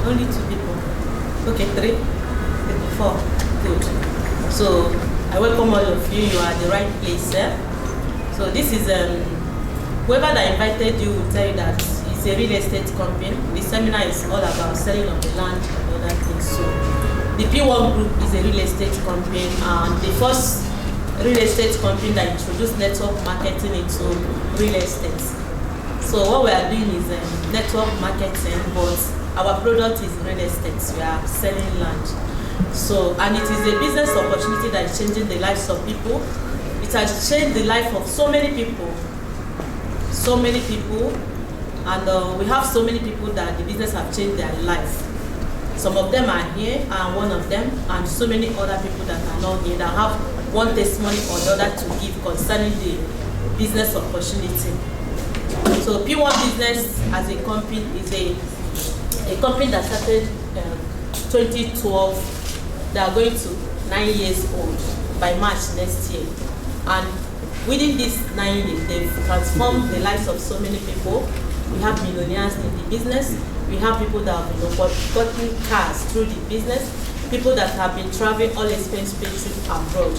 Only 2 people. Okay, 3, 4. Good. So I welcome all of you. You are at the right place. So this is whoever that invited you will tell you that it's a real estate company. The seminar is all about selling of the land and other things. So the PWAN Group is a real estate company, and the first real estate company that introduced network marketing into real estate. So what we are doing is network marketing, but our product is real estate. We are selling land. So, and it is a business opportunity that is changing the lives of people. It has changed the life of so many people. So many people, and we have so many people that the business have changed their life. Some of them are here, and one of them, and so many other people that are not here that have one testimony or the other to give concerning the business opportunity. So PWAN Business as a company is a company that started 2012. They are going to 9 years old by March next year, and within these 9 years, they've transformed the lives of so many people. We have millionaires in the business. We have people that have gotten cars through the business. People that have been traveling all expense paid trips abroad.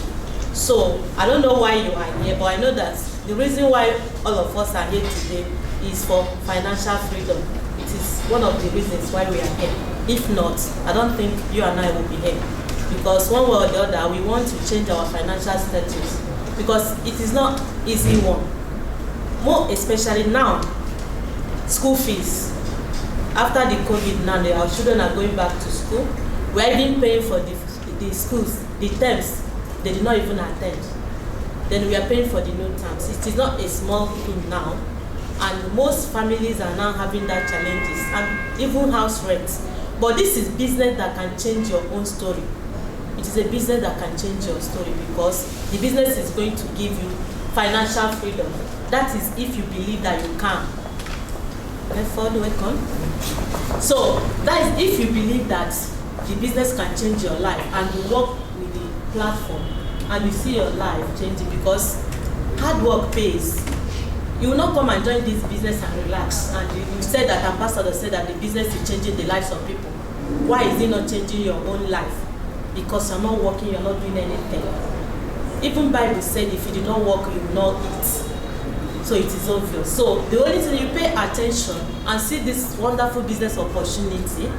So I don't know why you are here, but I know that the reason why all of us are here today is for financial freedom. It is one of the reasons why we are here. If not, I don't think you and I will be here. Because one way or the other, we want to change our financial status. Because it is not easy one. More especially now, school fees. After the COVID now, our children are going back to school. We are even paying for the schools, the terms. They did not even attend. Then we are paying for the new terms. It is not a small thing now, and most families are now having that challenges, and even house rents. But this is business that can change your own story. It is a business that can change your story because the business is going to give you financial freedom. That is if you believe that you can. So that is if you believe that the business can change your life, and you work with the platform and you see your life changing, because hard work pays. You will not come and join this business and relax, and you said that ambassador said that the business is changing the lives of people. Why is it not changing your own life? Because you're not working, you're not doing anything. Even Bible said if you do not work, you will not eat. So it is obvious. So the only thing, you pay attention and see this wonderful business opportunity,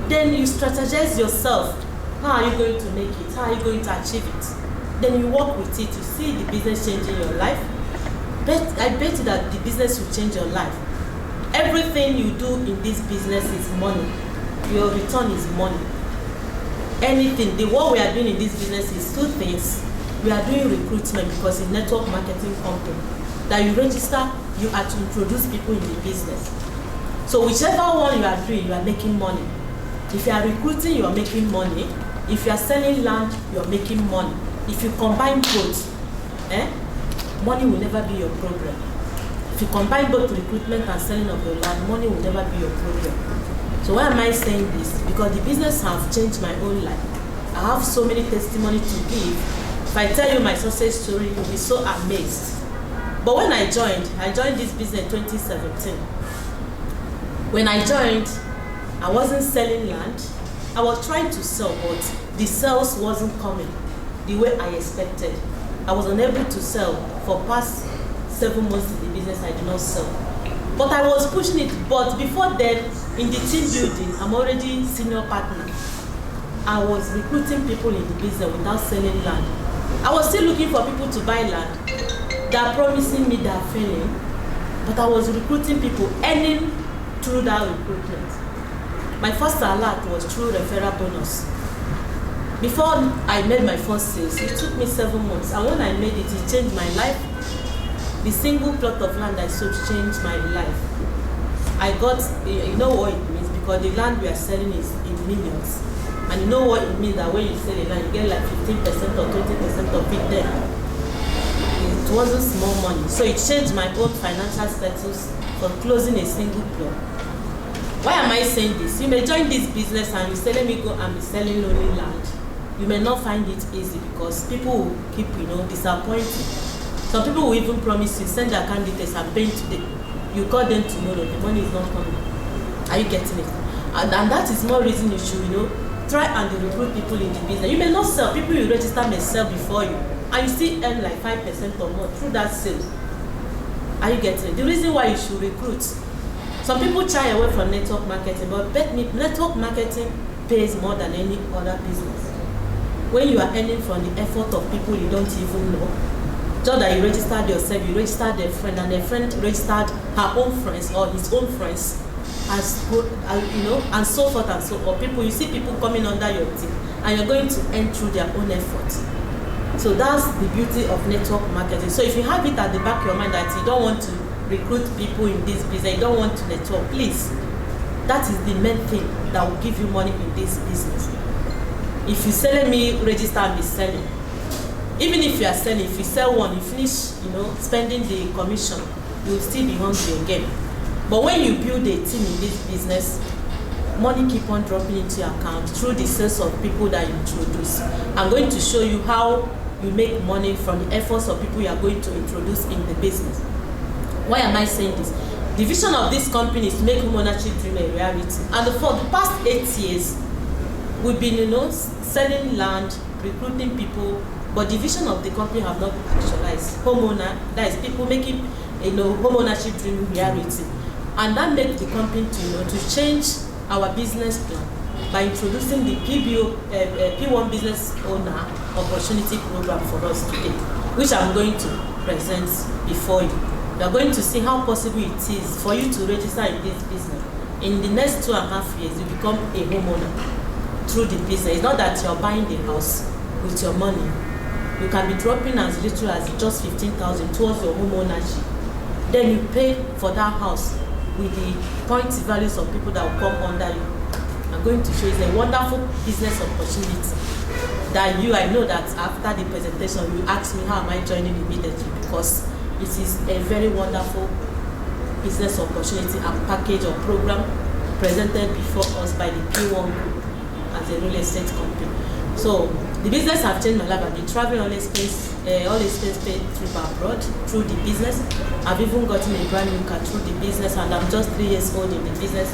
then you strategize yourself. How are you going to make it? How are you going to achieve it? Then you work with it. You see the business changing your life. I bet you that the business will change your life. Everything you do in this business is money. Your return is money. Anything. What we are doing in this business is 2 things. We are doing recruitment because it's network marketing company. That you register, you are to introduce people in the business. So whichever one you are doing, you are making money. If you are recruiting, you are making money. If you are selling land, you are making money. If you combine both, money will never be your problem. If you combine both recruitment and selling of your land, money will never be your problem. So why am I saying this? Because the business have changed my own life. I have so many testimonies to give. If I tell you my success story, you'll be so amazed. But when I joined this business in 2017. When I joined, I wasn't selling land. I was trying to sell, but the sales wasn't coming the way I expected. I was unable to sell. For past 7 months in the business, I did not sell. But I was pushing it. But before then, in the team building, I'm already senior partner. I was recruiting people in the business without selling land. I was still looking for people to buy land. They are promising me they are failing. But I was recruiting people, earning through that recruitment. My first alert was through referral bonus. Before I made my first sales, it took me 7 months. And when I made it, it changed my life. The single plot of land I sold changed my life. I got, you know what it means, because the land we are selling is in millions. And you know what it means that when you sell a land, you get like 15% or 20% of it there. It wasn't small money. So it changed my own financial status from closing a single plot. Why am I saying this? You may join this business and you say, let me go and be selling only land. You may not find it easy because people will keep, disappointing. Some people will even promise you, send their candidates and pay today. You call them tomorrow, the money is not coming. Are you getting it? And that is more reason you should, try and recruit people in the business. You may not sell, people you register may sell before you, and you still earn like 5% or more through that sale. Are you getting it? The reason why you should recruit. Some people shy away from network marketing, but bet me, network marketing pays more than any other business. When you are earning from the effort of people you don't even know, just that you registered yourself, you registered a friend, and a friend registered her own friends or his own friends, as and so forth and so on. People, you see people coming under your team, and you're going to earn through their own effort. So that's the beauty of network marketing. So if you have it at the back of your mind that you don't want to recruit people in this business, you don't want to network, please, that is the main thing that will give you money in this business. If you're selling me, register and be selling. Even if you are selling, if you sell one, you finish, spending the commission, you will still be hungry again. But when you build a team in this business, money keep on dropping into your account through the sales of people that you introduce. I'm going to show you how you make money from the efforts of people you are going to introduce in the business. Why am I saying this? The vision of this company is to make homeownership dream a reality. And for the past 8 years, we've been, selling land, recruiting people, but the vision of the company have not actualized. That is people making, homeownership dream reality. And that makes the company to change our business plan by introducing the PWAN Business Opportunity Program for us today, which I'm going to present before you. You are going to see how possible it is for you to register in this business. In the next 2.5 years, you become a homeowner through the business. It's not that you're buying the house with your money. You can be dropping as little as just 15,000 towards your home ownership. Then you pay for that house with the point values of people that will come under you. I'm going to show you a wonderful business opportunity that I know that after the presentation, you ask me how am I joining immediately, because it is a very wonderful business opportunity and package or program presented before us by the PWAN Group as a real estate company. So the business have changed my life. I've been traveling all expense paid trip abroad through the business. I've even gotten a brand new car through the business, and I'm just 3 years old in the business.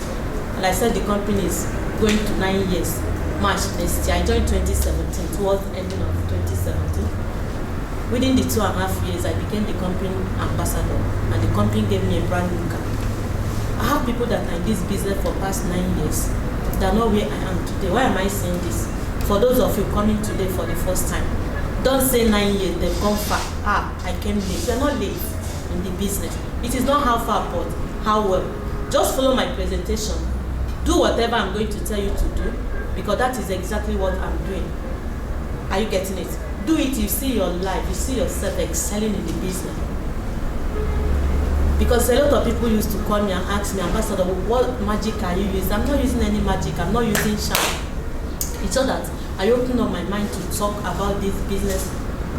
And I said the company is going to 9 years, March next year. I joined 2017, towards the ending of 2017. Within the 2.5 years, I became the company ambassador, and the company gave me a brand new car. I have people that are in this business for past 9 years. They are not where I am today. Why am I saying this? For those of you coming today for the first time, don't say 9 years, they've gone far. I came late. You're not late in the business. It is not how far, but how well. Just follow my presentation. Do whatever I'm going to tell you to do, because that is exactly what I'm doing. Are you getting it? Do it, you see your life, you see yourself excelling in the business. Because a lot of people used to call me and ask me, Ambassador, what magic are you using? I'm not using any magic, I'm not using charm. It's so that I open up my mind to talk about this business.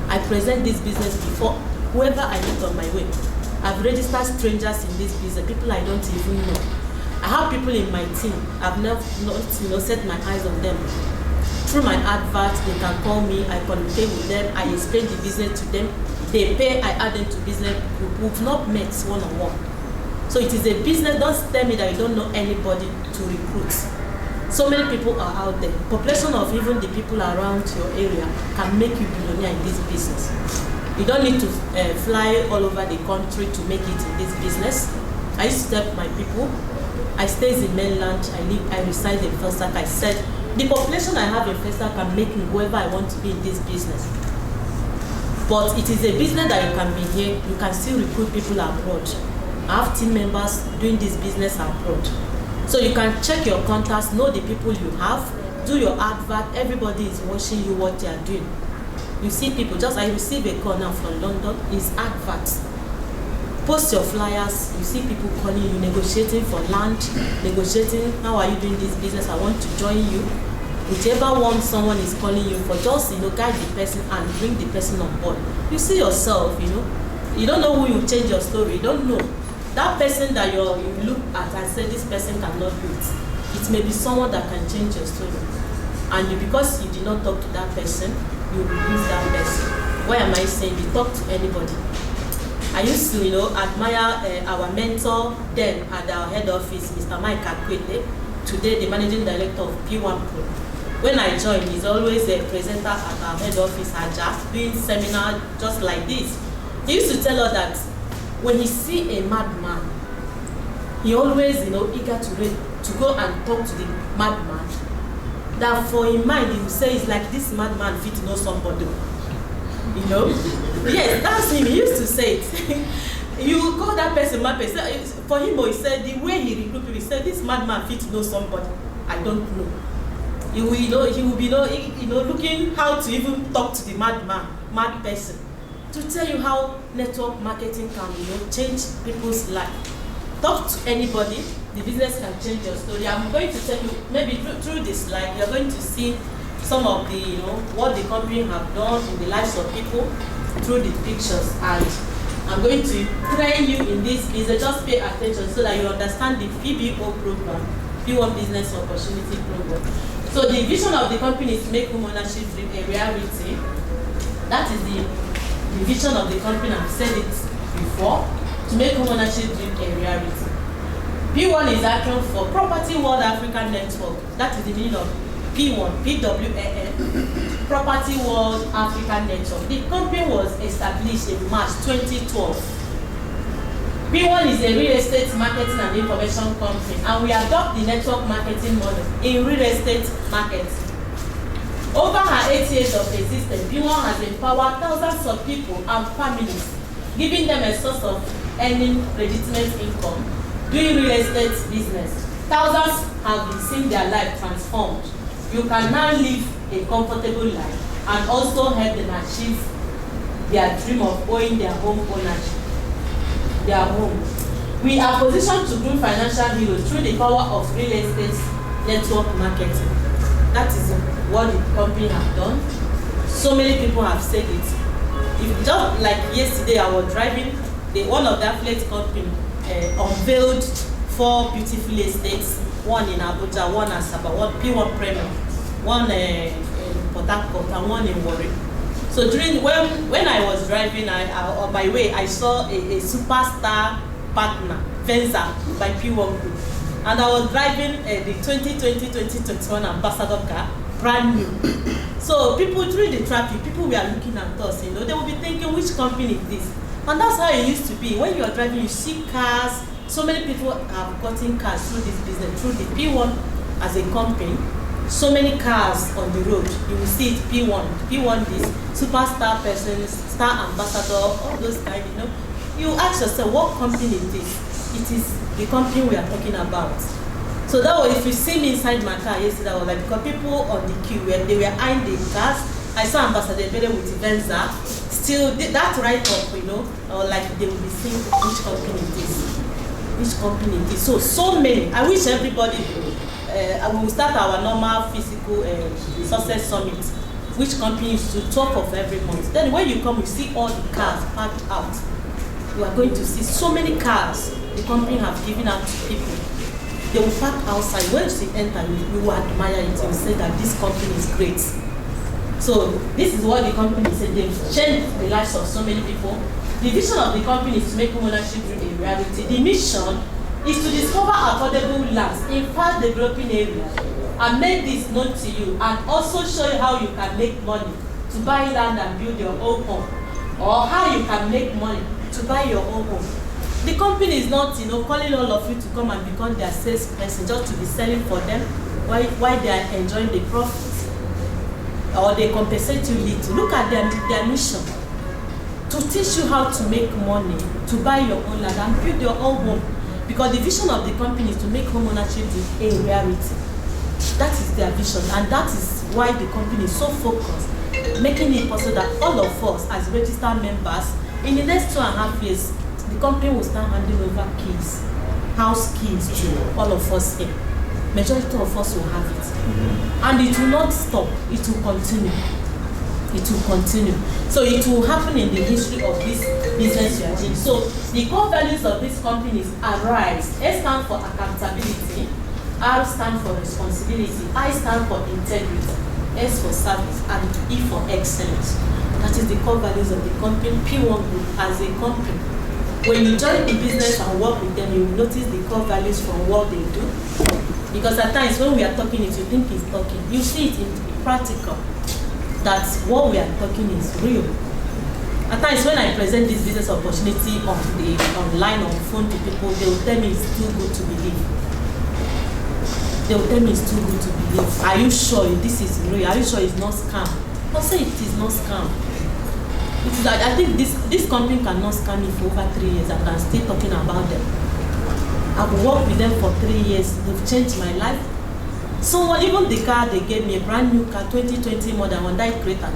I present this business before whoever I meet on my way. I've registered strangers in this business, people I don't even know. I have people in my team, I've never set my eyes on them. Through my advert, they can call me, I communicate with them, I explain the business to them. They pay, I add them to business group. We've not met one-on-one. So it is a business. Don't tell me that you don't know anybody to recruit. So many people are out there. Population of even the people around your area can make you billionaire in this business. You don't need to fly all over the country to make it in this business. I used to tell my people, I stay in mainland, I reside in Festac. I said, the population I have in Festac can make me whoever I want to be in this business. But it is a business that you can be here, you can still recruit people abroad. I have team members doing this business abroad. So you can check your contacts, know the people you have, do your advert, everybody is watching you what they are doing. You see people, I received a call now from London, it's adverts. Post your flyers, you see people calling you, negotiating for land, negotiating, how are you doing this business, I want to join you. Whichever one someone is calling you for, just guide the person and bring the person on board. You see yourself, you don't know who you change your story, you don't know. That person that you look at and say this person cannot do it, it may be someone that can change your story. And because you did not talk to that person, you will lose that person. Why am I saying you talk to anybody? I used to, admire our mentor then at our head office, Mr. Mike Akwete. today the managing director of PWAN Group. When I joined, he's always a presenter at our head office, Aja, doing seminar just like this. He used to tell us that when he see a madman, he always, eager to go and talk to the madman. That for his mind, he will say it's like this madman fit to know somebody. Yes, that's him. He used to say it. You call that person mad person. For him, he said the way he recruit people, he said this madman fit to know somebody. I don't know. He will be looking how to even talk to the mad person, to tell you how network marketing can change people's life. Talk to anybody, the business can change your story. I'm going to tell you, maybe through this slide, you're going to see some of the, what the company have done in the lives of people through the pictures. And I'm going to train you in this business. Just pay attention so that you understand the PBO program, PWAN Business Opportunity Program. So the vision of the company is to make home ownership dream a reality. That is the vision of the company. I've said it before. To make home ownership dream a reality. PWAN is acronym for Property World African Network. That is the meaning of PWAN, PWAN, Property World African Network. The company was established in March 2012. PWAN is a real estate marketing and information company, and we adopt the network marketing model in real estate marketing. Over her 8 years of existence, PWAN has empowered thousands of people and families, giving them a source of earning legitimate income, doing real estate business. Thousands have been seeing their life transformed. You can now live a comfortable life and also help them achieve their dream of owning their home ownership, their home. We are positioned to grow financial heroes through the power of real estate network marketing. That is what the company have done. So many people have said it. If just like yesterday, I was driving, one of the affiliate company unveiled 4 beautiful estates, one in Abuja, one in Asaba, one PWAN Premier, one in Port Harcourt, and one in Warri. So when I was driving, on my way, I saw a superstar partner, Venza, by PWAN Group. And I was driving the 2020-2021 ambassador car, brand new. So people, through the traffic, people were looking at us, they will be thinking, which company is this? And that's how it used to be. When you are driving, you see cars. So many people have gotten cars through this business, through the PWAN as a company. So many cars on the road. You will see it, PWAN this, superstar persons, star ambassador, all those kind, You ask yourself, what company is this? It is the company we are talking about. So that was, if you see me inside my car yesterday, I was like, because people on the queue, they were eyeing the cars. I saw Ambassador Bele with Venza. Still, that right up, or like they will be saying, which company it is? Which company it is? So many. I wish everybody, we will start our normal physical success summit. Which company is to top of every month. Then when you come, you see all the cars parked out. You are going to see so many cars the company have given out to people. They will park outside. When you enter, you will admire it. You will say that this company is great. So this is what the company said. They've changed the lives of so many people. The vision of the company is to make home ownership a reality. The mission is to discover affordable lands in fast developing areas and make this known to you, and also show you how you can make money to buy land and build your own home, or how you can make money to buy your own home. The company is not, calling all of you to come and become their salesperson just to be selling for them while they are enjoying the profits, or they compensate you little. Look at their mission. To teach you how to make money, to buy your own land and build your own home. Because the vision of the company is to make home ownership a reality. That is their vision, and that is why the company is so focused, making it possible that all of us as registered members, in the next 2.5 years, the company will start handing over keys, house keys to all of us here. Majority of us will have it. And it will not stop, it will continue. It will continue. So it will happen in the history of this business you are doing. So the core values of this company is ARISE. A stands for accountability, R stands for responsibility, I stand for integrity, S for service, and E for excellence. That is the core values of the company, PWAN Group as a company. When you join the business and work with them, you will notice the core values from what they do. Because at times when we are talking it, you think it's talking. You see it in practical, that what we are talking is real. At times when I present this business opportunity on the online, on phone to people, they will tell me it's too good to believe. They will tell me it's too good to believe. Are you sure this is real? Are you sure it's not scam? I'll say it is not scam. It is, I think this company cannot scam me for over 3 years and I'm still talking about them. I've worked with them for 3 years. They've changed my life. Someone, even the car they gave me, a brand new car, 2020 model, Hyundai Creta.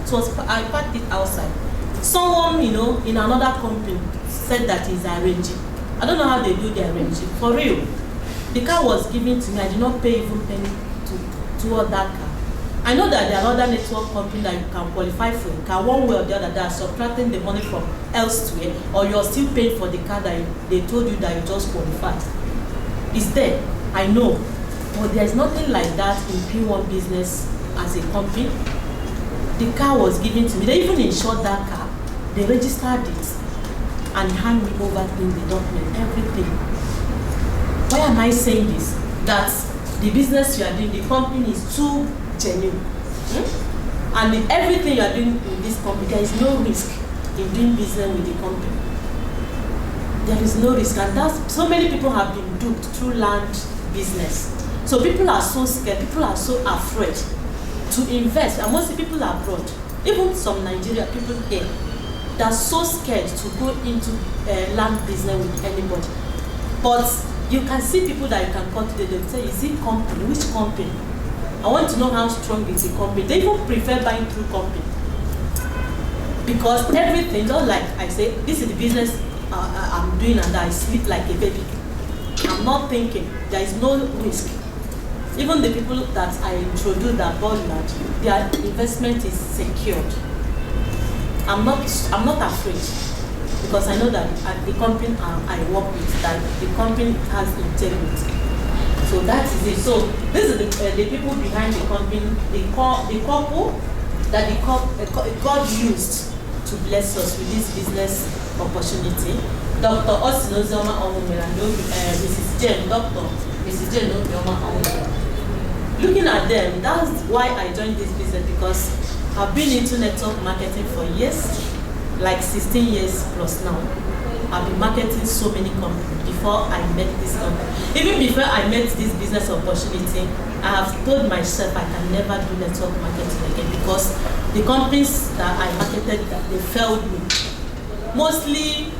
I parked it outside. Someone, in another company said that he's arranging. I don't know how they do their arranging. For real. The car was given to me. I did not pay even penny toward that car. I know that there are other network companies that you can qualify for a car one way or the other that are subtracting the money from elsewhere, or you're still paying for the car that they told you that you just qualified. It's there, I know. But there's nothing like that in P1 Business as a company. The car was given to me. They even insured that car. They registered it and hand me over the document, everything. Why am I saying this? That the business you are doing, the company is too genuine. And in everything you are doing in this company, there is no risk in doing business with the company. There is no risk, and that's, so many people have been duped through land business. So people are so scared, people are so afraid to invest, and mostly people abroad, even some Nigerian people here, they are so scared to go into land business with anybody. But you can see people that you can call today, they will say, is it company? Which company? I want to know how strong is the company. They even prefer buying through company. Because everything, just like I say, this is the business I'm doing and I sleep like a baby. I'm not thinking, there is no risk. Even the people that I introduced that bought that, their investment is secured. I'm not afraid, because I know that at the company I work with, that the company has integrity. So that is it. So this is the people behind the company, the couple that God used to bless us with this business opportunity. Dr. Osinozoma Onwumere and Mrs. Jane Onwumere. Looking at them, that's why I joined this business, because I've been into network marketing for years, like 16 years plus now. I've been marketing so many companies before I met this company. Even before I met this business opportunity, I have told myself I can never do network marketing again, because the companies that I marketed, they failed me. Mostly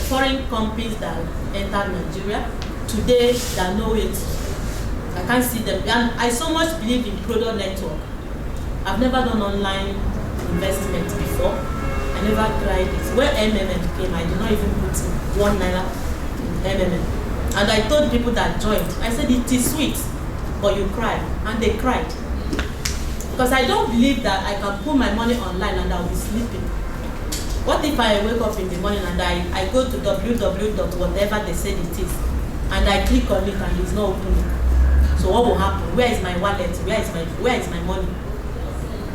foreign companies that entered Nigeria. Today, they are nowhere. I can't see them. And I so much believe in product network. I've never done online investment before. I never tried it. When MMM came, I did not even put in ₦1 in MMM. And I told people that joined, I said, it is sweet, but you cry. And they cried. Because I don't believe that I can put my money online and I'll be sleeping. What if I wake up in the morning and I go to www.whatever they said it is, and I click on it and it's not opening? So what will happen? Where is my wallet? Where is my money?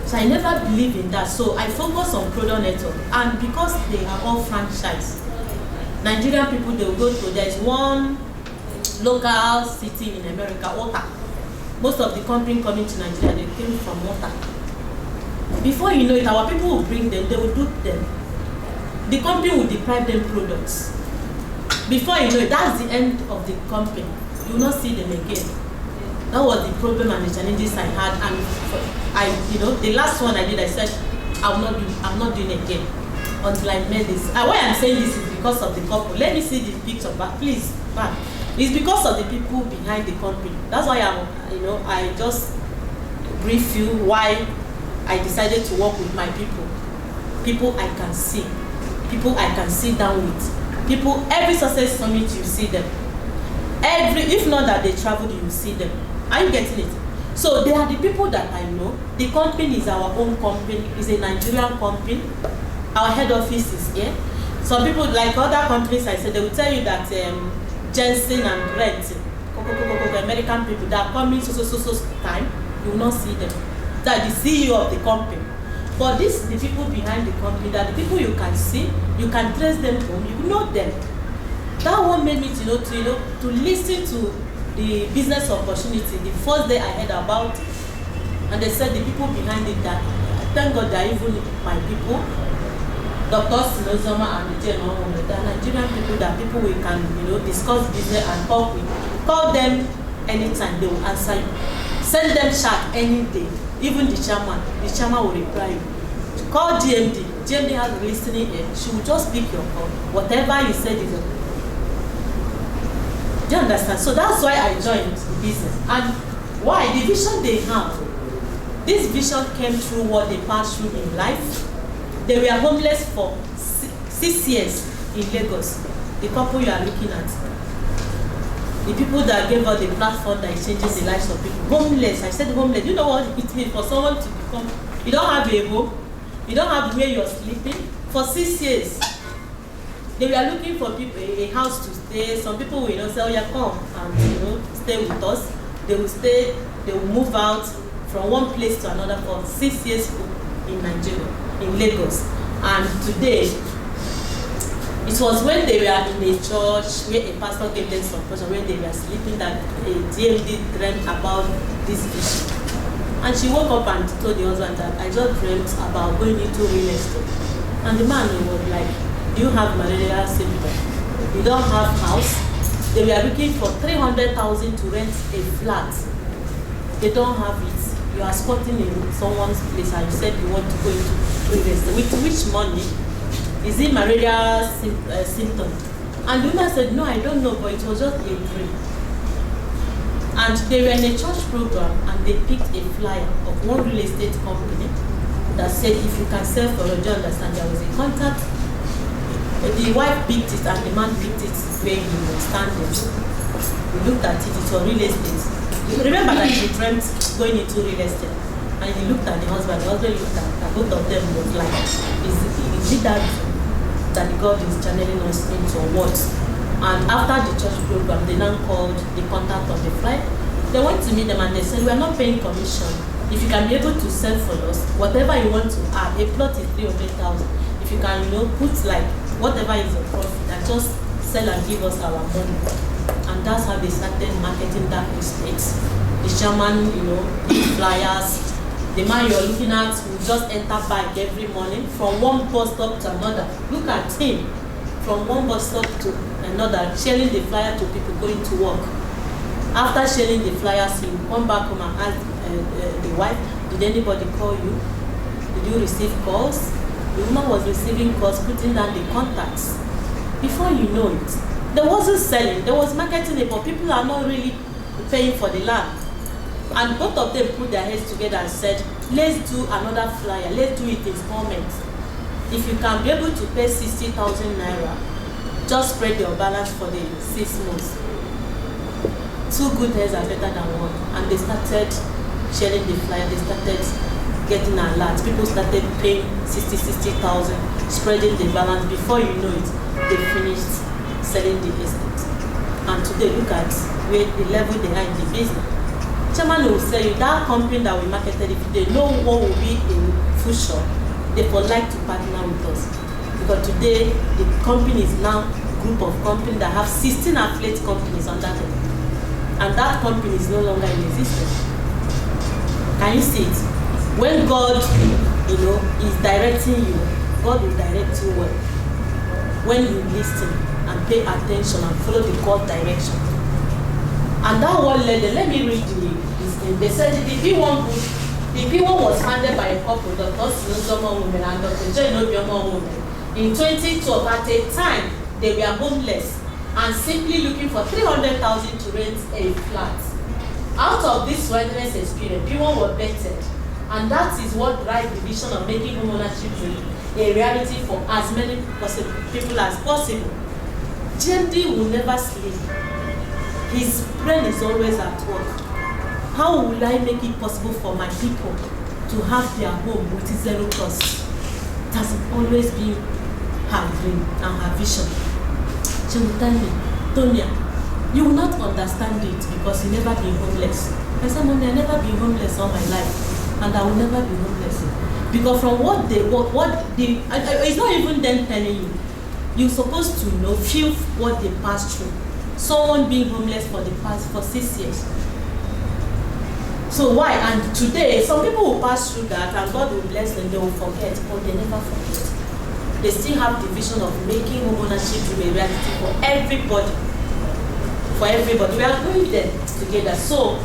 So I never believe in that. So I focus on product network, and because they are all franchise, Nigerian people, they will go to, there is one local city in America, water. Most of the company coming to Nigeria, they came from water. Before you know it, our people will bring them, they will dupe them. The company will deprive them products. Before you know it, that's the end of the company. You will not see them again. That was the problem and the challenges I had, and the last one I did, I said, I'm not doing it again until I met this. Why I'm saying this is because of the couple. Let me see the picture back, please. Back. It's because of the people behind the company. That's why I just brief you why I decided to work with my people. People I can see. People I can sit down with. People, every success summit you see them. If not that they traveled, you see them. Are you getting it? So they are the people that I know. The company is our own company. It's a Nigerian company. Our head office is here. Some people, like other companies, I said, they will tell you that Jensen and Brent, American people, that are coming so time, you will not see them. That the CEO of the company. But this the people behind the company, that the people you can see, you can trace them home, you know them. That one made me to listen to the business opportunity, the first day I heard about, and they said the people behind it, that thank God they're even my people, Dr. Sinozoma and the Nigerian people, that people we can, discuss business and talk with. Call them anytime, they will answer you. Send them chat any day, even the chairman will reply you. Call GMD has a listening ear, she will just pick your call. Whatever you said is okay. Do you understand? So that's why I joined the business. And why? The vision they have. This vision came through what they passed through in life. They were homeless for 6 years in Lagos. The couple you are looking at. The people that gave us the platform that is changing the lives of people. Homeless. I said homeless. You know what it means for someone to become, you don't have a home, you don't have where you're sleeping. For 6 years. They were looking for people, a house to stay. Some people will say, oh yeah, come and stay with us. They will stay, they will move out from one place to another for 6 years in Nigeria, in Lagos. And today, it was when they were in a church where a pastor gave them some portion, when they were sleeping, that a DMD dreamt about this vision. And she woke up and told the husband that I just dreamt about going into real estate. And the man was like, you have malaria symptom, you don't have house. They were looking for 300,000 to rent a flat. They don't have it. You are squatting in someone's place and you said you want to go into real estate. With which money? Is it malaria symptom? And the woman said, no, I don't know, but it was just a dream. And they were in a church program and they picked a flyer of one real estate company that said, if you can sell for your job, understand there was a contact. The wife picked it and the man picked it where he was standing. We looked at it, it was real estate. You remember that she dreamt going into real estate. And he looked at the husband looked at both of them was like, is it that God is channeling us into what? And after the church program, they now called the contact of the flight. They went to meet them and they said, we are not paying commission. If you can be able to sell for us, whatever you want to add, a plot is 300,000. If you can, put like whatever is your profit and just sell and give us our money. And that's how they started marketing that estate. The chairman, the flyers, the man you're looking at will just enter bike every morning from one bus stop to another. Look at him, from one bus stop to another, sharing the flyer to people going to work. After sharing the flyers, he will come back home and ask the wife, did anybody call you? Did you receive calls? The woman was receiving calls, putting down the contacts. Before you know it, there wasn't selling, there was marketing it, but people are not really paying for the land. And both of them put their heads together and said, let's do another flyer, let's do it in installments. If you can be able to pay 60,000 naira, just spread your balance for the 6 months. 2 good heads are better than one. And they started sharing the flyer, they started getting alerts. People started paying 60,000, spreading the balance. Before you know it, they finished selling the estate. And today, look at where the level they are in the business. Chairman will say you that company that we marketed, if they know what will be in future, they would like to partner with us. Because today, the company is now a group of companies that have 16 affiliate companies under them. And that company is no longer in existence. Can you see it? When God, is directing you, God will direct you well. When you listen and pay attention and follow the God direction. And that one lady, let me read this thing. They said the Pwan Group, the Pwan was founded by a couple, Dr. Sinozoma women and Dr. Chinelo women. In 2012, at a time, they were homeless and simply looking for 300,000 to rent a flat. Out of this wilderness experience, Pwan were bettered. And that is what drives the vision of making home ownership a reality for as many people as possible. GMD will never sleep. His brain is always at work. How will I make it possible for my people to have their home with zero cost? It has always been her dream and her vision. She will tell me, Tonya, you will not understand it because you never been homeless. I said, Mommy, I never been homeless all my life. And I will never be homeless. Because from it's not even them telling you. You're supposed to feel what they passed through. someone being homeless for 6 years. So why? And today, some people will pass through that and God will bless them, they will forget, but they never forget. They still have the vision of making home ownership to be a reality for everybody. For everybody. We are doing them together. So,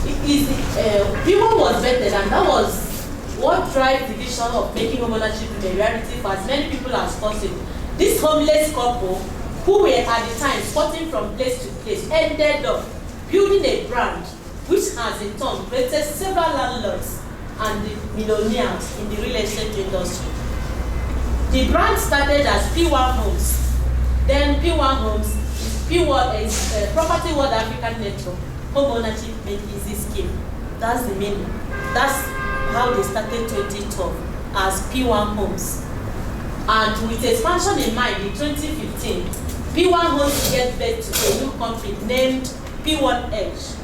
PWAN was vetted, and that was what drives the vision of making home ownership to be a reality for as many people as possible. This homeless couple, who were at the time sporting from place to place, ended up building a brand which has in turn created several landlords and the millionaires in the real estate industry. The brand started as PWAN Homes. Then PWAN Homes, PWAN is Property World African Network, Home Ownership Made Easy Scheme. That's the meaning. That's how they started 2012 as PWAN Homes. And with expansion in mind, in 2015, PWAN Homes gave birth to a new company named PWAN Edge.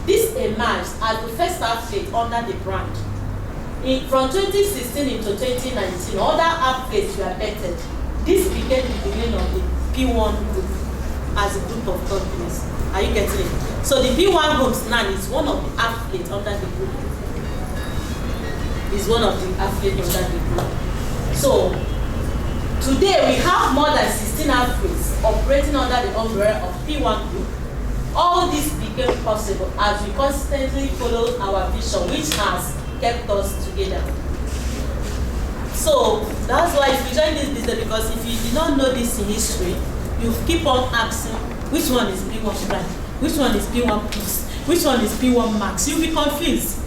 This emerged as the first outlet under the brand. From 2016 into 2019, other outlets were vetted. This became the beginning of the PWAN Group as a group of companies. Are you getting it? So the PWAN Homes now is one of the outlets under the group. Is one of the affiliates under the group. So today we have more than 16 affiliates operating under the umbrella of PWAN Group. All this became possible as we constantly follow our vision, which has kept us together. So that's why if you join this business, because if you did not know this in history, you keep on asking which one is PWAN Prime, which one is PWAN Plus, which one is PWAN Max. You'll be confused.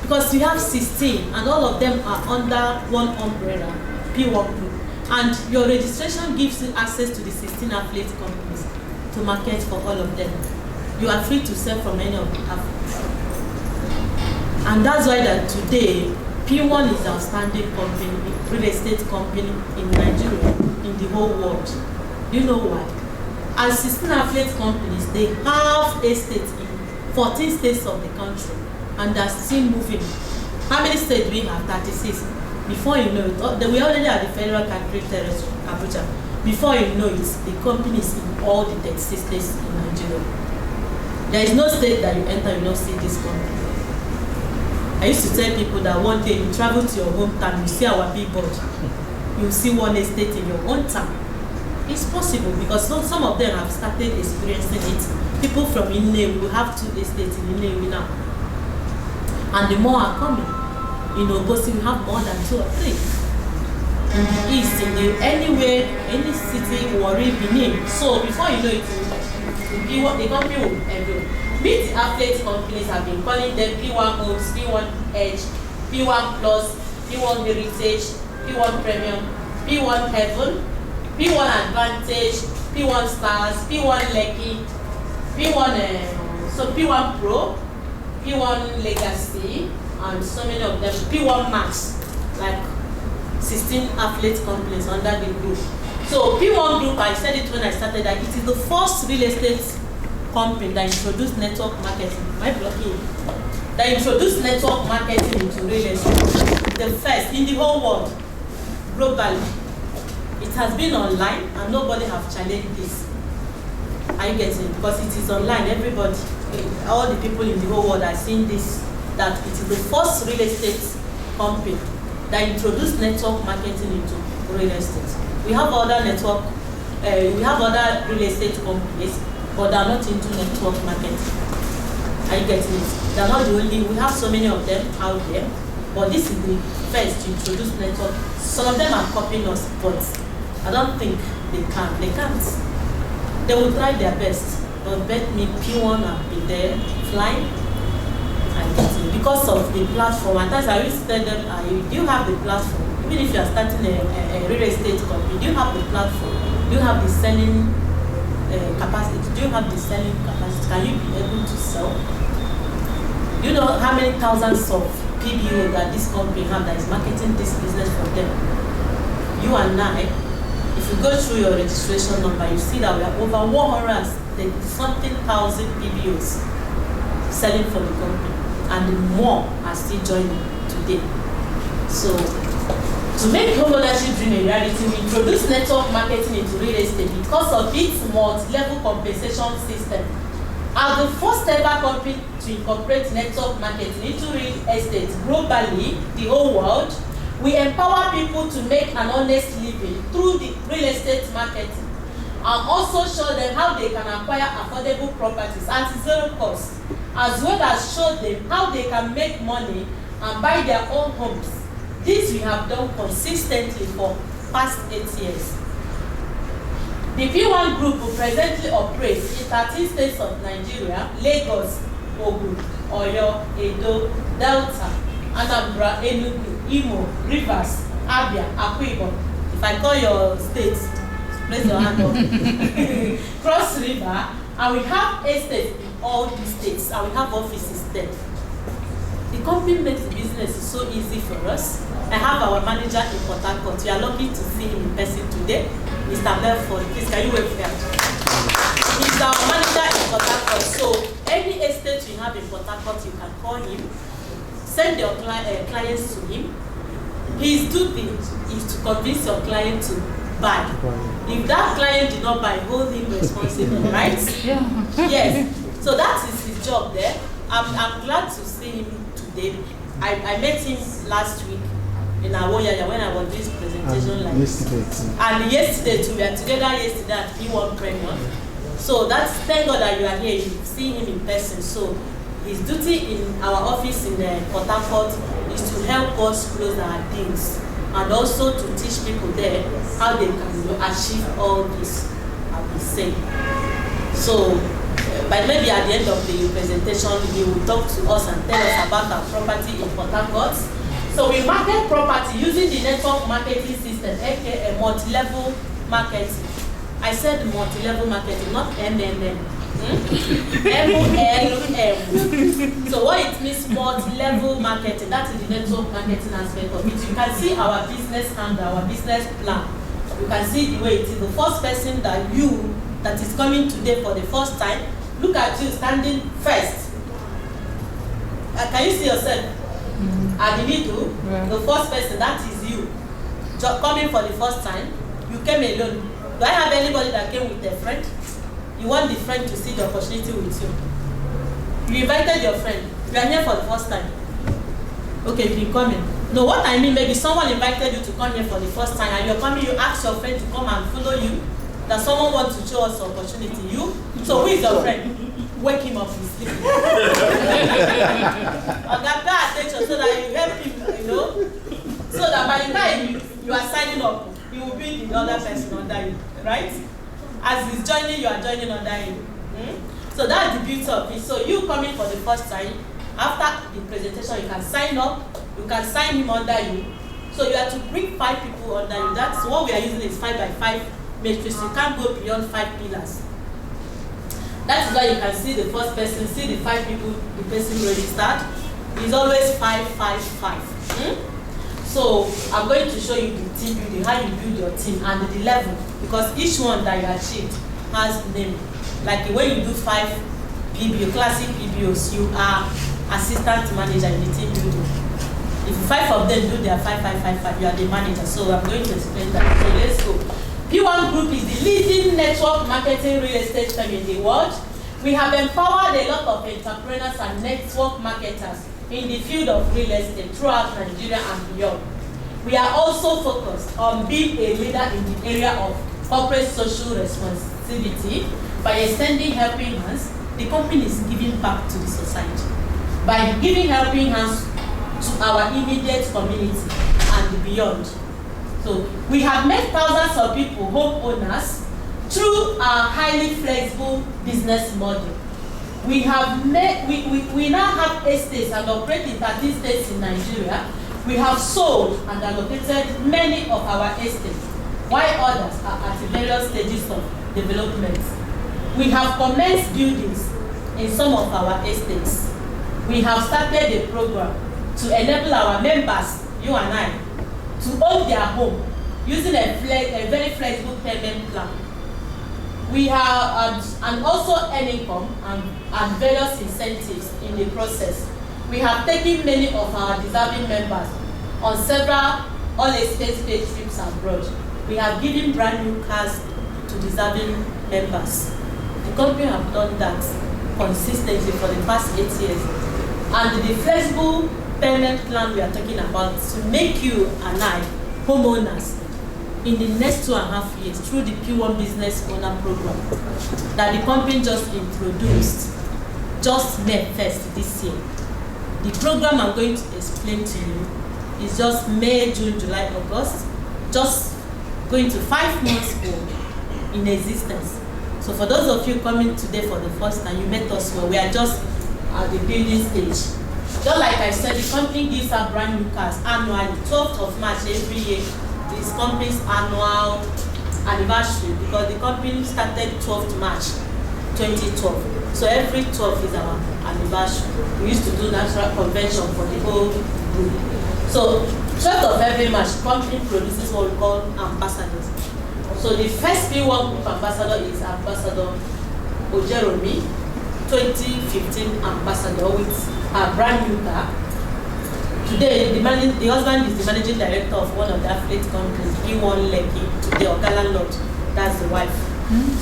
Because we have 16 and all of them are under one umbrella, PWAN Group. And your registration gives you access to the 16 affiliate companies to market for all of them. You are free to sell from any of the affiliates. And that's why that today, PWAN is an outstanding company, real estate company in Nigeria, in the whole world. You know why? As 16 affiliate companies, they have estates in 14 states of the country. And they're still moving. How many states do we have? 36. Before you know it, we already have the federal capital territory, Abuja. Before you know it, the company is in all the 36 states in Nigeria. There is no state that you enter, you don't see this company. I used to tell people that one day you travel to your hometown, you see our billboard, you see one estate in your own town. It's possible because some of them have started experiencing it. People from Inle will have 2 estates in Inle now. And the more are coming. In Obosi, we have more than 2 or 3. In the east, in the anywhere, any city, Warri, Benin. So before you know it, the company will everywhere. Meet the affiliate companies have been calling them PWAN Homes, PWAN Edge, PWAN Plus, PWAN Heritage, PWAN Premium, PWAN Heaven, PWAN Advantage, PWAN Stars, PWAN Lekki, PWAN Pro, PWAN Legacy, and so many of them, PWAN Max, like 16 affiliate companies under the group. So PWAN Group, I said it when I started, that it is the first real estate company that introduced network marketing. My blocking. That introduced network marketing into real estate. The first in the whole world, globally. It has been online and nobody have challenged this. Are you getting it? Because it is online, everybody, all the people in the whole world are seeing this, that it is the first real estate company that introduced network marketing into real estate. We have other other real estate companies, but they are not into network marketing. Are you getting it? They are not the only, we have so many of them out there, but this is the first to introduce network. Some of them are copying us, but I don't think they can. They can't. They will try their best, but bet me PWAN have been there flying and getting, because of the platform. At times I used to tell them, do you have the platform? Even if you are starting a real estate company, do you have the platform? Do you have the selling capacity? Do you have the selling capacity? Can you be able to sell? You know how many thousands of PBO that this company have that is marketing this business for them? You and I, if you go through your registration number, you see that we have over 130-something thousand PBOs selling for the company, and more are still joining today. So To make homeownership dream a reality, we introduced network marketing into real estate because of its multi-level compensation system. As the first ever company to incorporate network marketing into real estate globally, the whole world, we empower people to make an honest living through the real estate marketing, and also show them how they can acquire affordable properties at zero cost, as well as show them how they can make money and buy their own homes. This we have done consistently for past 8 years. The PWAN Group presently operates in 13 states of Nigeria: Lagos, Ogun, Oyo, Edo, Delta, Anambra, Enugu, Imo, Rivers, Abia, Akwa Ibom. If I call your states, raise your hand up. Cross River, and we have estates in all these states, and we have offices there. The company makes the business so easy for us. I have our manager in Port Harcourt. We are lucky to see him in person today. Mr. Melford, please can you wave here? He's our manager in Port Harcourt. So any estate you have in Port Harcourt, you can call him, send your clients to him. His duty is to convince your client to buy. If that client did not buy, hold him responsible, right? Yeah. Yes. So that is his job there. I'm glad to see him today. I met him last week in Anthonia when I was doing this presentation like yesterday. And yesterday too. We are together yesterday at P1 Premium. So that's, thank God that you are here. You've seen him in person. So his duty in our office in Port Harcourt is to help us close our deals, and also to teach people there how they can achieve all this, I will say. So, but maybe at the end of the presentation, he will talk to us and tell us about our property in Port Harcourt. So we market property using the network marketing system, aka multi-level marketing. I said multi-level marketing, not MMM. M-O-L-M. So what it means, multi-level marketing, that is the network marketing aspect of it. You can see our business and our business plan. You can see the way it is. The first person that is coming today for the first time, look at you standing first. Can you see yourself? At the middle, the first person, that is you. Coming for the first time, you came alone. Do I have anybody that came with a friend? You want the friend to see the opportunity with you. You invited your friend. You are here for the first time. Okay, you've been coming. No, what I mean, maybe someone invited you to come here for the first time, and you're coming, you ask your friend to come and follow you. That someone wants to show us the opportunity. You? So who is your friend? Wake him up, he's sleeping. Pay attention so that you help him, so that by the time you are signing up, he will be the other person under you, right? As he's joining, you are joining under him. So that's the beauty of it. So you coming for the first time, after the presentation, you can sign up, you can sign him under you. So you have to bring 5 people under you. That's what we are using is 5 by 5 matrix. You can't go beyond 5 pillars. That is why you can see the first person, see the 5 people, the person registered. It's always 5, 5, 5. So I'm going to show you the team building, how you build your team, and the level, because each one that you achieved has name. Like when you do 5 PBO, classic PBOs, you are assistant manager in the team building. If 5 of them do their 5, 5, 5, 5, you are the manager. So I'm going to explain that. So let's go. PWAN Group is the leading network marketing real estate firm in the world. We have empowered a lot of entrepreneurs and network marketers in the field of real estate throughout Nigeria and beyond. We are also focused on being a leader in the area of corporate social responsibility. By extending helping hands, the company is giving back to the society. By giving helping hands to our immediate community and beyond. So we have made thousands of people homeowners through our highly flexible business model. We have made, we now have estates and operate in 13 states in Nigeria. We have sold and allocated many of our estates, while others are at various stages of development. We have commenced buildings in some of our estates. We have started a program to enable our members, you and I, to own their home using a very flexible payment plan. We have and also earn income and various incentives in the process. We have taken many of our deserving members on several all expense-paid trips abroad. We have given brand new cars to deserving members. The company have done that consistently for the past 8 years. And the flexible payment plan we are talking about to make you and I homeowners in the next 2.5 years through the P1 Business Owner Program that the company just introduced, just May 1st this year. The program I'm going to explain to you is just May, June, July, August, just going to 5 months old in existence. So for those of you coming today for the first time, you met us well. We are just at the building stage. Just like I said, the company gives out brand new cars annually, 12th of March every year. This company's annual anniversary because the company started 12th March 2012. So every 12th is our anniversary. We used to do natural convention for the whole group. So 12th of every March, the company produces what we call ambassadors. So the first P1 Group Ambassador is Ambassador Ojeromi, 2015 Ambassador with a brand new car. Today, the husband is the managing director of one of the affiliate companies, P1 Lekki, today, or landlord. That's the wife.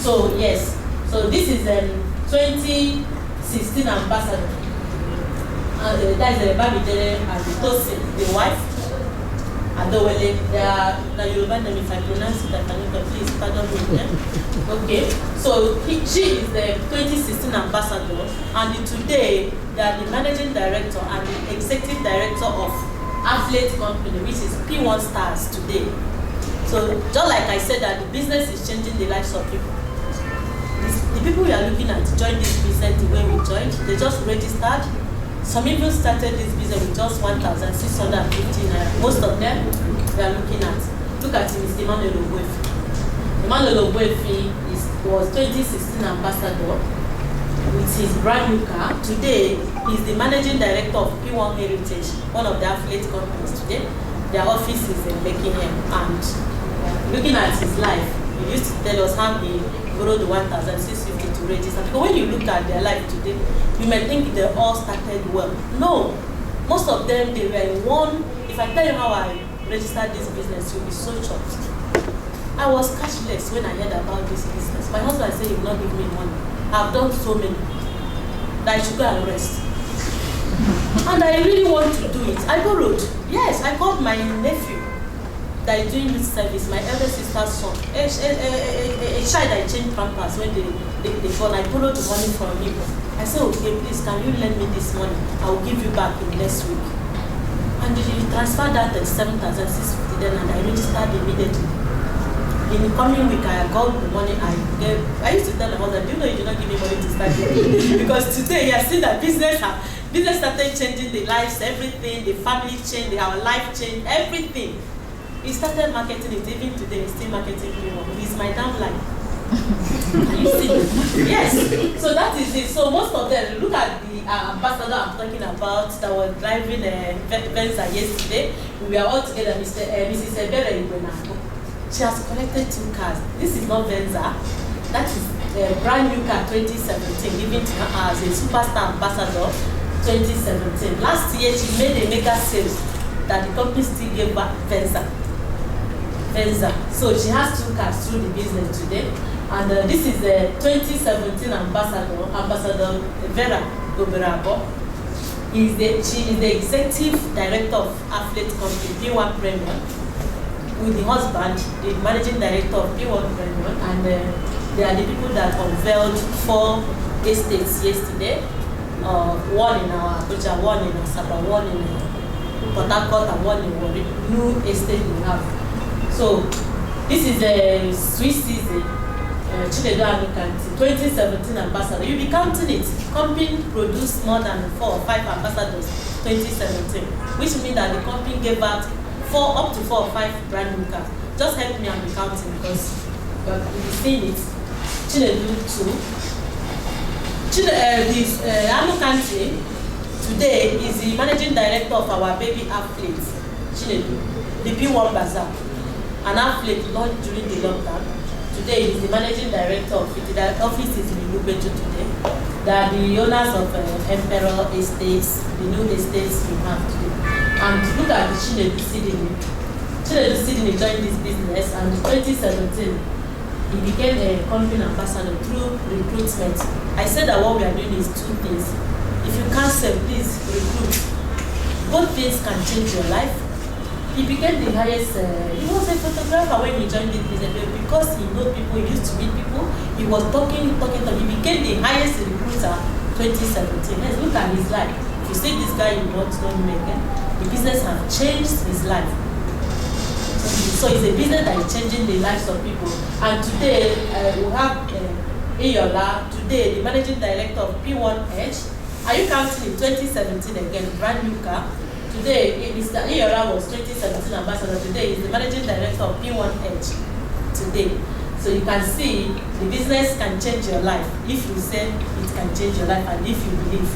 So, yes. So, this is 2016 ambassador. That is Babidele and the Tosin, the wife. Adowele, they are the Yoruba name, if I pronounce it, I cannot, please pardon me. Okay, so she is the 2016 ambassador, and today they are the managing director and the executive director of affiliate company, which is P1 Stars today. So just like I said, that the business is changing the lives of people. The people we are looking at joined this business the way we joined. They just registered. Some people started this business with just 1,650 naira. Most of them we are looking at. Look at him, Mr. Emmanuel Ogwefi. Emmanuel Ogwefi was 2016 ambassador with his brand new car. Today, he's the managing director of P1 Heritage, one of the affiliate companies today. Their office is in Beckingham. And looking at his life, he used to tell us how he borrowed 1,650 to register. Because when you look at their life today, you may think they all started well. No. Most of them, they were in one. If I tell you how I registered this business, you'll be so shocked. I was cashless when I heard about this business. My husband said he will not give me money. I've done so many that I should go and rest. And I really want to do it. I borrowed. Yes, I called my nephew that is doing this service, my elder sister's son. A child I changed pampers when they called. I borrowed the money from him. I said, okay, please, can you lend me this money? I will give you back in next week. And he transferred that at 7,650 then, and I registered immediately. In the coming week, I got the money I gave. I used to tell my husband, do you know you do not give me money to start it? Because today, you see that business started changing the lives, everything, the family changed, our life changed, everything. He started marketing it, even today, he's still marketing people. He's my damn life. You see? Yes. So that is it. So most of them, look at the ambassador I'm talking about that was driving Venza yesterday. We were all together, Mrs. Ebere Igwenako. She has collected 2 cars. This is not Venza. That is a brand new car 2017, given to her as a Superstar Ambassador 2017. Last year, she made a mega sales that the company still gave back Venza. So she has 2 cars through the business today. And this is the 2017 Ambassador Vera Goberabo. She is the executive director of affiliate company P1 Premium, with the husband, the managing director of P1 Premium, and they are the people that unveiled 4 estates yesterday. One in our Abuja, one in Asaba, one in Port Harcourt, and one in Warri. New estate we have. So this is a Swiss season. Chinelo Obodo, 2017 ambassador. You'll be counting it. Company produced more than 4 or 5 ambassadors 2017, which means that the company gave out up to 4 or 5 brand new cars. Just help me, and be counting because you'll be seeing it. Chinelo 2. This Anukante today is the managing director of our baby affiliate, Chinelo, the P1 Bazaar, an affiliate launched during the lockdown. Today is the managing director of it. That office is in Ilubeju today. They are the owners of Emperor Estates, the new estates we have today. And look at the Chinelo Chinedu Sydney joined this business, and in 2017, he became a company ambassador through recruitment. I said that what we are doing is two things. If you can't sell, please recruit. Both things can change your life. He became the highest, he was a photographer when he joined this business, because he knows people, he used to meet people, he was talking, he became the highest recruiter 2017. Let's look at his life. If you see this guy, you don't know him again. The business has changed his life. So it's a business that is changing the lives of people. And today, we have Iyola, today, the managing director of PWAN Edge. Are you counting in 2017 again, brand new car? Today, Mr. Iyola was 2017 ambassador. Today, he's the managing director of PWAN Edge. Today. So you can see the business can change your life. If you say it can change your life, and if you believe.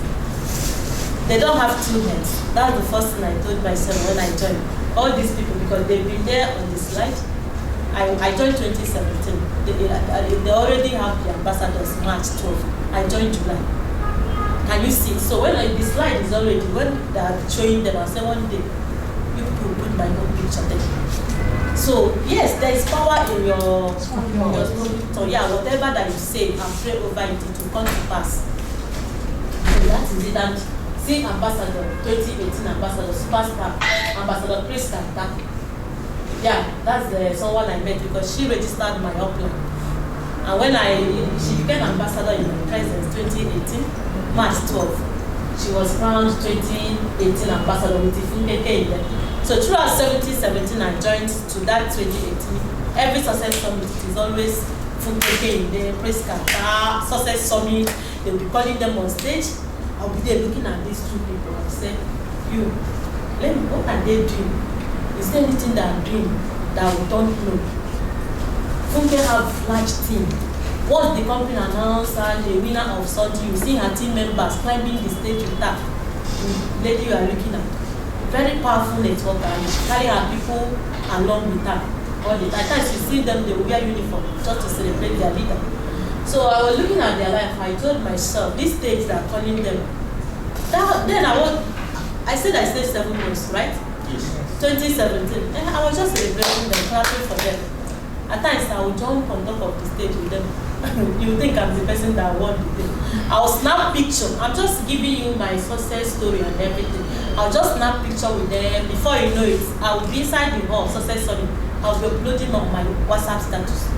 They don't have two heads. That's the first thing I told myself when I joined. All these people, because they've been there on the slide. I joined 2017. They already have the ambassadors March 12. I joined July. Can you see? So when the slide is already, when they are showing them, I say one day, you will put my own picture there. So yes, there is power in your so yeah, whatever that you say and pray over it, it will come to pass. So that is it. And see ambassador, 2018 ambassador, superstar ambassador Chris Kanta. Yeah, that's someone I met because she registered my upline. And when she became ambassador in my presence 2018, March 12. She was crowned 2018 ambassador with Ifunke in there. So throughout 2017, I joined to that 2018. Every success summit is always Funke in there, Chris Kanta, success summit. They'll be calling them on stage. I'll be there looking at these two people and say, what are they doing? Is there anything they are doing that we don't know? Funke have large team. Once the company announced her the winner of something, you see her team members climbing the stage with her. The lady you are looking at. Very powerful networker, and she carry her people along with her all the time. At times you see them, they will wear uniform just to celebrate their leader. So I was looking at their life. I told myself, these states that are calling them. Then I said I stayed 7 months, right? Yes. 2017. And I was just celebrating them, clapping for them. At times I would jump on top of the stage with them. You think I'm the person that won the thing. I'll snap picture. I'm just giving you my success story and everything. I'll just snap picture with them. Before you know it, I will be inside the hall, success story. I'll be uploading on my WhatsApp status.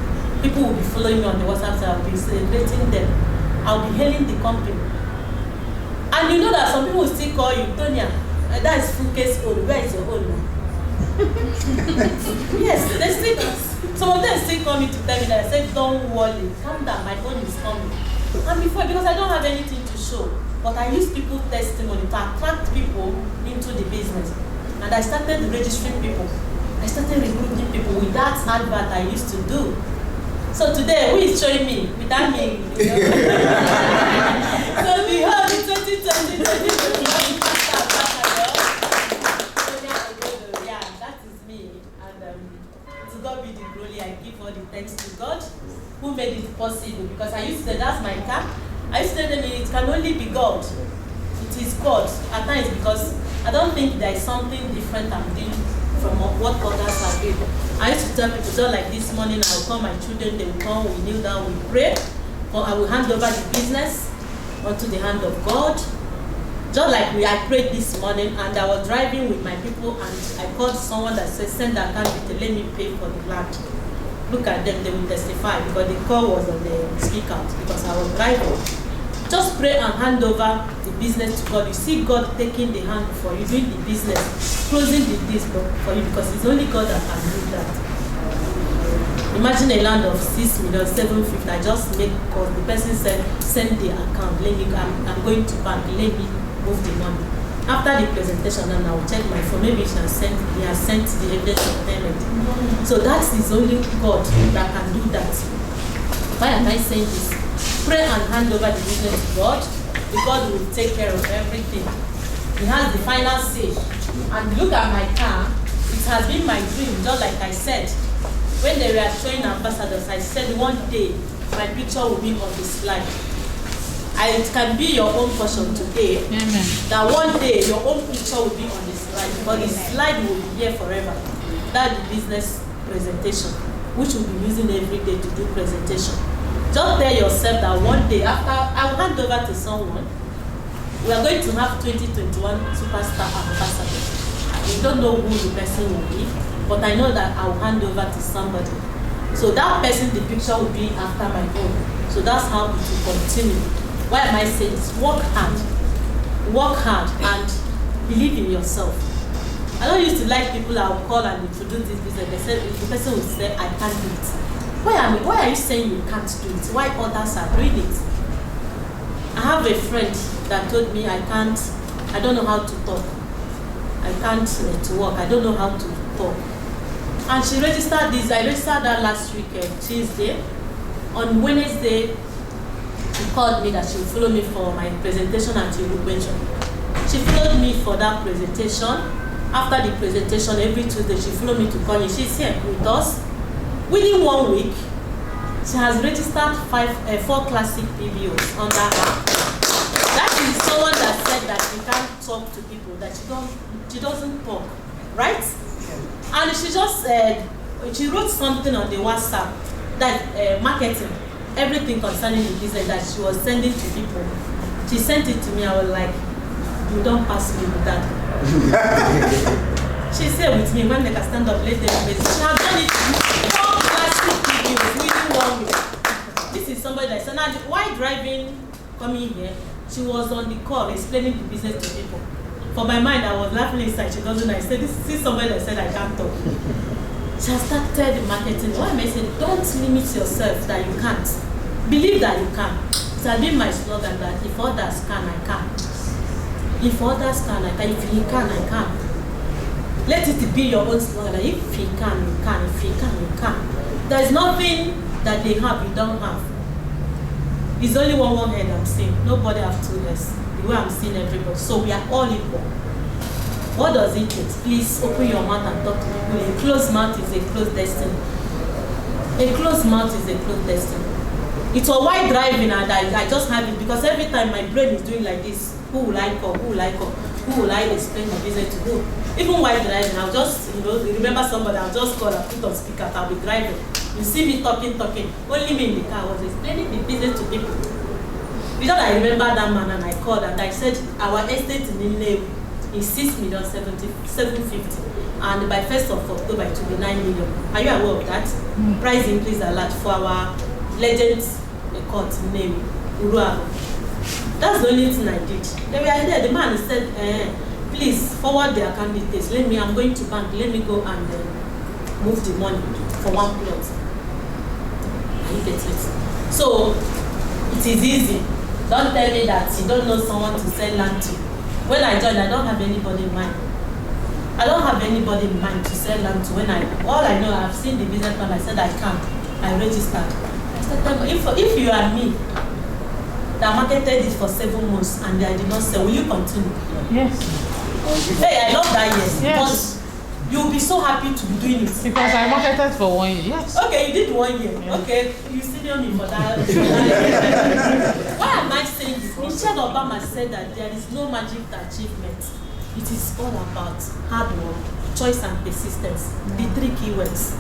People will be following me on the WhatsApp, so I'll be celebrating them. I'll be hailing the company. And you know that some people will still call you, Tonya, that is Funke's own. Where is your own now? Yes, they still, some of them still call me to tell me that I said, don't worry, calm down, my own is coming. And before, because I don't have anything to show, but I use people's testimony to attract people into the business. And I started registering people. I started recruiting people with that advert I used to do. So today, who is showing me? Without me. So behold, in 2020, yeah, that is me. And to God be the glory. I give all the thanks to God who made it possible. Because I used to say, that's my car. I used to tell them it can only be God. It is God. At times, because I don't think there is something different I'm doing from what others are doing. I used to tell people, just like this morning, I will call my children, they will come, we kneel down, we pray, or I will hand over the business onto the hand of God. Just like I prayed this morning, and I was driving with my people, and I called someone that said, send the account detail, let me pay for the land. Look at them, they will testify, because the call was on the speaker, because I was driving. Just pray and hand over the business to God. You see God taking the hand for you, doing the business, closing the deal for you, because it's only God that can do that. Imagine a land of 6,750,000. I just make, because the person said, send the account, let me, I'm going to bank, let me move the money. After the presentation, and I will check my phone, maybe he has sent the evidence of payment. So that is only God that can do that. Why am I saying this? Pray and hand over the business to God. God will take care of everything. He has the final say. And look at my car. It has been my dream, just like I said. When they were showing ambassadors, I said one day my picture will be on the slide. And it can be your own portion today. Amen. That one day your own picture will be on the slide, but the slide will be here forever. That's the business presentation, which we'll be using every day to do presentation. Just tell yourself that one day after I will hand over to someone, we are going to have 2021 Superstar Ambassador. We don't know who the person will be, but I know that I will hand over to somebody. So that person, the picture will be after my own. So that's how it will continue. Why am I saying this? Work hard and believe in yourself. I don't used to like people that will call and introduce this business. They said, the person will say, I can't do it. Why are you saying you can't do it? Why others are doing it? I have a friend that told me I don't know how to talk. I can't network. I don't know how to talk. And she registered this. I registered that last week, Tuesday. On Wednesday, she called me that she would follow me for my presentation at European. She followed me for that presentation. After the presentation, every Tuesday, she followed me to call me. She's here with us. Within 1 week, she has registered 4 classic PBOs under her. That is someone that said that she can't talk to people, that she doesn't talk, right? And she just she wrote something on the WhatsApp that marketing, everything concerning the business that she was sending to people. She sent it to me. I was like, you don't pass me with that. She said with me when they can stand up later. She has done it 4 classic videos within 1 week. This is somebody that said, now why driving coming here? She was on the call explaining the business to people. For my mind, I was laughing inside. She doesn't know. I said, this is somebody that said I can't talk. She has started marketing. Why am I saying, don't limit yourself that you can't. Believe that you can. It has been my slogan that if others can, I can. If others can, I can. If he can, I can. Let it be your own slogan that if he can, you can. If he can, you can. There is nothing that they have you don't have. It's only one head I'm seeing. Nobody have 2 heads. The way I'm seeing everybody. So we are all equal. What does it take? Please open your mouth and talk to people. A closed mouth is a closed destiny. A closed mouth is a closed destiny. It was while driving and I just have it because every time my brain is doing like this, who will I call? Who will I call? Who will I explain my business to who? Even while driving, I'll just, remember somebody, I'll just call and put on speaker, I'll be driving. You see me talking. Only me in the car. I was explaining the business to people. Because I remember that man and I called and I said our estate in Nile is 6,750,000 and by 1st of October it will be 9 million. Are you aware of that? Price increase a lot for our legends court in Nile, Uruago. That's the only thing I did. They were there. The man said, please forward their candidates. I'm going to bank. Let me go and move the money for 1 plot. You get it. So it is easy. Don't tell me that you don't know someone to sell land to. When I joined, I don't have anybody in mind. I don't have anybody in mind to sell land to. All I know, I've seen the business plan. I said I can't. I registered. I said, if you are me, that marketed it for 7 months and I did not sell, will you continue? Yes. Hey, I love that. Yes. Yes. You'll be so happy to be doing it. Because I marketed for 1 year, yes. Okay, you did 1 year. Yeah. Okay, you senior me for that. Why am I saying this? Michelle Obama said that there is no magic achievement. It is all about hard work, choice and persistence. The 3 keywords.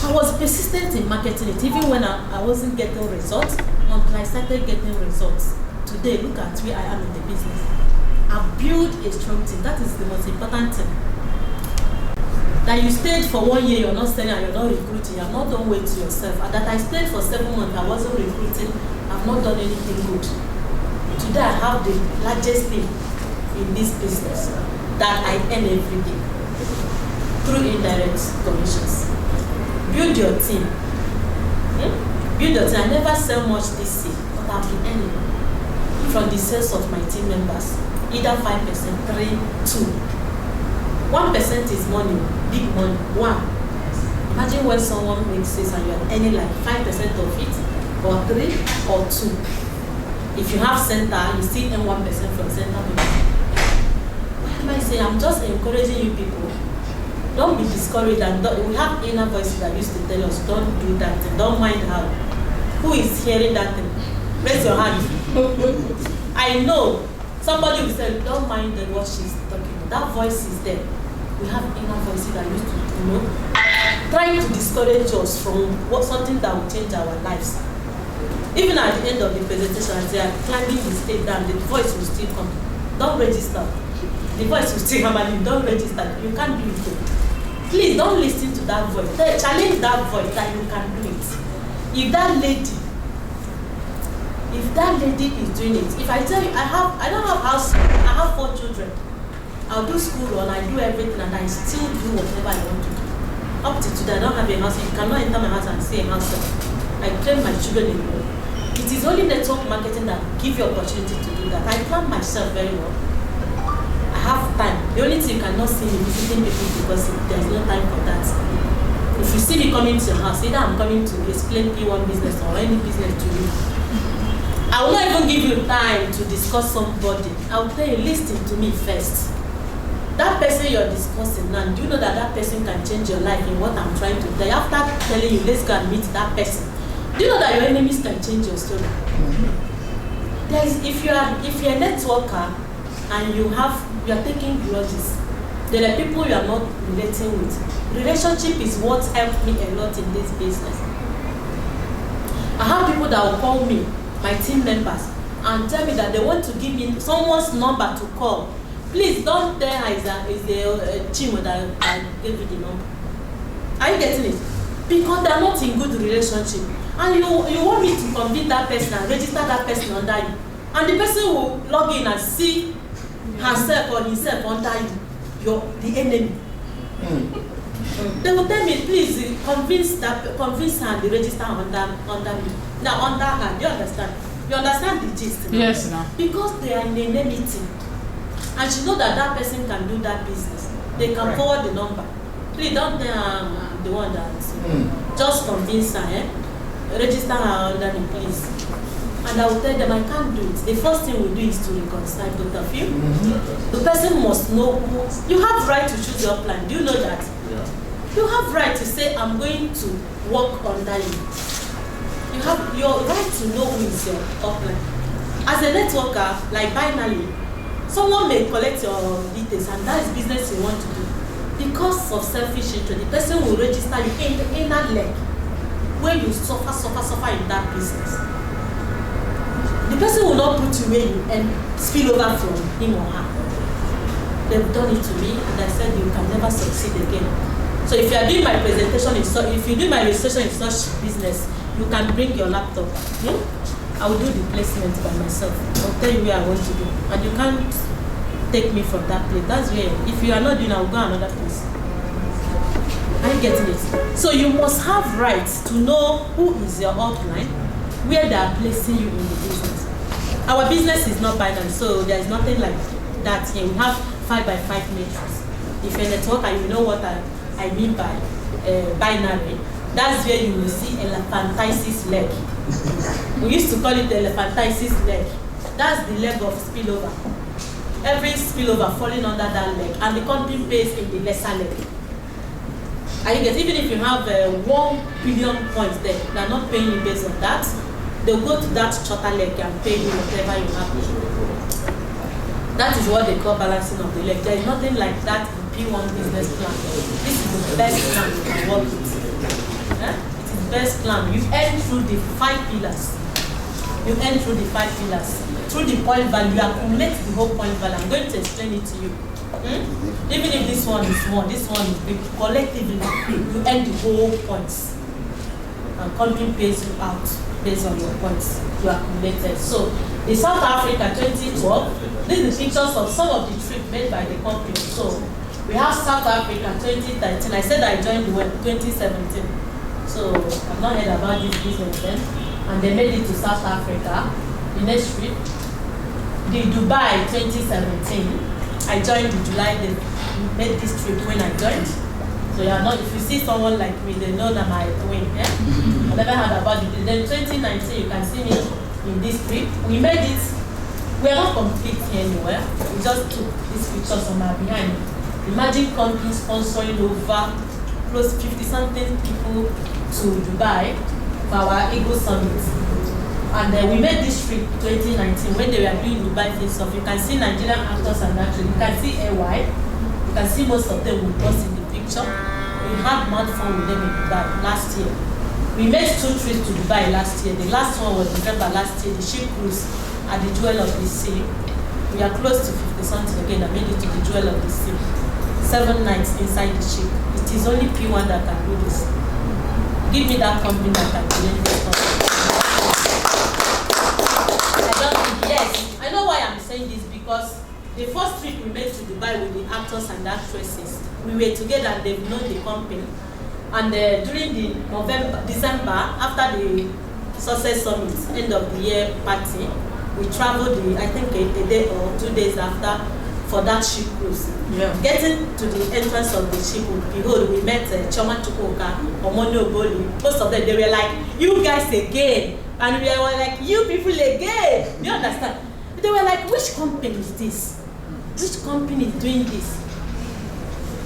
I was persistent in marketing it even when I wasn't getting results until I started getting results. Today, look at where I am in the business. I've built a strong team. That is the most important thing. That you stayed for 1 year, you're not selling and you're not recruiting, you have not done well to yourself. And that I stayed for 7 months, I wasn't recruiting, I've not done anything good. Today I have the largest team in this business that I earn every day through indirect commissions. Build your team. Build your team. I never sell much this year, but I've been earning from the sales of my team members. Either 5%, 3%, 2%. 1% is money, big money. 1. Imagine when someone makes this and you're earning like 5% of it, or 3 or 2. If you have center, you still earn 1% from center. Why am I saying? I'm just encouraging you people. Don't be discouraged. And we have inner voices that used to tell us, don't do that thing. Don't mind how. Who is hearing that thing? Raise your hand. I know somebody will say, don't mind what she's talking about. That voice is there. we have inner voices that used to, trying to discourage us from something that will change our lives. Even at the end of the presentation, as they are climbing the stage down, the voice will still come. Don't register. The voice will still hammer you. Don't register. You can't do it. Please don't listen to that voice. Challenge that voice that you can do it. If that lady is doing it, if I tell you I don't have house, I have 4 children. I'll do school run, I do everything, and I still do whatever I want to do. Up to today, I don't have a house. You cannot enter my house and see a house. I train my children in work. It is only network marketing that give you opportunity to do that. I plan myself very well. I have time. The only thing you cannot see me visiting people because there's no time for that. If you see me coming to your house, either I'm coming to explain PWAN business or any business to you. I will not even give you time to discuss somebody. I will tell you, listen to me first. That person you're discussing now, do you know that person can change your life in what I'm trying to do? After telling you, let's go and meet that person. Do you know that your enemies can change your story? If you're a networker and you are taking grudges, there are people you are not relating with. Relationship is what helped me a lot in this business. I have people that will call me, my team members, and tell me that they want to give me someone's number to call. Please don't tell her it's a Chimo that gave you the number. Are you getting it? Because they are not in good relationship. And you want me to convince that person and register that person under you. And the person will log in and see herself or himself under you. You're the enemy. They will tell me, please convince her and register under me. Now under her, do you understand? You understand the gist? Yes, no. Because they are in enmity. And she know that person can do that business. They can forward the number. Please don't tell her the one that just convince her, register her under me, please. And I will tell them I can't do it. The first thing we do is to reconcile both of you. The person must know who. You have right to choose your plan. Do you know that? Yeah. You have right to say I'm going to work under you. You have your right to know who is your upline. As a networker, like binary, someone may collect your details and that is business you want to do. Because of selfish interest, the person will register you in the inner leg where you suffer in that business. The person will not put you where you and spill over from him or her. They've done it to me and I said you can never succeed again. So if you are doing my presentation, if you do my registration in such business, you can bring your laptop. I will do the placement by myself. I'll tell you where I want to go. And you can't take me from that place. That's where, if you are not doing, I'll go another place. Are you getting it? So you must have rights to know who is your outline, where they are placing you in the business. Our business is not binary, so there is nothing like that here. We have 5x5 matrix. If you're a networker, you know what I mean by binary. That's where you will see elephantiasis leg. We used to call it elephantiasis leg. That's the leg of spillover. Every spillover falling under that leg, and the company pays in the lesser leg. And you get, even if you have 1 billion points there, they are not paying you based on that. They'll go to that shorter leg and pay you whatever you have. That is what they call balancing of the leg. There is nothing like that in P1 business plan. This is the best plan you can work with. It is the best plan. You earn through the 5 pillars. You earn through the 5 pillars. Through the point value, you accumulate the whole point value. I'm going to explain it to you. Even if this one is small, this one is big, collectively, you earn the whole points. And company pays you out based on your points you accumulated. So, the South Africa 2012, this is the pictures of some of the trips made by the company. So, we have South Africa 2013. I said I joined the web 2017. So, I've not heard about this business then. And they made it to South Africa. The next trip, the Dubai 2017. I joined in July. They made this trip when I joined. So you are not, if you see someone like me, they know that my twin. I never heard about it. Then 2019, you can see me in this trip. We made it. We are not competing anywhere. We just took these pictures on our behind. Imagine companies sponsoring over close 50-something people to Dubai for our Eagle Summit. And we made this trip 2019 when they were doing Dubai things stuff. You can see Nigerian actors and actors. You can see AY. You You can see most of them with us in the picture. We had mad fun with them in Dubai last year. We made 2 trips to Dubai last year. The last one was November last year, the ship cruise at the Jewel of the Sea. We are close to 50 something again. I made it to the Jewel of the Sea. 7 nights inside the ship. It is only P1 that can do this. Give me that company that can do this. I don't think, yes. I know why I'm saying this, because the first trip we made to Dubai with the actors and actresses, we were together and they've known the company. And during the December, after the Success Summit, end of the year party, we traveled, I think a day or 2 days after, for that ship cruise. Yeah. Getting to the entrance of the ship, behold, we met Chairman Chukwuka, Anthonia Obodo. Most of them, they were like, you guys again. And we were like, you people again. Do you understand? They were like, which company is this? Which company is doing this?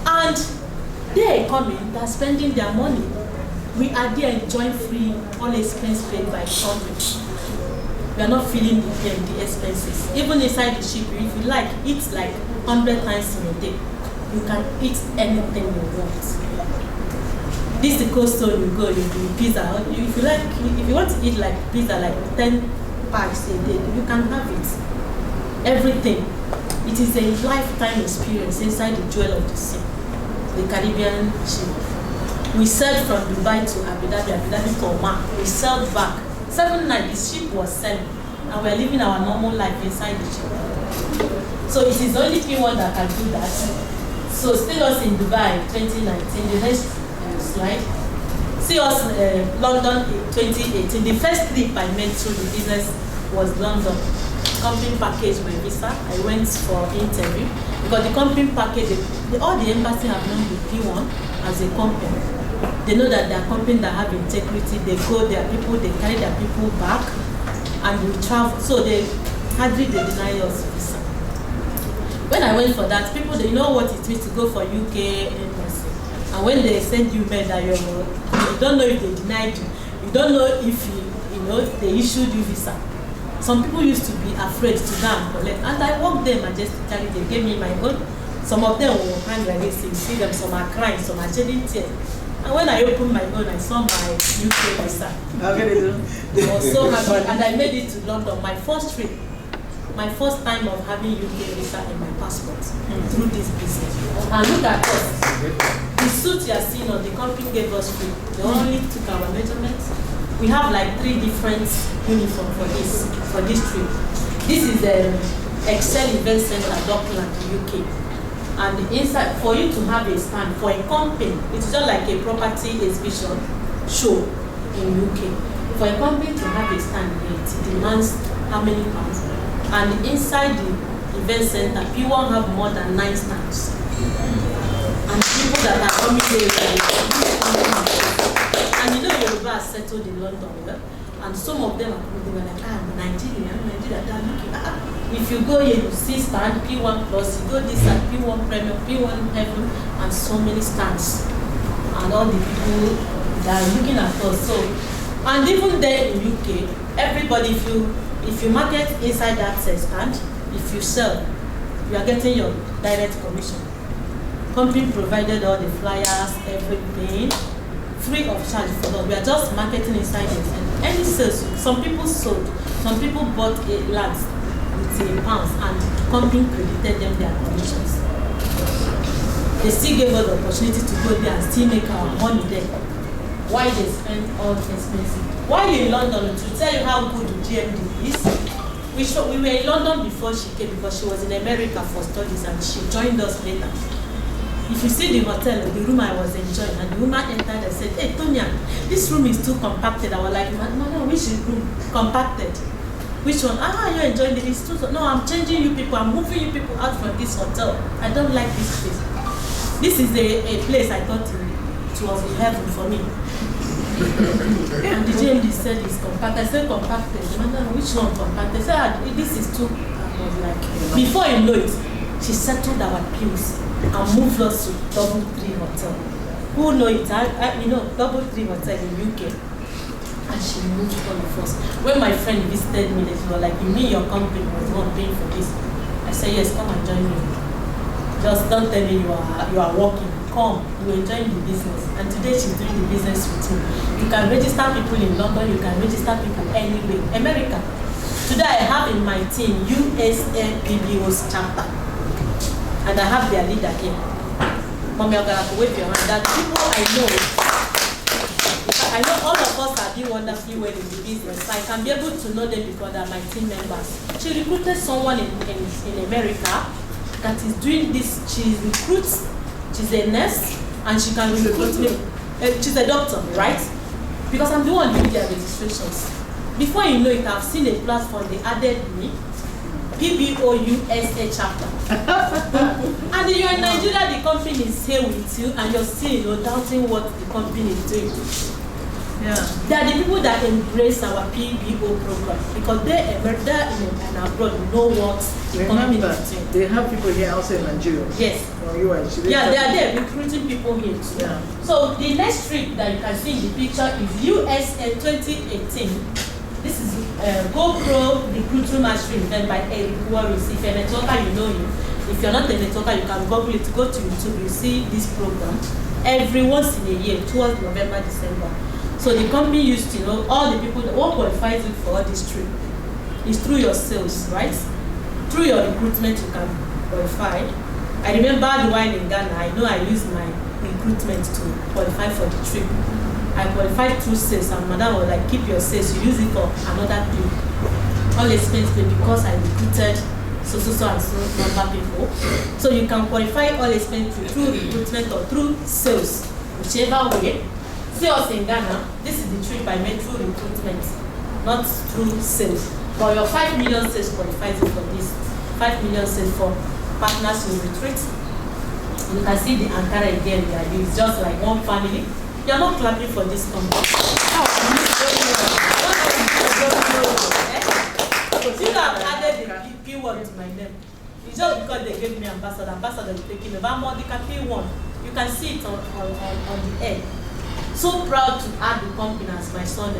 And they are coming, they are spending their money. We are there enjoying free, all expense paid by the company. We are not feeling the expenses. Even inside the ship, if you like, eat like 100 times in a day. You can eat anything you want. This is the Cold Stone you go, you do pizza. If you like, if you want to eat like pizza, like 10 packs a day, you can have it. Everything. It is a lifetime experience inside the Jewel of the Sea, the Caribbean ship. We sailed from Dubai to Abu Dhabi to Oman. We sailed back. 7 nights, the ship was sailing, and we are living our normal life inside the ship. So it is only P1 that can do that. So still us in Dubai 2019, the next slide. See us London 2018. The first trip I made through the business was London. Company package my visa. I went for interview because the company package, all the embassy have known the P1 as a company. They know that they are companies that have integrity. They go their people, they carry their people back, and we travel. So they hardly deny us visa. When I went for that, people, they know what it means to go for UK embassy. And when they send you mail that you don't know if they denied you, you don't know if they issued you visa. Some people used to be afraid to go and collect, and I walked them majestically. They gave me my own. Some of them were hang like this. You see them, some are crying, some are shedding tears. And when I opened my own, I saw my UK visa. I was so happy, and I made it to London. My first trip, my first time of having UK visa in my passport through this business. And look at us. The suit you are seeing on the company gave us free. They only took our measurements. We have like 3 different uniforms for this trip. This is the Excel Event Center, Dockland, UK. And inside, for you to have a stand for a company, it's just like a property exhibition show in UK. For a company to have a stand here, it demands how many pounds? And inside the event center, people have more than 9 stands. And people that are coming here, and you know Yoruba are settled in London, yeah? And some of them are coming, they were like, Nigeria, they're looking, if you go here, you see stand P1 Plus, you go this side, P1 Premium, P1 Heaven, and so many stands. And all the people that are looking at us. So, and even there in UK, everybody, if you market inside that stand, if you sell, you are getting your direct commission. Company provided all the flyers, everything, free of charge for us. We are just marketing inside it. And any sales, some people sold, some people bought lands with pounds, and company credited them their commissions. They still gave us the opportunity to go there and still make our money there. Why they spend all the expenses? Why you in London? To tell you how good the GMD is. We were in London before she came, because she was in America for studies, and she joined us later. If you see the hotel, the room I was enjoying, and the woman entered and said, "Hey, Tonya, this room is too compacted." I was like, "Madam, which room? Compacted? Which one? You're enjoying it. It's too. No, I'm changing you people. I'm moving you people out from this hotel. I don't like this place. This is a place I thought it was in heaven for me." And the GMD said it's compacted. I said, "Compacted? Madam, which one compacted?" I said, "This is too." I was like, before you know it, she settled our bills and moved us to DoubleTree Hotel. Who know it? DoubleTree Hotel in UK. And she moved all of us. When my friend visited me, they were like, "You mean your company was not paying for this?" I said, "Yes, come and join me." Just don't tell me you are working. Come, you enjoying the business. And today she's doing the business with you. You can register people in London, you can register people anywhere. America. Today I have in my team USA PBO's chapter. And I have their leader here. Mommy, I'm going to wave your hand. That people I know all of us are doing wonderfully well in the business. I can be able to know them because they are my team members. She recruited someone in America that is doing this. She recruits. She's a nurse and she can recruit me. She's a doctor, right? Because I'm the one doing their registrations. Before you know it, I've seen a platform, they added me, PBO USA chapter. And you're in Nigeria, the company is here with you and you're still doubting what the company is doing. Yeah. They are the people that embrace our PBO program because they're in abroad know what the company is doing. They have people here also in Nigeria. Yes. Yeah, they are there recruiting people here too. Yeah. So the next trip that you can see in the picture is USA 2018. This is GoPro Recruiter Mastery event by Eric Warris. If you're a networker, you know him. If you're not a networker, you can Google it. Go to YouTube, you see this program every once in a year towards November, December. So the company used to know all the people that what qualifies you for this trip is through your sales, right? Through your recruitment, you can qualify. I remember the while in Ghana, I know I used my recruitment to qualify for the trip. I qualified through sales, and madam was like, keep your sales, you use it for another trip. All expense paid because I recruited so and so number people. So you can qualify all expense through recruitment or through sales, whichever way. See us in Ghana, this is the trip I made through recruitment, not through sales. But your 5 million sales qualifies you for this. 5 million sales for partners who retreat. You can see the Ankara again there. It's just like one family. You're not clapping for this company. You have added the P1 to my name. It's just because they gave me ambassador. Ambassador is taking me. But I'm on the P1. You can see it on the air. So proud to add the company as my son.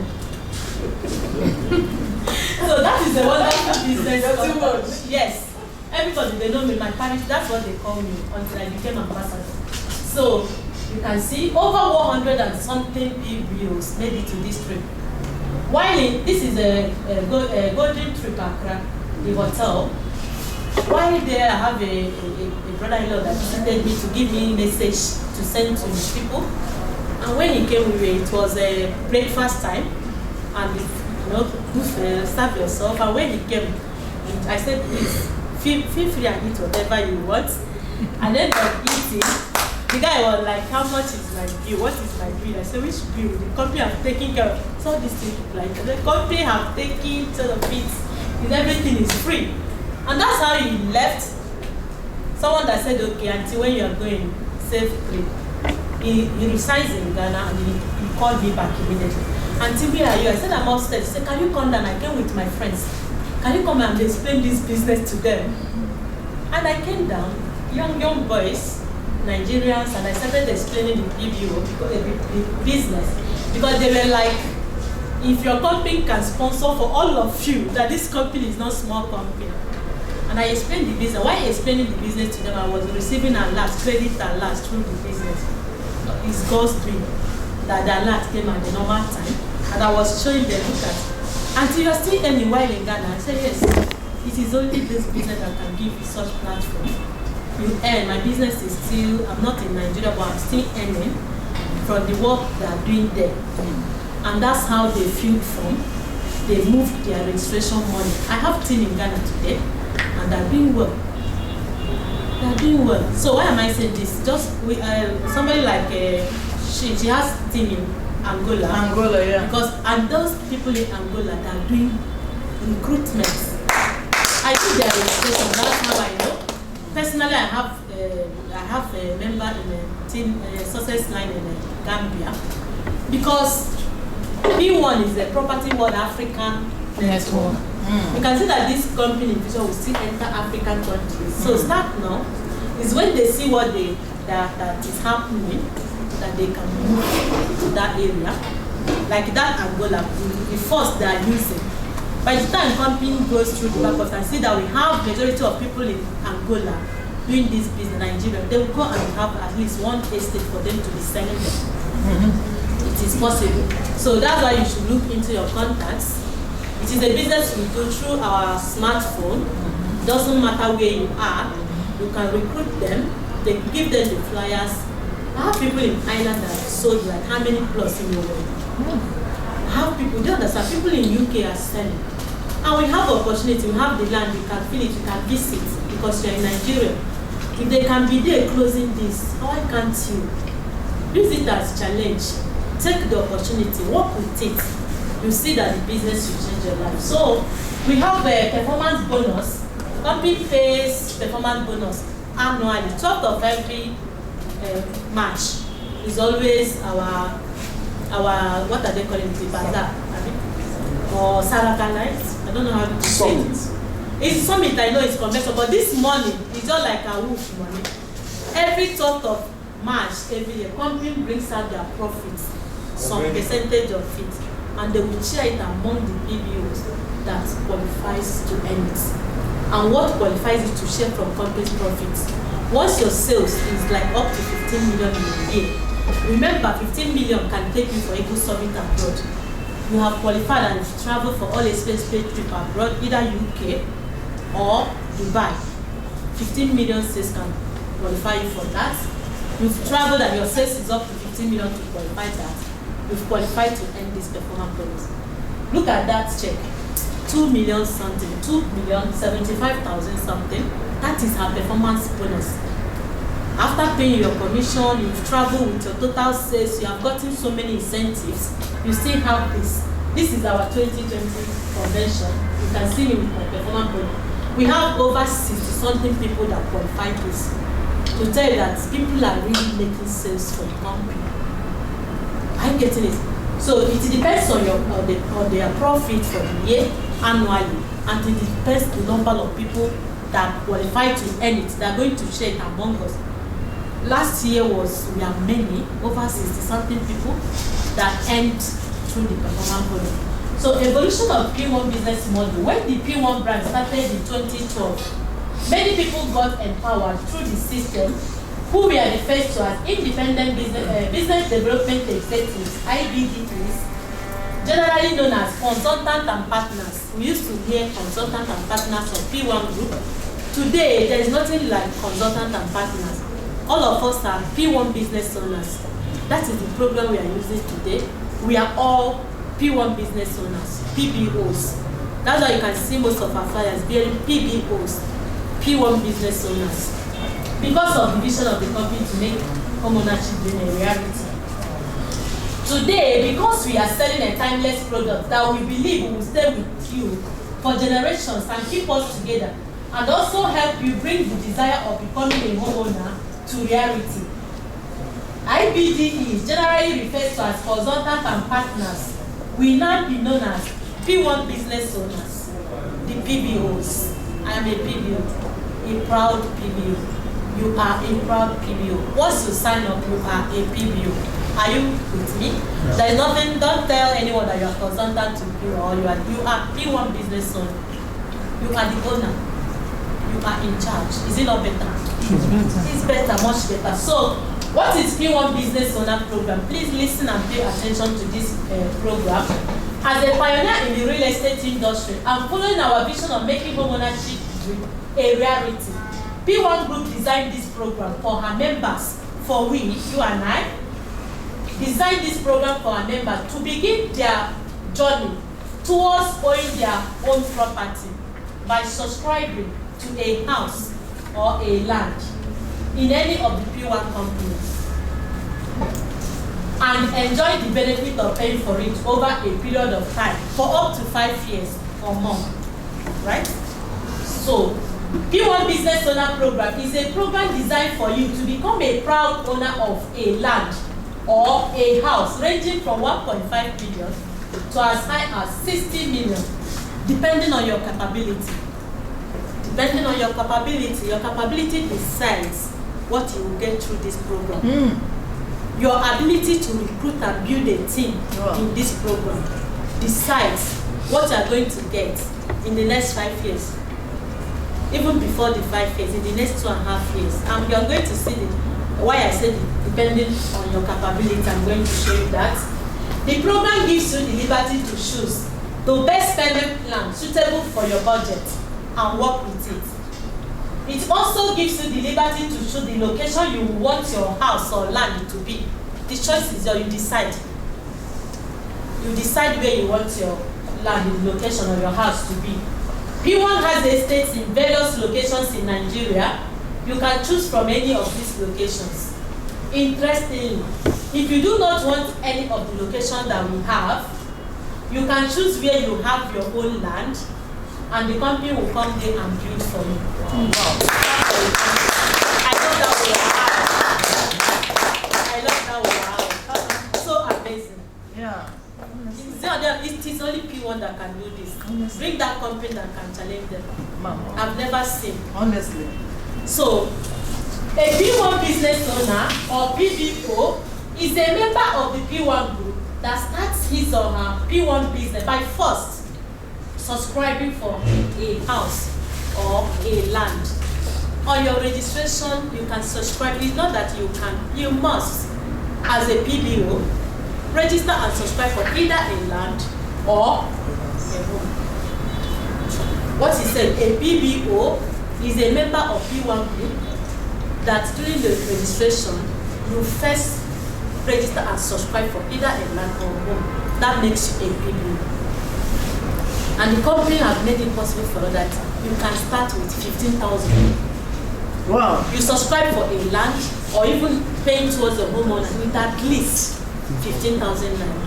So that is a wonderful business. Yes. Everybody, they know me. My parents, that's what they call me until I became ambassador. So you can see over 100 and something PBOs made it to this trip. While this is a golden trip Accra, the hotel. While there, I have a brother-in-law that visited me to give me message to send to his people. And when he came with me, it was a breakfast time, and serve yourself. And when he came, I said, please feel free and eat whatever you want. And then I'm eating. The guy was like, how much is my bill? What is my bill? I said, which bill? The company have taken care of. So this thing, like the company have taken care of it. Everything is free. And that's how he left. Someone that said, okay, until when you are going, save free. He resides in Ghana and he called me back immediately. Auntie, where are you? I said, I'm upstairs. He said, can you come down? I came with my friends. Can you come and explain this business to them? And I came down, young boys, Nigerians, and I started explaining the PBO, the business. Because they were like, if your company can sponsor for all of you, that this company is not small company. And I explained the business. While explaining the business to them, I was receiving alert, credit alert through the business. It's God's doing that the alert came at the normal time. And I was showing them, look at, until you're still earning while in Ghana. I said, yes, it is only this business that can give you such platform. You earn. My business is still, I'm not in Nigeria, but I'm still earning from the work they are doing there. And that's how they feel from. They moved their registration money. I have team in Ghana today, and they're doing well. They're doing well. So why am I saying this? Just somebody like she has team in Angola. Angola, yeah. Because and those people in Angola that are doing recruitment. I do their registration. That's how I know. Personally, I have a member in a team success line in Gambia, because P1 is a property world African network. You can see that this company in future will still enter African countries. So start now is when they see what that is happening, that they can move to that area. Like that Angola, the first they are using. By the time company goes through the back and see that we have majority of people in Angola doing this business in Nigeria, they will go and have at least one estate for them to be selling them. It is possible. So that's why you should look into your contacts. It is a business we do through our smartphone. Doesn't matter where you are, you can recruit them. They give them the flyers. I have people in Ireland that sold like how many plus in the world. I have people, do you understand? People in UK are selling. And we have opportunity, we have the land, you can feel it, you can visit because you're in Nigeria. If they can be there closing this, why can't you? Use it as a challenge. Take the opportunity, work with it. You see that the business will change your life. So we have a performance bonus. Company pays performance bonus annually. 12th of every March is always our what are they calling it? The bazaar, or Saraka night. I don't know how to say it. It's summit, I know it's convention, but this morning it's just like a wolf money. Every 12th of March every year, company brings out their profits, some percentage of it, and they will share it among the PBOs that qualifies to earn it. And what qualifies it to share from company's profits? Once your sales is like up to 15 million in a year, remember 15 million can take you for a good summit abroad. You have qualified and travel for all expense paid trip abroad, either UK or Dubai. 15 million sales can qualify you for that. You've traveled and your sales is up to 15 million to qualify that. You've qualified to earn this performance bonus. Look at that check. 2 million something, 2,075,000 something. That is her performance bonus. After paying your commission, you've traveled with your total sales, you have gotten so many incentives, you still have this. This is our 2020 convention. You can see me with my performance bonus. We have over 60-something people that qualify this. To tell you that people are really making sales for the company. I'm getting it. So it depends on their profit for the year annually, and it depends the number of people that qualify to earn it. They're going to share it among us. Last year we are many, over 60-something people that earned through the performance bonus. So evolution of P1 business model. When the P1 brand started in 2012, many people got empowered through the system, who we are referred to as independent business development executives, IBDEs, generally known as consultant and partners. We used to hear consultant and partners of P1 Group. Today, there is nothing like consultant and partners. All of us are P1 business owners. That is the program we are using today. We are all P1 business owners, PBOs. That's why you can see most of our flyers bearing PBOs, P1 business owners. Because of the vision of the company to make home ownership dream a reality. Today, because we are selling a timeless product that we believe will stay with you for generations and keep us together, and also help you bring the desire of becoming a homeowner to reality. IBDE is generally referred to as consultant and partners. We now be known as P1 business owners, the PBOs. I am a PBO, a proud PBO. You are a proud PBO. Once you sign up, you are a PBO. Are you with me? Yeah. There is nothing, don't tell anyone that you are consultant to P or you are P1 business owner. You are the owner. You are in charge. Is it not better? It's better, much better. So, what is P1 Business Owner Program? Please listen and pay attention to this program. As a pioneer in the real estate industry and following our vision of making homeownership a reality, P1 Group designed this program for her members, for we, you and I, designed this program for our members to begin their journey towards owning their own property by subscribing to a house or a land in any of the P1 companies and enjoy the benefit of paying for it over a period of time for up to 5 years or more, right? So, P1 Business Owner Program is a program designed for you to become a proud owner of a land or a house ranging from 1.5 billion to as high as 60 million, depending on your capability. Depending on your capability decides what you will get through this program. Your ability to recruit and build a team in this program decides what you are going to get in the next 5 years. even before the 5 years, in the next 2.5 years. And you are going to see why I said depending on your capability, I'm going to show you that. The program gives you the liberty to choose the best payment plan suitable for your budget and work with it. It also gives you the liberty to choose the location you want your house or land to be. The choice is yours, you decide. You decide where you want your land, the location of your house to be. PWAN has estates in various locations in Nigeria. You can choose from any of these locations. Interestingly, if you do not want any of the locations that we have, you can choose where you have your own land, and the company will come there and build for you. Wow. I love that we are. So amazing. Yeah. It is only P1 that can do this. Honestly. Bring that company that can challenge them. Mama. I've never seen. Honestly. So, a P1 business owner or PBO is a member of the P1 group that starts his or her P1 business by first subscribing for a house or a land. On your registration, you can subscribe. It's not that you can, you must, as a PBO, register and subscribe for either a land or a home. What he said, a PBO is a member of P1 group that during the registration, you first register and subscribe for either a land or a home. That makes you a PBO. And the company has made it possible for that. You can start with 15,000. Wow. You subscribe for a land or even paying towards the homeowner with at least 15,000 naira.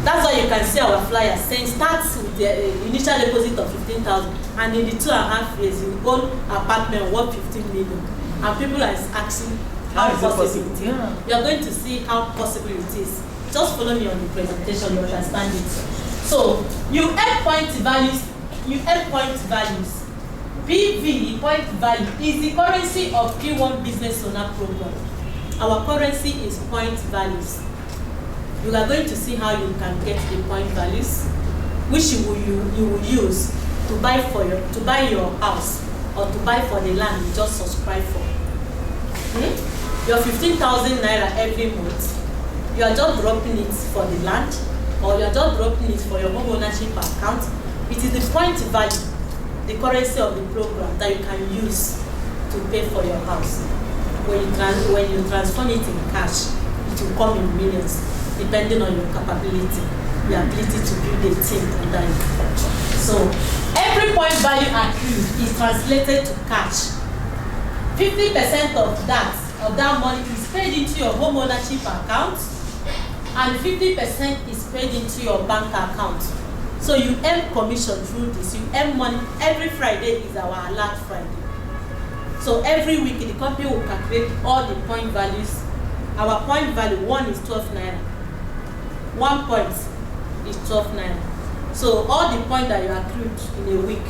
That's why you can see our flyer saying starts with the initial deposit of 15,000, and in the 2.5 years you own apartment worth 15 million. And people are asking how possible it is. Yeah. You are going to see how possible it is. Just follow me on the presentation, you understand it. So you earn point values. You earn point values. PV, point value, is the currency of P1 Business Owner Program. Our currency is point values. You are going to see how you can get the point values, which you will use to buy your house or to buy for the land you just subscribe for. Your 15,000 naira every month, you are just dropping it for the land, or you are just dropping it for your home ownership account. It is the point value, the currency of the program that you can use to pay for your house. When you transform it in cash, it will come in millions, depending on your capability, your ability to build a team under you. So every point value accrued is translated to cash. 50% of that money is paid into your home ownership account, and 50% is paid into your bank account. So you earn commission through this. You earn money. Every Friday is our alert Friday. So every week the company will calculate all the point values. Our point value, 1 is 12 naira. 1 point is 12 naira. So all the points that you accrued in a week,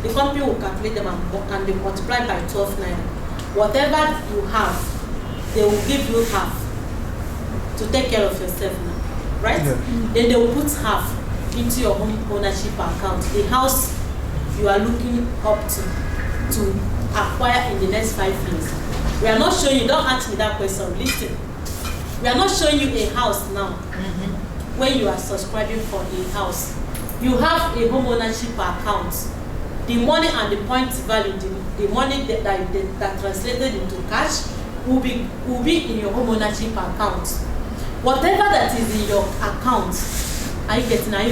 the company will calculate them and they multiply by 12 naira. Whatever you have, they will give you half to take care of yourself now, right? Yeah. Then they will put half into your home ownership account, the house you are looking up to acquire in the next 5 years. We are not showing you, don't ask me that question, listen. We are not showing you a house now. When you are subscribing for a house, you have a home ownership account. The money and the point value, the money that translated into cash will be in your home ownership account. Whatever that is in your account, are you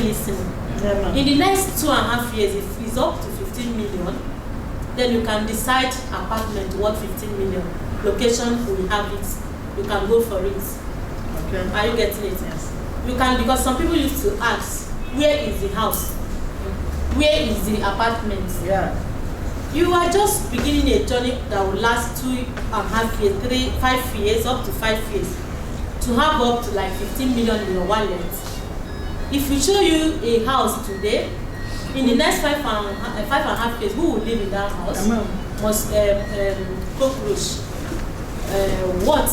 listening? Yeah, in the next 2.5 years, if it's up to 15 million, then you can decide apartment worth 15 million. Location, we have it. You can go for it. Okay. Are you getting it? Yes. You can, because some people used to ask, where is the house? Where is the apartment? Yeah. You are just beginning a journey that will last 2.5 years, 5 years, up to 5 years. To have up to like 15 million in your wallet. If we show you a house today, in the next 5.5 years, who will live in that house? Must cockroach. What?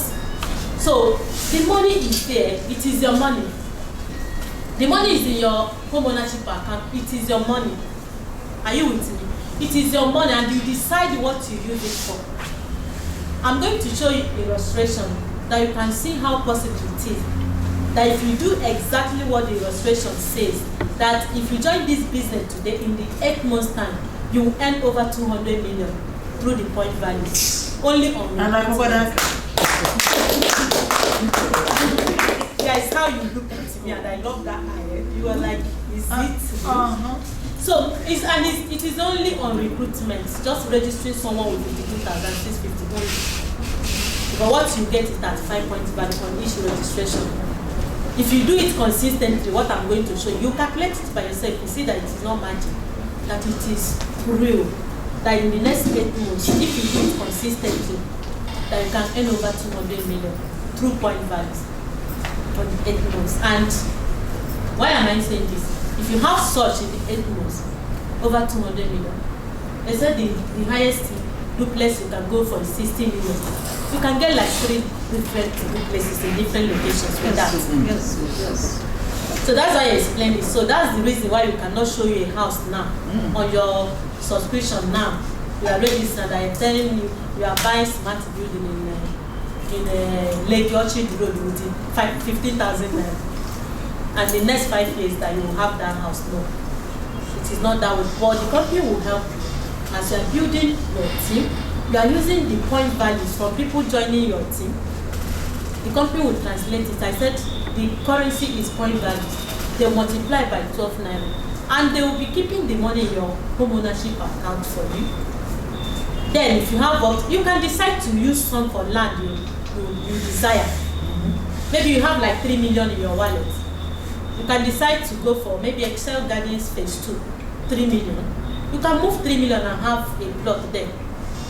So the money is there. It is your money. The money is in your home ownership account. It is your money. Are you with me? It is your money and you decide what you use it for. I'm going to show you illustration that you can see how possible it is. That if you do exactly what the illustration says, that if you join this business today, in the 8 months time, you will earn over 200 million through the point value. Only on And I forgot that. That is how you look at me, and I love that eye. You are like, is it? So it is only on recruitment, just registering someone with 52,650 only. But what you get is that 5 point value on each registration. If you do it consistently, what I'm going to show you, you calculate it by yourself. You see that it is not magic, that it is real. That in the next 8 months, if you do it consistently, that you can earn over 200 million through point values for the 8 months. And why am I saying this? If you have such in the 8 months, over 200 million, they said the highest duplex you can go for is 60 million. You can get like 3 different duplexes in different locations with that. Yes. So that's why I explained it. So that's the reason why we cannot show you a house now on your subscription now. You are registered. I am telling you, you are buying smart building in Lake Orchard Road with 15,000 naira. And the next 5 years that you will have that house. No, it is not that way. But the company will help you as you are building your team. You are using the point values from people joining your team. The company will translate it. I said the currency is point values. They multiply by 12 naira. And they will be keeping the money in your home ownership account for you. Then if you have what, you can decide to use some for land you desire. Maybe you have like 3 million in your wallet. You can decide to go for maybe Excel Gardens phase 2, 3 million. You can move 3 million and have a plot there.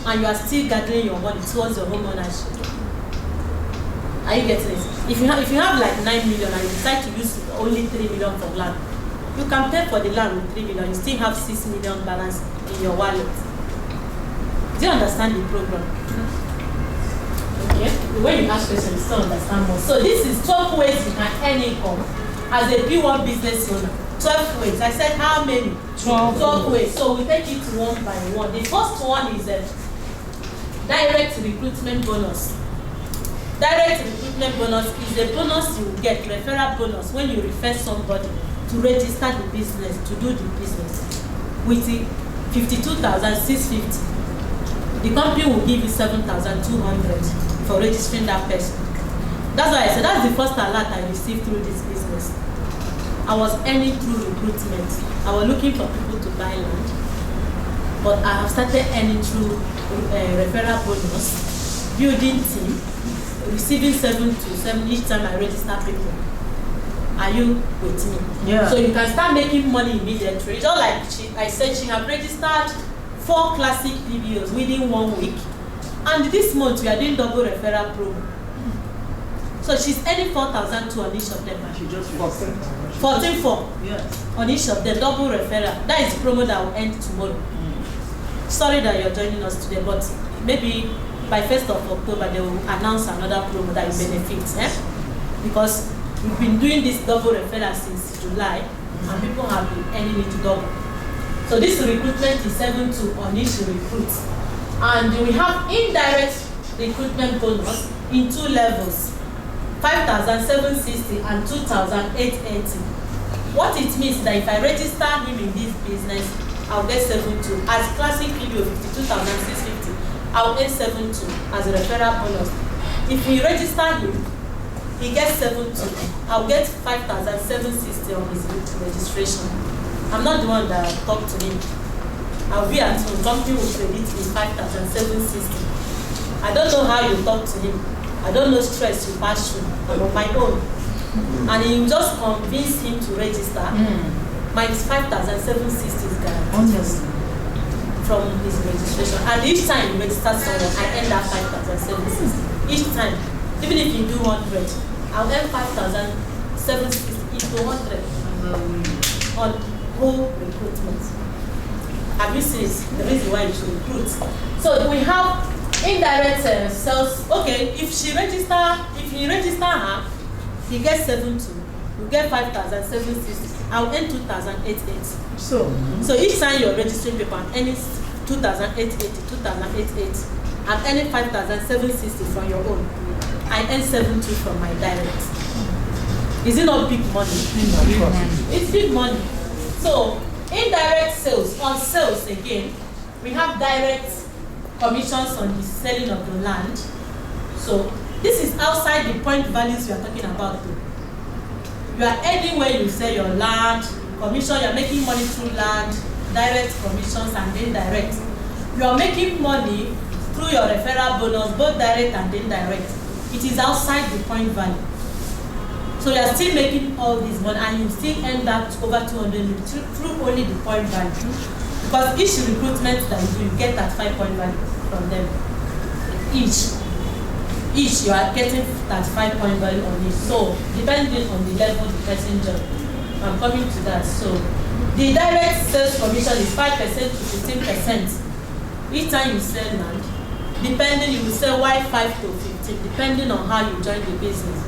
And you are still gathering your money towards your home ownership. Are you getting it? If you have like 9 million and you decide to use only 3 million for land, you can pay for the land with 3 million. You still have 6 million balance in your wallet. Do you understand the program? Okay. The way you ask questions, you still understand more. So this is 12 ways you can earn income as a PWAN business owner. 12 ways. I said how many? 12 ways. So we take it one by one. The first one is a direct recruitment bonus. Direct recruitment bonus is a bonus you will get, referral bonus, when you refer somebody to register the business, to do the business. With the 52,650, the company will give you 7,200 for registering that person. That's why I said that's the first alert I received through this business. I was earning through recruitment. I was looking for people to buy land, but I have started earning through referral bonus, building team, receiving 7 to 7 each time I register people. Are you with me? Yeah. So you can start making money immediately. Just like I said, she have registered 4 classic PBOs within 1 week, and this month we are doing double referral program. So she's earning 4,200 on each of them. She just 14,400 Yes. on each of them, double referral. That is promo that will end tomorrow. Sorry that you're joining us today, but maybe by 1st of October they will announce another promo that will benefit. Because we've been doing this double referral since July, and people have been earning it double. So this recruitment is 7 to on each recruit. And we have indirect recruitment bonus in 2 levels. 5,760 and 2,880. What it means is that if I register him in this business, I'll get 7.2. As classic PBO 52,650, I'll get 7.2 as a referral bonus. If we register him, he gets 7.2. I'll get 5,760 on his registration. I'm not the one that talked to him. I'll be at home. Company will credit me 5,760. I don't know how you talk to him. I don't know stress you pass through. I'm on my own. And you just convince him to register. My 5,760 is guaranteed from his registration. And each time you register someone, I earn that 5,760. Each time. Even if you do 100, I'll earn 5,760 into 100 on whole recruitment. Have you seen the reason why you should recruit? So we have indirect sales. Okay, if you register her, he gets 7.2. You get 5,760. I'll earn 2,880. So, So each time you're registering paper, I'm earning 2,880, 2,880. I'm earning 5,760 from your own. I earn 72 from my direct. Is it not big money? It's big money. So indirect sales, on sales again, we have direct commissions on the selling of the land. So this is outside the point values we are talking about. You are earning when you sell your land, commission, you are making money through land, direct commissions and indirect. You are making money through your referral bonus, both direct and indirect. It is outside the point value. So you are still making all this money and you still end up over 200 million through only the point value. Because each recruitment that you do, you get that 5 point value from them. Each you are getting that 5 point value on it. So depending on the level the person job, I'm coming to that. So the direct sales commission is 5% to 15%. Each time you sell land, depending, you will sell why 5 to 15, depending on how you join the business.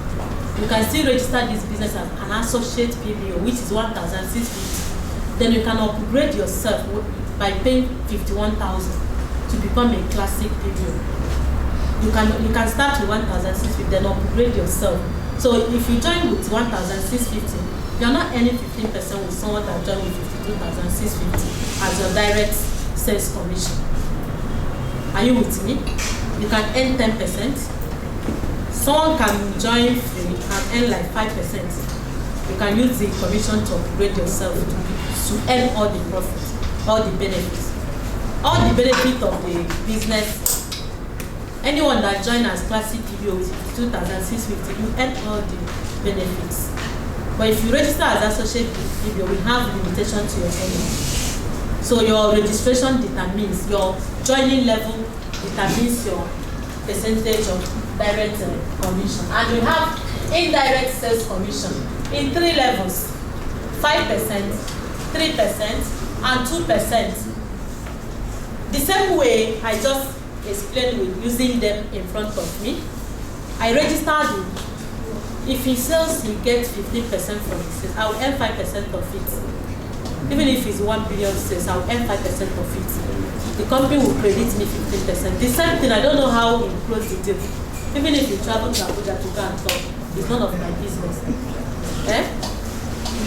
You can still register this business as an associate PBO, which is 1,650. Then you can upgrade yourself by paying 51,000 to become a classic PBO. You can start with 1,650, then upgrade yourself. So if you join with 1,650, you're not earning 15% with someone that joined with 52,650 as your direct sales commission. Are you with me? You can earn 10%. Someone can join free and earn like 5%. You can use the commission to upgrade yourself to earn all the profits, all the benefits. All the benefit of the business. Anyone that joins as classic PBO with 2,650, you earn all the benefits. But if you register as associate PBO, we have limitation to your earning. So your registration determines, your joining level determines your percentage of direct commission. And we have indirect sales commission in 3 levels: 5%, 3%, and 2%. The same way I just explained with using them in front of me. I registered him. If he sells, he gets 15% from his sales. I will earn 5% of it. Even if it's 1 billion sales, I will earn 5% of it. The company will credit me 15%. The same thing, I don't know how he closed the deal. Even if you travel to Abuja to go and talk, it's none of my business.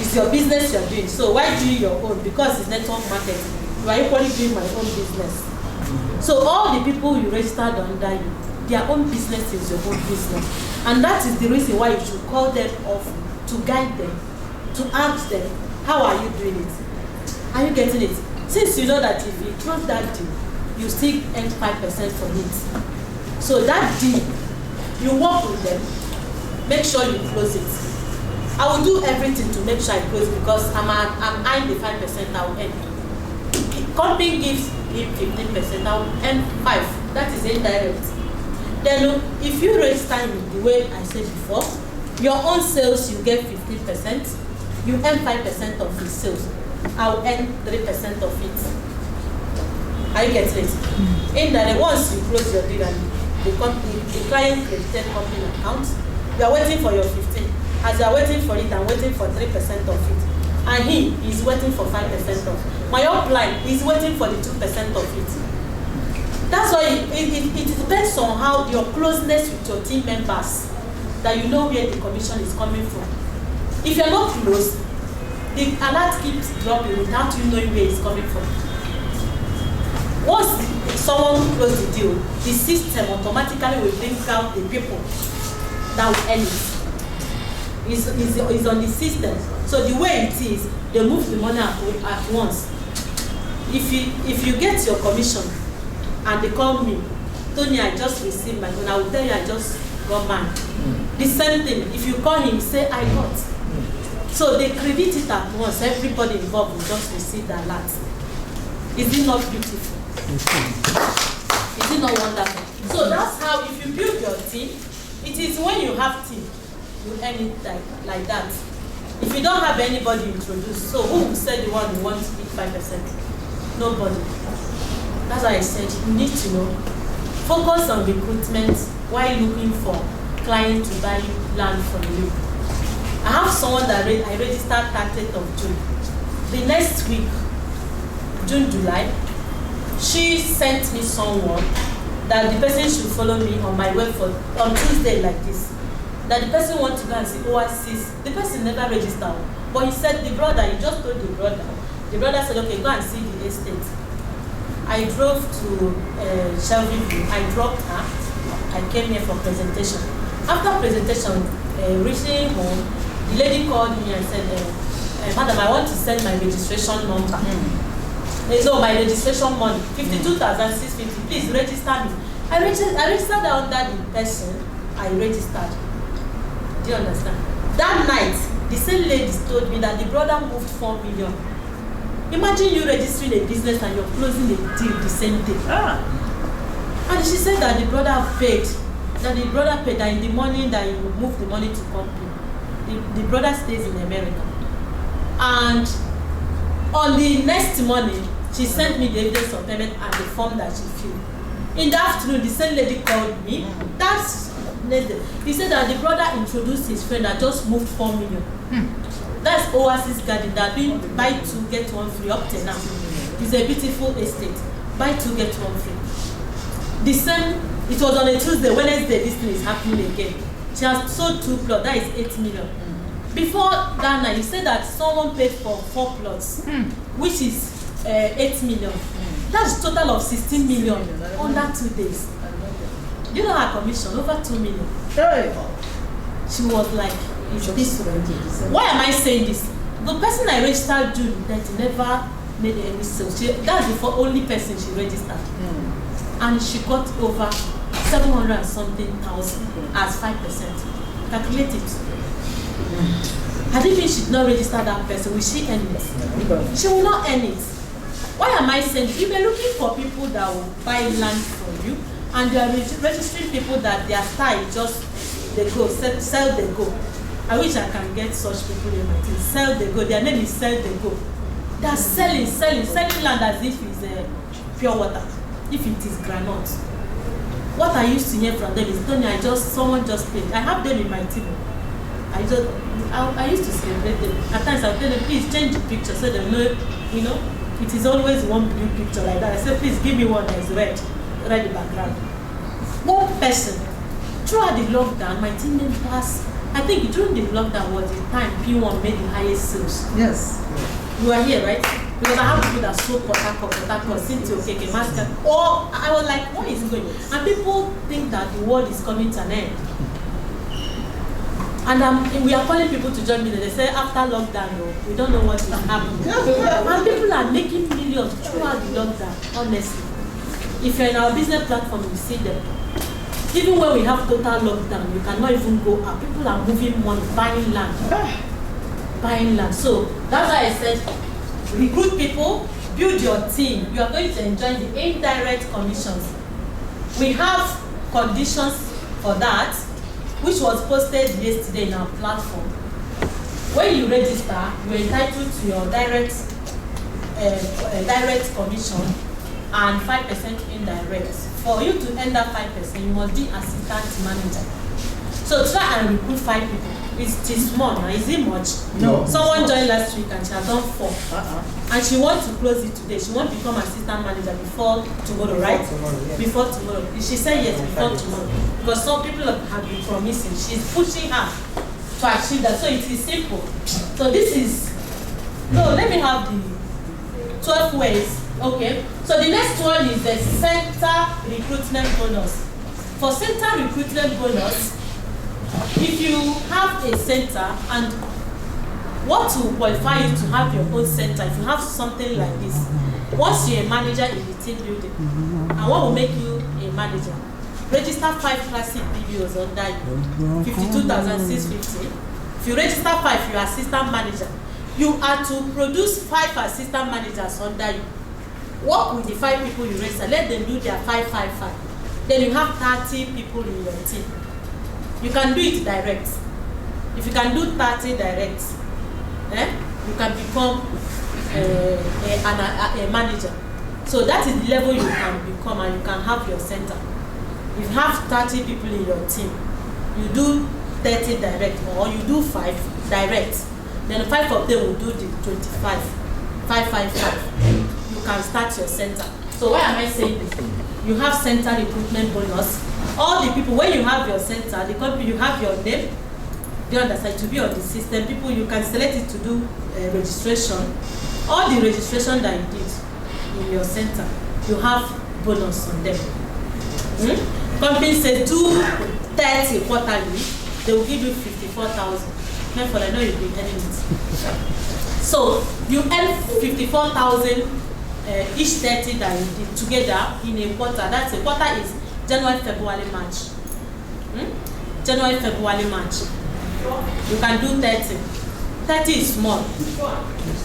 It's your business you're doing. So why do your own? Because it's network marketing. You are equally doing my own business. So all the people you registered under you, their own business is your own business. And that is the reason why you should call them off, to guide them, to ask them, how are you doing it? Are you getting it? Since you know that if you close that deal, you still earn 5% from it. So that deal, you work with them, make sure you close it. I will do everything to make sure I close because I'm earning the 5% I will earn. If company gives him 15%, I will earn 5%. That is indirect. Then if you register him the way I said before, your own sales you get 15%, you earn 5% of his sales. I will earn 3% of it. Are you getting it? Indirect, once you close your deal and the client credited company account, you are waiting for your 15. As you are waiting for it, I'm waiting for 3% of it. And he is waiting for 5% of it. My upline is waiting for the 2% of it. That's why it depends on how your closeness with your team members, that you know where the commission is coming from. If you're not close, the alert keeps dropping without you knowing where it's coming from. Once someone closes the deal, the system automatically will bring out the people that will earn it. It's on the system. So the way it is, they move the money at once. If you get your commission and they call me, Tony, I just received my money, I will tell you I just got mine. The same thing, if you call him, say I got. So they credit it at once. Everybody involved will just receive the alert. Is it not beautiful? Is it not wonderful? So that's how, if you build your team, it is when you have team, you earn it like that. If you don't have anybody introduced, so who will say the one who wants to eat 5%? Nobody. That's why I said you need to know. Focus on recruitment while looking for clients to buy land from you. I have someone that I registered 30th of June. The next week, June, July, she sent me someone that the person should follow me on my web for on Tuesday like this. That the person wants to go and see overseas. The person never registered, but he said he just told the brother. The brother said, okay, go and see the estate. I drove to Shelbyville. I dropped her. I came here for presentation. After presentation, reaching home, the lady called me and said, madam, I want to send my registration number. No, my registration money, 52,650. Please register me. I registered her under the person I registered. Do you understand? That night, the same lady told me that the brother moved 4 million. Imagine you registering a business and you're closing a deal the same day. And she said that the brother paid. That in the morning that he would move the money to company. The brother stays in America. And on the next morning, she sent me the evidence of payment and the form that she filled. In the afternoon, the same lady called me. He said that the brother introduced his friend that just moved 4 million. That's Oasis Garden that doing buy 2 get 1 free up to now. It's a beautiful estate. Buy 2 get 1 free. The same, it was on a Tuesday, Wednesday, this thing is happening again. She has sold 2 plots, that is 8 million. Before that night, he said that someone paid for 4 plots, which is 8 million. That's a total of 16 million under 2 days. You know her commission, over 2 million. She was like, is this right? Why am I saying this? The person I registered June that never made any sales. That's the only person she registered. And she got over 700 and something thousand as 5%. Calculate it. Had it been she did not register that person, will she earn it? She will not earn it. Why am I saying if you're looking for people that will buy land for you and you are registering people that their style just they go, sell they go. I wish I can get such people in my team. Sell they go. Their name is Sell they go. They are selling land as if it's pure water, if it is granite. What I used to hear from them is, Tony, someone just paid. I have them in my team. I used to celebrate them. At times I tell them, please change the picture so they know, it is always one blue picture like that. I said, please give me one that is red background. One person, throughout the lockdown, my team members, I think during the lockdown was the time PWAN made the highest sales. Yes. You are here, right? Because I have people that sold Port Cynthia, okay, master. Or I was like, what is going on? And people think that the world is coming to an end. And we are calling people to join me. They say after lockdown, we don't know what will happen. And people are making millions throughout the lockdown, honestly. If you're in our business platform, you see them. Even when we have total lockdown, you cannot even go out. People are moving money, buying land. So that's why I said, recruit people, build your team. You are going to enjoy the indirect commissions. We have conditions for that, which was posted yesterday in our platform. When you register, you are entitled to your direct commission and 5% indirect. For you to earn that 5%, you must be assistant manager. So try and recruit 5 people. It's small now. Is it much? No. Someone joined last week and she has done 4. And she wants to close it today. She wants to become assistant manager before tomorrow, right? Before tomorrow. She said yes, before tomorrow. Because some people have been promising. She's pushing her to achieve that. So it is simple. So this is, let me have the 12 ways. Okay. So the next one is the center recruitment bonus. For center recruitment bonus, if you have a center, and what will qualify you to have your own center, if you have something like this, once you're a manager in the team building, and what will make you a manager? Register 5 classic BBOs under you, 52,650. If you register 5, you're assistant manager. You are to produce 5 assistant managers under you. Work with the 5 people you register. Let them do their 5. Then you have 30 people in your team. You can do it direct. If you can do 30 direct, you can become a manager. So that is the level you can become, and you can have your center. If you have 30 people in your team, you do 30 direct, or you do 5, direct. Then 5 of them will do the 25. 555. You can start your center. So why am I saying this? You have center recruitment bonus. All the people, when you have your center, the company, you have your name, you understand, to be on the system. People, you can select it to do registration. All the registration that you did in your center, you have bonus on them. Company says do 30 quarterly, they will give you 54,000. Therefore, I know you'll be earning it. So you earn 54,000 each 30 that you did together in a quarter. That's a quarter is January, February, March. January, February, March. You can do 30. 30 is small.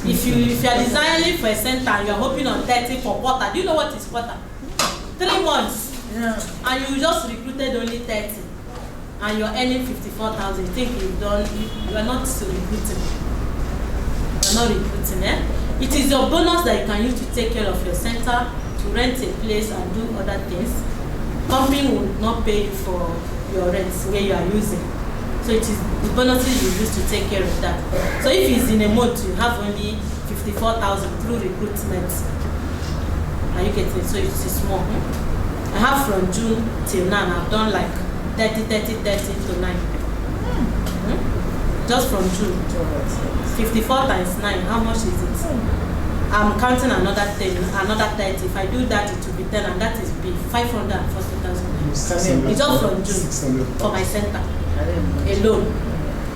If you are designing for a center and you are hoping on 30 for quarter, do you know what is quarter? 3 months. Yeah. And you just recruited only 30. And you're earning 54,000. You think you've done, you are not still recruiting. You're not recruiting, eh? It is your bonus that you can use to take care of your center, to rent a place and do other things. Company will not pay you for your rents where you are using. So it is the bonuses you use to take care of that. So if it's in a month, you have only 54,000 through recruitment. Are you getting it? So it's small. I have from June till now, and I've done like 30 to 9. Just from June. 54 times 9, how much is it? I'm counting another 10, another 30. If I do that, it will be 10, and that is big. 540,000. It's just from June for my center alone.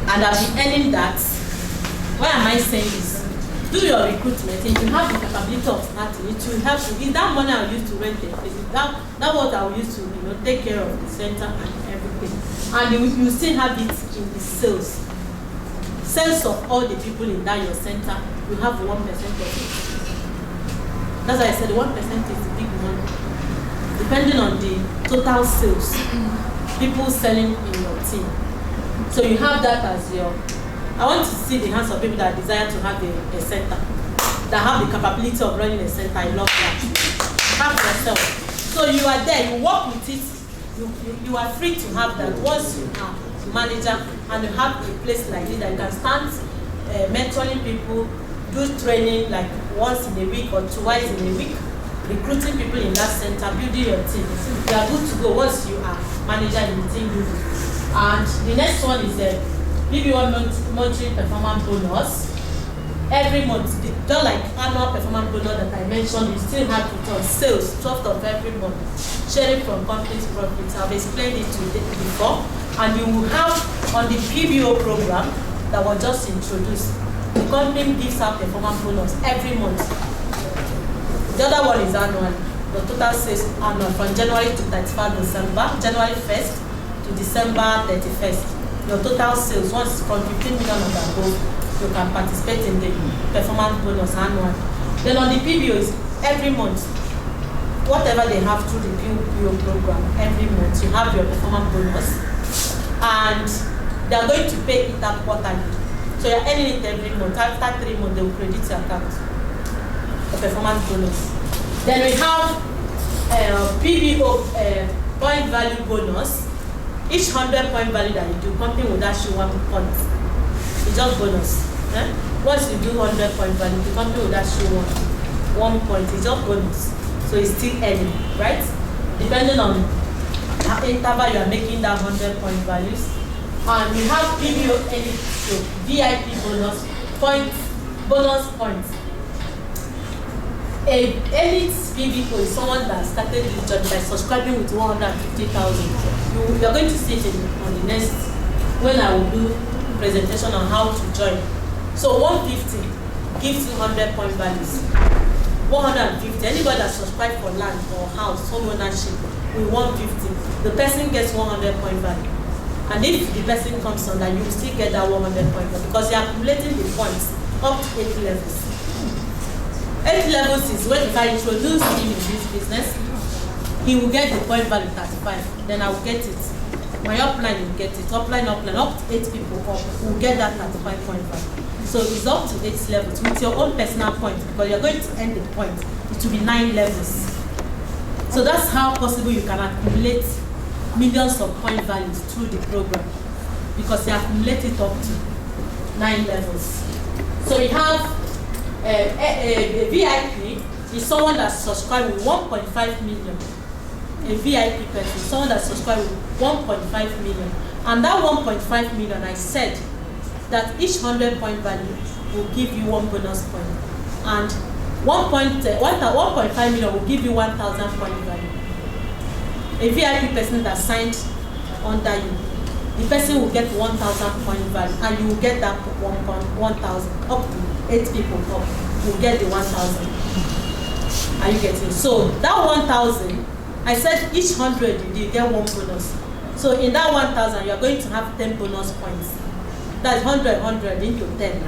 And I'll be earning that. Why am I saying this? Do your recruitment. If you have the capability of starting, it will help you. Is that money I'll use to rent a place? That what I'll use to take care of the center and everything. And you still have it in the sales. Sales of all the people in that your center, you have 1% of it. That's why I said 1% is the big money. Depending on the total sales, people selling in your team. So you have that as your. I want to see the hands of people that desire to have a center, that have the capability of running a center. I love that. Have yourself. So you are there, you work with it, you are free to have that. Once you are manager and you have a place like this that you can start mentoring people, do training like once in a week or twice in a week, recruiting people in that center, building your team. You are good to go once you are manager in the team building. And the next one is PWAN monthly performance bonus. Every month, just like annual performance bonus that I mentioned, you still have it on sales, 12th of every month. Sharing from company's profits. I've explained it to you before. And you will have on the PBO program that was just introduced, the company gives out performance bonus every month. The other one is annual. The total sales annual from January to 31st December, January 1st to December 31st. Your total sales, once from 15 million and above, you can participate in the performance bonus annual. Then on the PBO is every month. Whatever they have through the PBO program, every month you have your performance bonus. And they are going to pay it up quarterly. So you're earning it every month. After 3 months, they will credit your account. The performance bonus. Then we have PBO point value bonus. Each 100 point value that you do, company will dash you 1 point. It's just bonus. Once you do 100 point value, the company will dash you 1 point. It's just bonus. So it's still earning, right? Depending on interval you are making that 100 point values. And we have PBO elite, so VIP bonus points. A elite PBO is someone that started this job by subscribing with 150,000. You are going to see it on the next when I will do presentation on how to join. So 150 gives you 100 point values. 150. Anybody that subscribes for land or house, home ownership with 150, the person gets 100 point value. And if the person comes on that, you will still get that 100 point value because you are accumulating the points up to 8 levels. 8 levels is when if I introduce him in this business, he will get the point value 35. Then I will get it. My upline will get it. Upline, up to 8 people up will get that 35 point value. So it's up to 8 levels with your own personal point because you're going to end the point. It will be 9 levels. So that's how possible you can accumulate millions of point values through the program because you accumulate it up to 9 levels. So we have a VIP is someone that subscribed with 1.5 million. A VIP person, someone that subscribed with 1.5 million. And that 1.5 million, I said that each 100 point value will give you 1 bonus point. And 1.5 million will give you 1,000 point value. A VIP person that signed under you, the person will get 1,000 point value, and you will get that 1,000 up to 8 people up. You get the 1,000. Are you getting? So that 1,000, I said each 100 you get 1 bonus. So in that 1,000, you are going to have 10 bonus points. That's 100 into 10.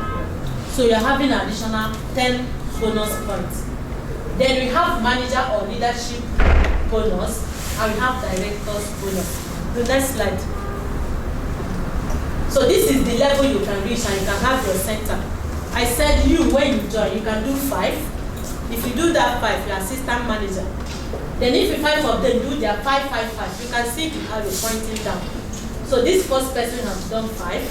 So you are having an additional 10 bonus points. Then we have manager or leadership bonus, and we have director's bonus. The next slide. So this is the level you can reach, and you can have your center. I said when you join, you can do 5. If you do that 5, you're assistant manager. Then if you 5 of them do their 5, 5, 5, you can see how you're pointing down. So this first person has done 5.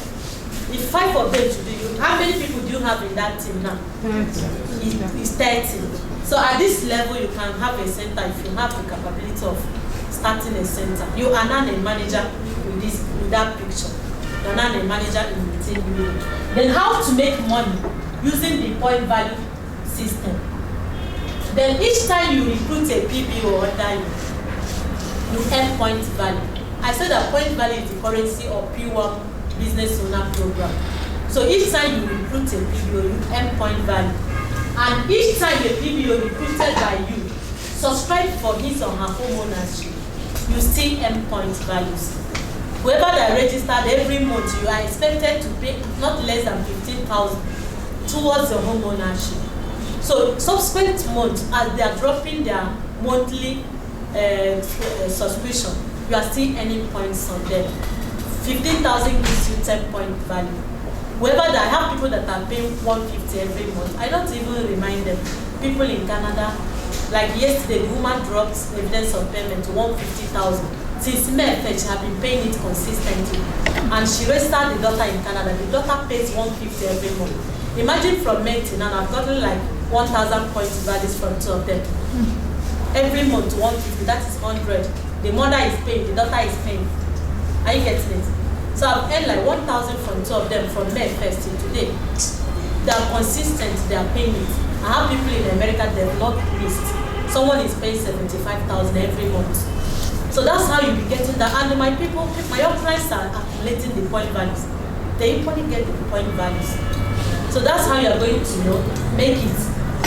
If 5 of them should do, how many people do you have in that team now? 30. It's 30. So at this level, you can have a center if you have the capability of starting a center. You are now a manager with that picture. You are now a manager in the team. Then how to make money using the point value system. Then each time you recruit a PBO under you earn point value. I said that point value is the currency of PWAN Business Owner Program. So each time you recruit a PBO, you earn point value. And each time a PBO recruited by you subscribe for his or her home ownership, you still earn point values. Whoever that registered every month, you are expected to pay not less than 15,000 towards your home ownership. So subsequent months, as they are dropping their monthly subscription, you are still earning points on them. 15,000 gives you 10 point value. Whoever that, I have people that are paying 150 every month. I don't even remind them. People in Canada, like yesterday, the woman dropped evidence of payment to 150,000. Since May, she has been paying it consistently. And she registered the daughter in Canada. The daughter pays 150 every month. Imagine from May to now, I've gotten like 1,000 points values from 2 of them. Every month 150, that is 100. The mother is paying, the daughter is paying. Are you getting it? So I've earned like 1,000 from 2 of them from May 1st till today. They are consistent, they are paying it. I have people in America, they have not missed. Someone is paying 75,000 every month. So that's how you be getting that. And my people, my young clients are accumulating the point values. They equally get the point values. So that's how you are going to make it.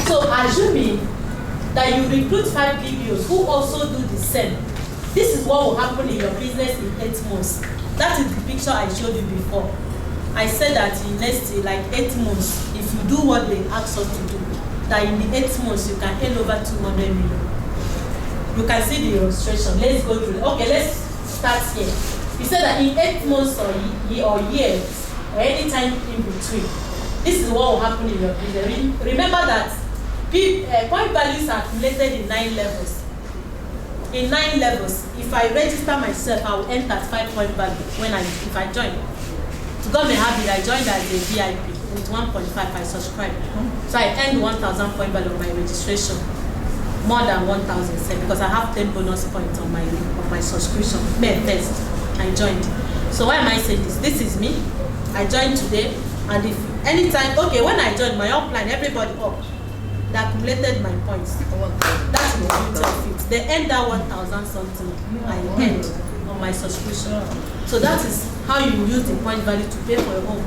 So assuming that you recruit 5 PBOs who also do the same, this is what will happen in your business in 8 months. That is the picture I showed you before. I said that in next like 8 months, if you do what they ask us to do, that in the 8 months you can earn over 200 million. You can see the illustration. Let's go through it. Okay, let's start here. You said that in 8 months or years or any time in between, this is what will happen in your business. Remember that point values are accumulated in 9 levels. In 9 levels, if I register myself, I will earn that 5 point value if I join. To God may have it, I joined as a VIP with 1.5. I subscribed. So I earned 1,000 point value on my registration, more than 1,000 because I have 10 bonus points on my subscription. May 1st, I joined. So why am I saying this? This is me. I joined today, and if anytime, okay, when I joined my upline, everybody up. They accumulated my points. That's the beauty of it. They end that 1,000 something I earned on my subscription. So that is how you use the point value to pay for your home.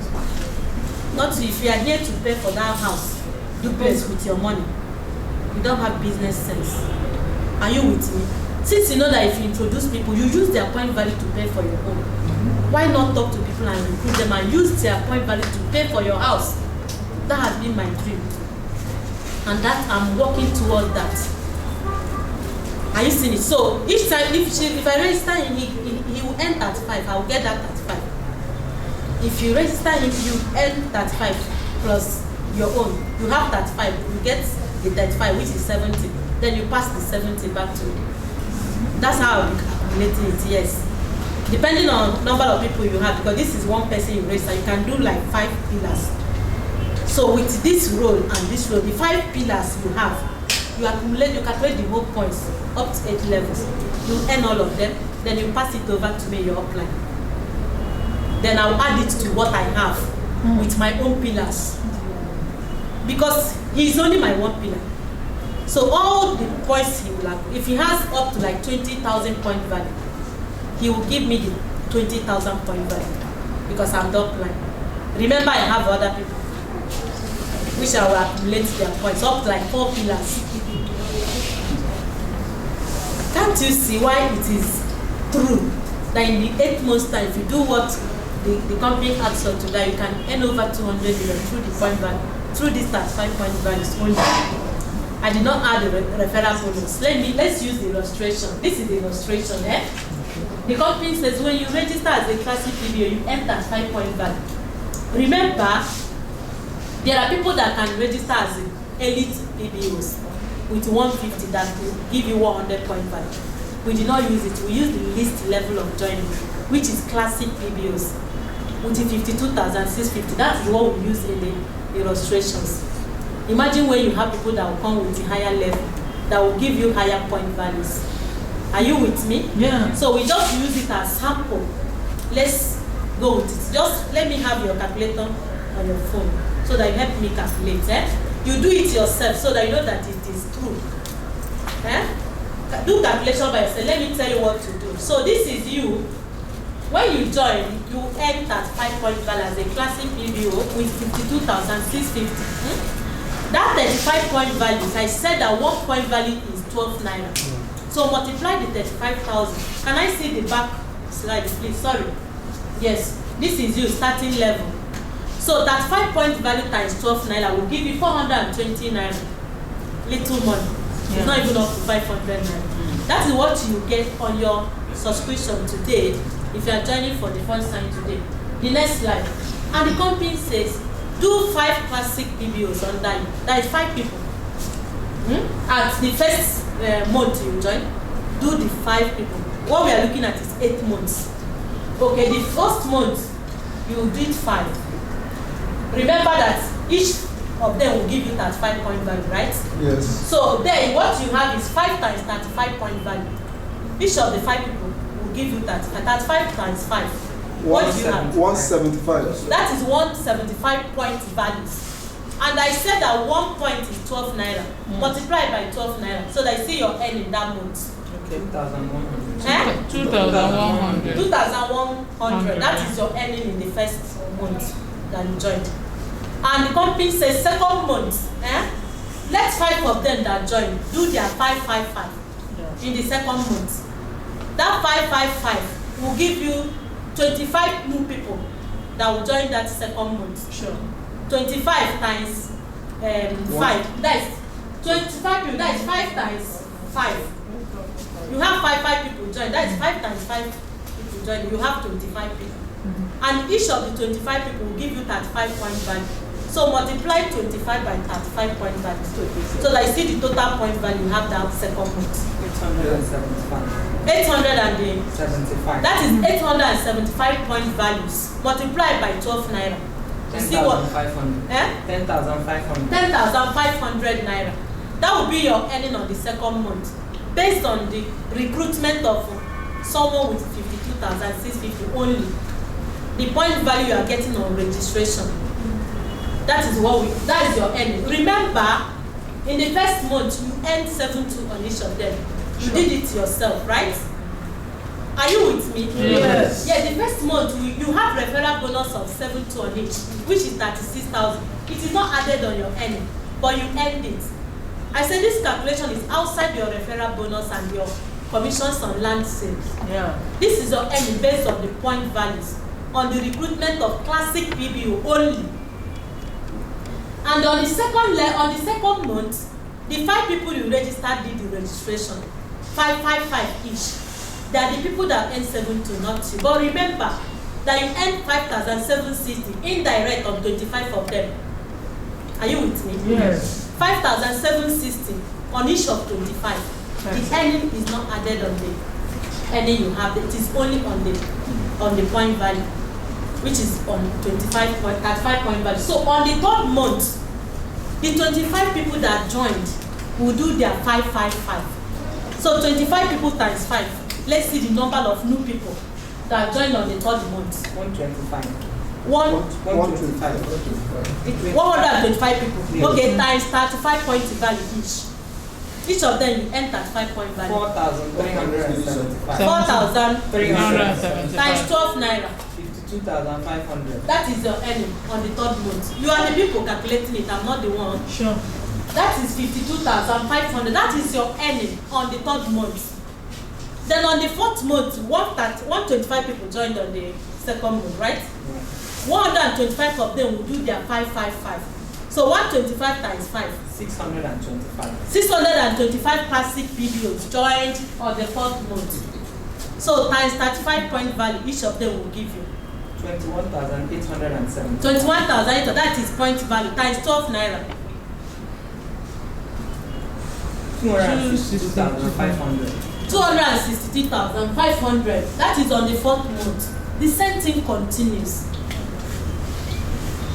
Not if you are here to pay for that house, duplex with your money. You don't have business sense. Are you with me? Since you know that if you introduce people, you use their point value to pay for your home. Why not talk to people and recruit them and use their point value to pay for your house? That has been my dream. And that I'm working towards that. Are you seeing it? So each time, if I register him, he will earn 35. I will get that 35. If you register him, you earn 35 plus your own. You have 35. You get the 35, which is 70. Then you pass the 70 back to me. That's how I'm calculating it. Yes. depending on number of people you have, because this is one person you register, you can do like 5 pillars. So with this role and this role, the 5 pillars you have, you accumulate, you calculate the whole points up to 8 levels. You earn all of them, then you pass it over to me, your upline. Then I'll add it to what I have with my own pillars. Because he's only my one pillar. So all the points he will have, if he has up to like 20,000 point value, he will give me the 20,000 point value because I'm the upline. Remember, I have other people which I will accumulate their points up to like 4 pillars. Can't you see why it is true that in the 8 months time, if you do what the company asks you to do, you can earn over 200 million through the point value, through this 35 point values only. I did not add the referral bonus. Let's use the illustration. This is the illustration, eh? The company says when you register as a classic PBO, you earn that 5 point value. Remember, there are people that can register as elite PBOs with 150 that will give you 100 point value. We did not use it. We use the least level of joining, which is classic PBOs, with the 52,650. That is what we use in the illustrations. Imagine when you have people that will come with the higher level, that will give you higher point values. Are you with me? Yeah. So we just use it as sample. Let's go with it. Just let me have your calculator on your phone so that you help me calculate. Eh? You do it yourself so that you know that it is true. Eh? Do calculation by yourself. Let me tell you what to do. So this is you. When you join, you earn that 5 point value as a classic PBO with 52,650. That 35 point value, I said that 1 point value is 12 naira. So multiply the 35,000. Can I see the back slide, please? Sorry. Yes, this is you starting level. So that 5 point value times 12 naira will give you 420 naira. Little money. Yeah. It's not even up to 500 naira. That is what you get on your subscription today if you are joining for the first time today. The next slide. And the company says, do 5 classic PBOs under you. That is 5 people. At the first month you join, do the 5 people. What we are looking at is 8 months. Okay, the first month you will do it 5. Remember that each of them will give you that 5 point value, right? Yes. So then what you have is 5 times 35 point value. Each of the 5 people will give you that 35 times 5. What do you have? 175. That is 175 point values. And I said that 1 point is 12 naira. Multiply by 12 naira. So that I see your earning that month. Okay. 2,100. Eh? 2,100. 2,100. That is your earning in the first month that you joined. And the company says second month, let 5 of them that join do their 555 in the second month. That 555 will give you 25 new people that will join that second month. Sure. 25 times 5. That is 25 people. That is 5 times 5. You have 5 people join. That is 5 times 5 people join. You have 25 people. And each of the 25 people will give you 35 point value. So multiply 25 by 35 point value. So that you see the total point value you have that second month. 875. 875. That is 875 point values multiplied by 12 naira. You see what? 10,500. 10,500. 10,500 naira. That will be your earning on the second month, based on the recruitment of someone with 52,650 only. The point value you are getting on registration. That is your earning. Remember, in the first month you earned 7.2 on each of them. You did it yourself, right? Are you with me? Yes. Yeah, the first month you have referral bonus of 7.2 on each, which is 36,000. It is not added on your earning, but you earned it. I said this calculation is outside your referral bonus and your commissions on land sales. Yeah. This is your earning based on the point values on the recruitment of classic PBO only. And on the second month, the 5 people you registered did the registration. 555 each. They are the people that earn 7.2, not you. But remember that you earn 5,760 indirect on 25 of them. Are you with me? Yes. 5,760 on each of 25. The earning is not added on them. any you have, it is only on the point value, which is on 35 point value. So on the 3rd month, the 25 people that joined will do their 555. So 25 people times 5. Let's see the number of new people that joined on the 3rd month. 125. 125 people. Yeah. Okay, times 35 point value each. Each of them you earn 35 point value. 4,375. 4,300 times 12 naira. 52,500. That is your earning on the 3rd month. You are the people calculating it. I'm not the one. Sure. That is 52,500. That is your earning on the 3rd month. Then on the 4th month, 125 people joined on the 2nd month, right? 125 of them will do their 555. So 125 times 5. 625. 625 classic videos joined on the 4th month. So times 35 point value, each of them will give you 21,870. 21,800. That is point value times 12 naira. 262,500. 262,500. That is on the 4th month. The same thing continues.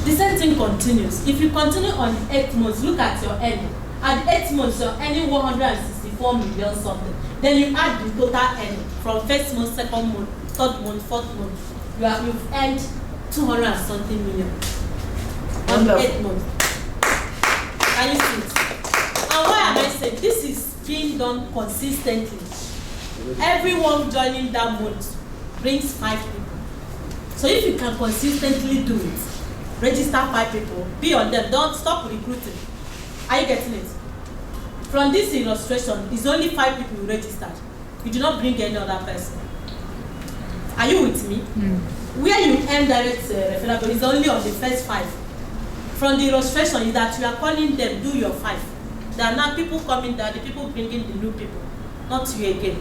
The same thing continues. If you continue on the 8th month, look at your earning. At the 8th month, you're earning 164 million something. Then you add the total earning from 1st month, 2nd month, 3rd month, 4th month. You've earned 200 and something million on the 8th month. Can you see it? And why am I saying this is being done consistently? Everyone joining that month brings 5 people. So if you can consistently do it, register 5 people, be on them, don't stop recruiting. Are you getting it? From this illustration, it's only 5 people you registered. You do not bring any other person. Are you with me? Where you earn direct referral is only on the first 5. From the illustration is that you are calling them, do your 5. There are now people coming there, the people bringing the new people, not you again.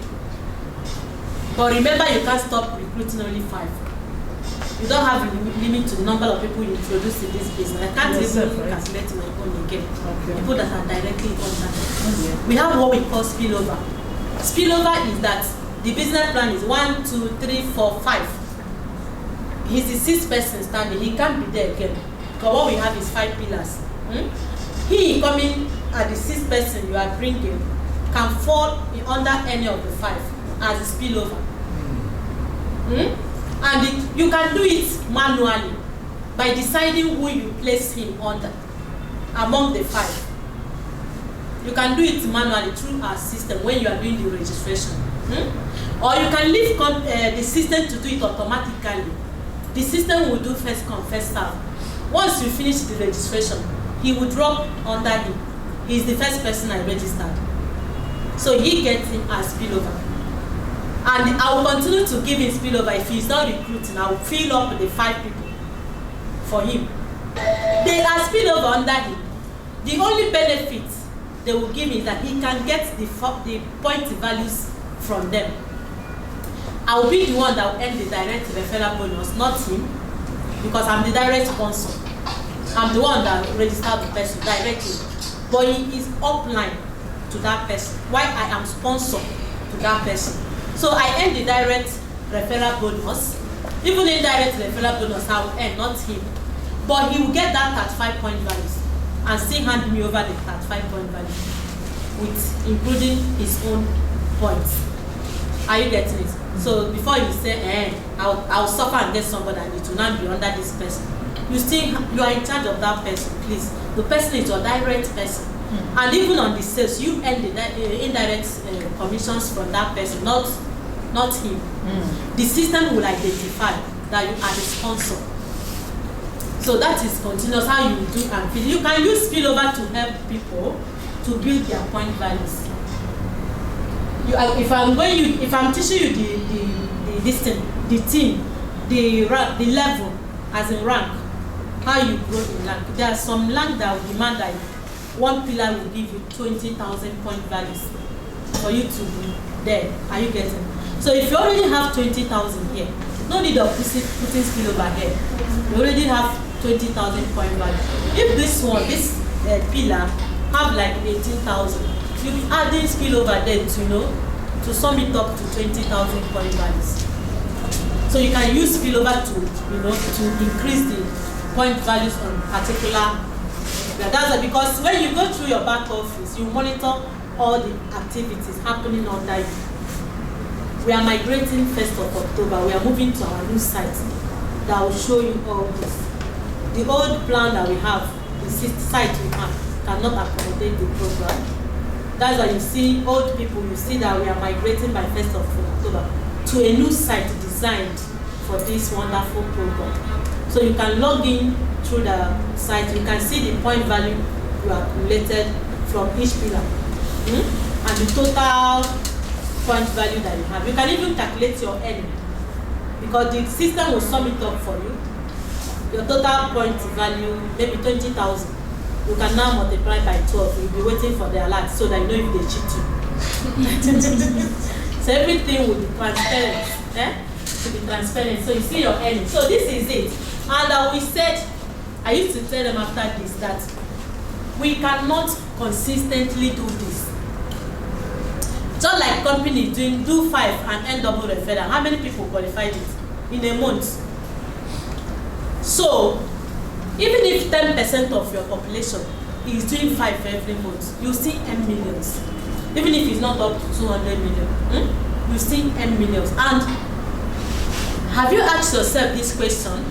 But remember, you can't stop recruiting only 5. You don't have a limit to the number of people you introduce in this business. I can't even calculate my own again. Okay. People that are directly under. We have what we call spillover. Spillover is that the business plan is 1, 2, 3, 4, 5. He's the 6th person standing. He can't be there again. Because what we have is 5 pillars. He coming at the 6th person you are bringing can fall under any of the 5 as a spillover. And you can do it manually by deciding who you place him under among the 5. You can do it manually through our system when you are doing the registration. Or you can leave the system to do it automatically. The system will do first come, first serve. Once you finish the registration, he will drop under him. He is the first person I registered. So he gets him as spillover. And I will continue to give him spillover. If he's not recruiting, I will fill up the 5 people for him. They are spillover under him. The only benefit they will give him is that he can get the point values from them. I will be the one that will earn the direct referral bonus, not him, because I'm the direct sponsor. I'm the one that registered the person directly. But he is upline to that person, while I am sponsor to that person. So I earn the direct referral bonus. Even indirect referral bonus, I will earn, not him. But he will get that 35 point values and still hand me over the 35 point value, with including his own points. Are you getting it? So before you say, I'll suffer and get somebody and it will not be under this person, you are in charge of that person, please. The person is your direct person. And even on the sales, you earn the indirect commissions from that person, not him. The system will identify that you are the sponsor. So that is continuous how you do and feel. You can use spillover to help people to build their point values. If I'm teaching you the team, the level as in rank, how you grow in rank. There are some rank that will demand that one pillar will give you 20,000 point values for you to be there. Are you getting? So if you already have 20,000 here, no need of putting spillover here. You already have 20,000 point value. If this pillar have like 18,000, you be adding spillover there to to sum it up to 20,000 point values. So you can use spillover to, to increase the point values on particular. That's because when you go through your back office, you monitor all the activities happening under you. We are migrating 1st of October. We are moving to our new site that will show you all this. The old plan that we have, the site we have, cannot accommodate the program. That's why you see old people, you see that we are migrating by 1st of October to a new site designed for this wonderful program. So you can log in through the site, you can see the point value you accumulated from each pillar and the total point value that you have. You can even calculate your earning because the system will sum it up for you. Your total point value, maybe 20,000. You can now multiply by 12. You'll be waiting for the alert so that you know if they cheat you. So everything will be transparent. To be transparent. So you see your earnings. So this is it. And we said, I used to tell them after this that we cannot consistently do this. Just like companies do 5 and end double referral. How many people qualified it in a month? So even if 10% of your population is doing 5 every month, you see earn millions. Even if it's not up to 200 million, you see earn millions. And have you asked yourself this question?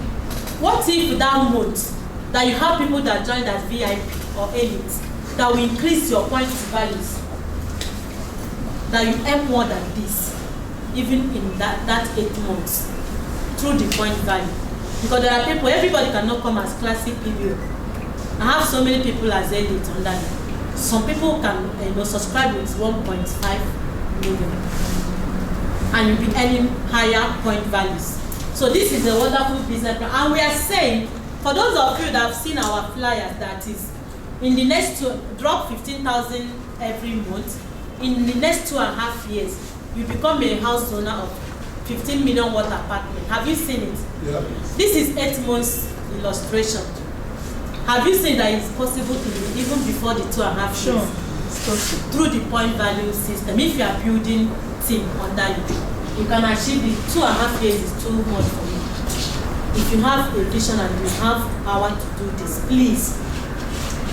What if that month that you have people that join as VIP or elite that will increase your points values, that you earn more than this, even in that 8 months through the point value? Because there are people, everybody cannot come as classic PBO. I have so many people as elite under me. Some people can subscribe with 1.5 million. And you'll be earning higher point values. So this is a wonderful business plan. And we are saying, for those of you that have seen our flyers, that is, in the next drop 15,000 every month, in the next 2.5 years, you become a house owner of 15 million watt apartment. Have you seen it? Yeah. This is 8 months illustration. Have you seen that it's possible to do even before the 2.5 years? Sure. Through the point value system. If you are building team under you can achieve it. 2.5 years is too much for you. If you have a vision and you have power to do this, please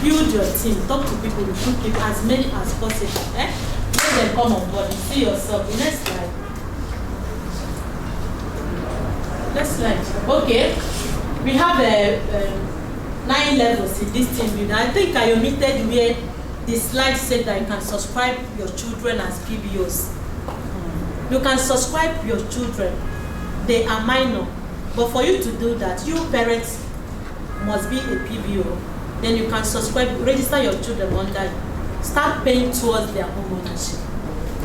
build your team. Talk to people, recruit people, as many as possible. Let them come on board. You see yourself. The next slide. Next slide. Okay. We have 9 levels in this team building. I think I omitted where the slide said that you can subscribe your children as PBOs. You can subscribe your children. They are minor. But for you to do that, you parents must be a PBO. Then you can subscribe, register your children under you. Start paying towards their home ownership.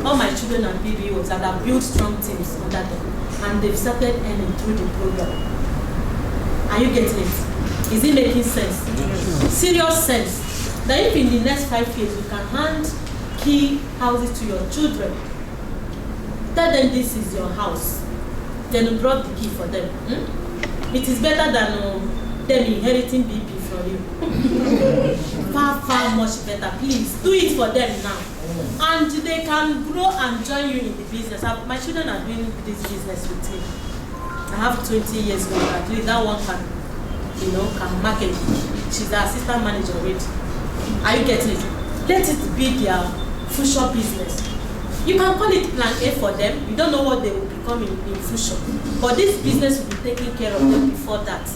All my children are PBOs and have built strong teams under them. And they've started earning through the program. Are you getting it? Is it making sense? Serious sense. That if in the next 5 years you can hand key houses to your children, tell them this is your house, then you drop the key for them. It is better than them inheriting BP from you. Far, far much better. Please do it for them now. And they can grow and join you in the business. My children are doing this business with me. I have 20 years old. At least that one can, can market. She's the assistant manager already. Are you getting it? Let it be their future business. You can call it plan A for them. You don't know what they will become in future. But this business will be taking care of them before that.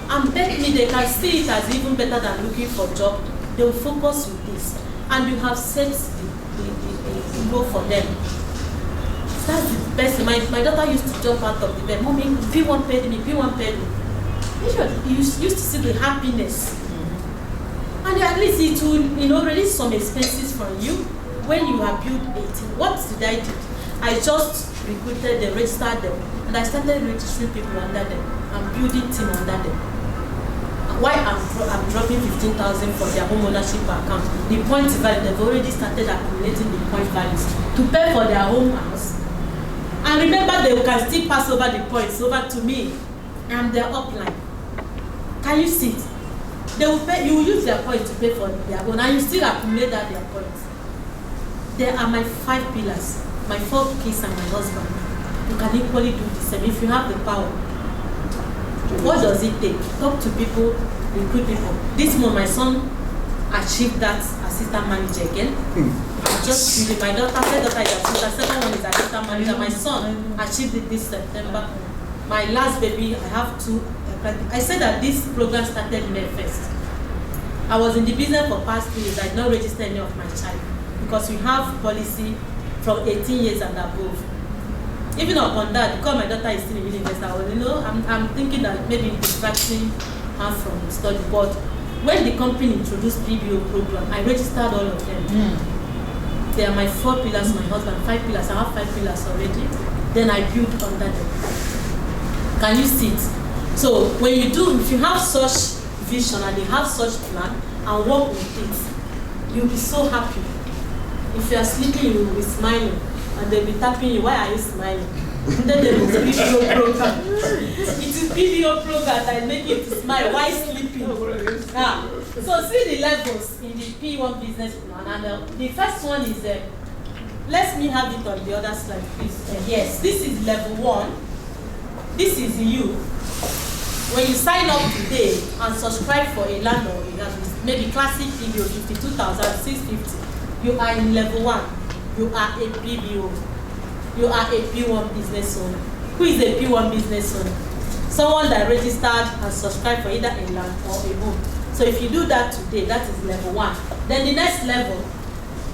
And bet me they can see it as even better than looking for a job. They will focus with this. And you have set the goal for them. That's the best. My daughter used to jump out of the bed. Mommy, P1 paid me, P1 paid me. You used to see the happiness. And at least it will release some expenses from you when you have built a team. What did I do? I just recruited them, registered them, and I started registering people under them and building team under them. Why I'm dropping 15,000 for their home ownership account? The point value, they've already started accumulating the point values to pay for their home house. And remember, they can still pass over the points over to me. I'm their upline. Can you see it? They will pay, you will use their points to pay for their own, and you still accumulate that their points. There are my 5 pillars. my 4 kids and my husband, you can equally do the same if you have the power. What does it take? Talk to people, recruit people. This month, my son achieved that assistant manager again. Just really, my daughter, is assistant, second one is assistant manager. My son achieved it this September. My last baby, I have 2. I said that this program started May 1st. I was in the business for past 3 years. I did not register any of my child because we have policy from 18 years and above. Even upon that, because my daughter is still in university, I'm thinking that maybe distracting her from study. But when the company introduced PBO program, I registered all of them. They are my 4 pillars, my husband 5 pillars. I have 5 pillars already. Then I build under them. Can you see it? So when you do, if you have such vision and you have such plan and work with it, you'll be so happy. If you are sleeping, you will be smiling. And they'll be tapping you, why are you smiling? And then there is PBO program. It is PBO program that make you to smile while sleeping. So see the levels in the P1 business plan. And the first one is, let me have it on the other slide, please. Yes, this is level 1. This is you. When you sign up today and subscribe for a land or maybe classic PBO 52,650, you are in level 1. You are a PBO. You are a P1 business owner. Who is a P1 business owner? Someone that registered and subscribed for either a land or a home. So if you do that today, that is level 1. Then the next level,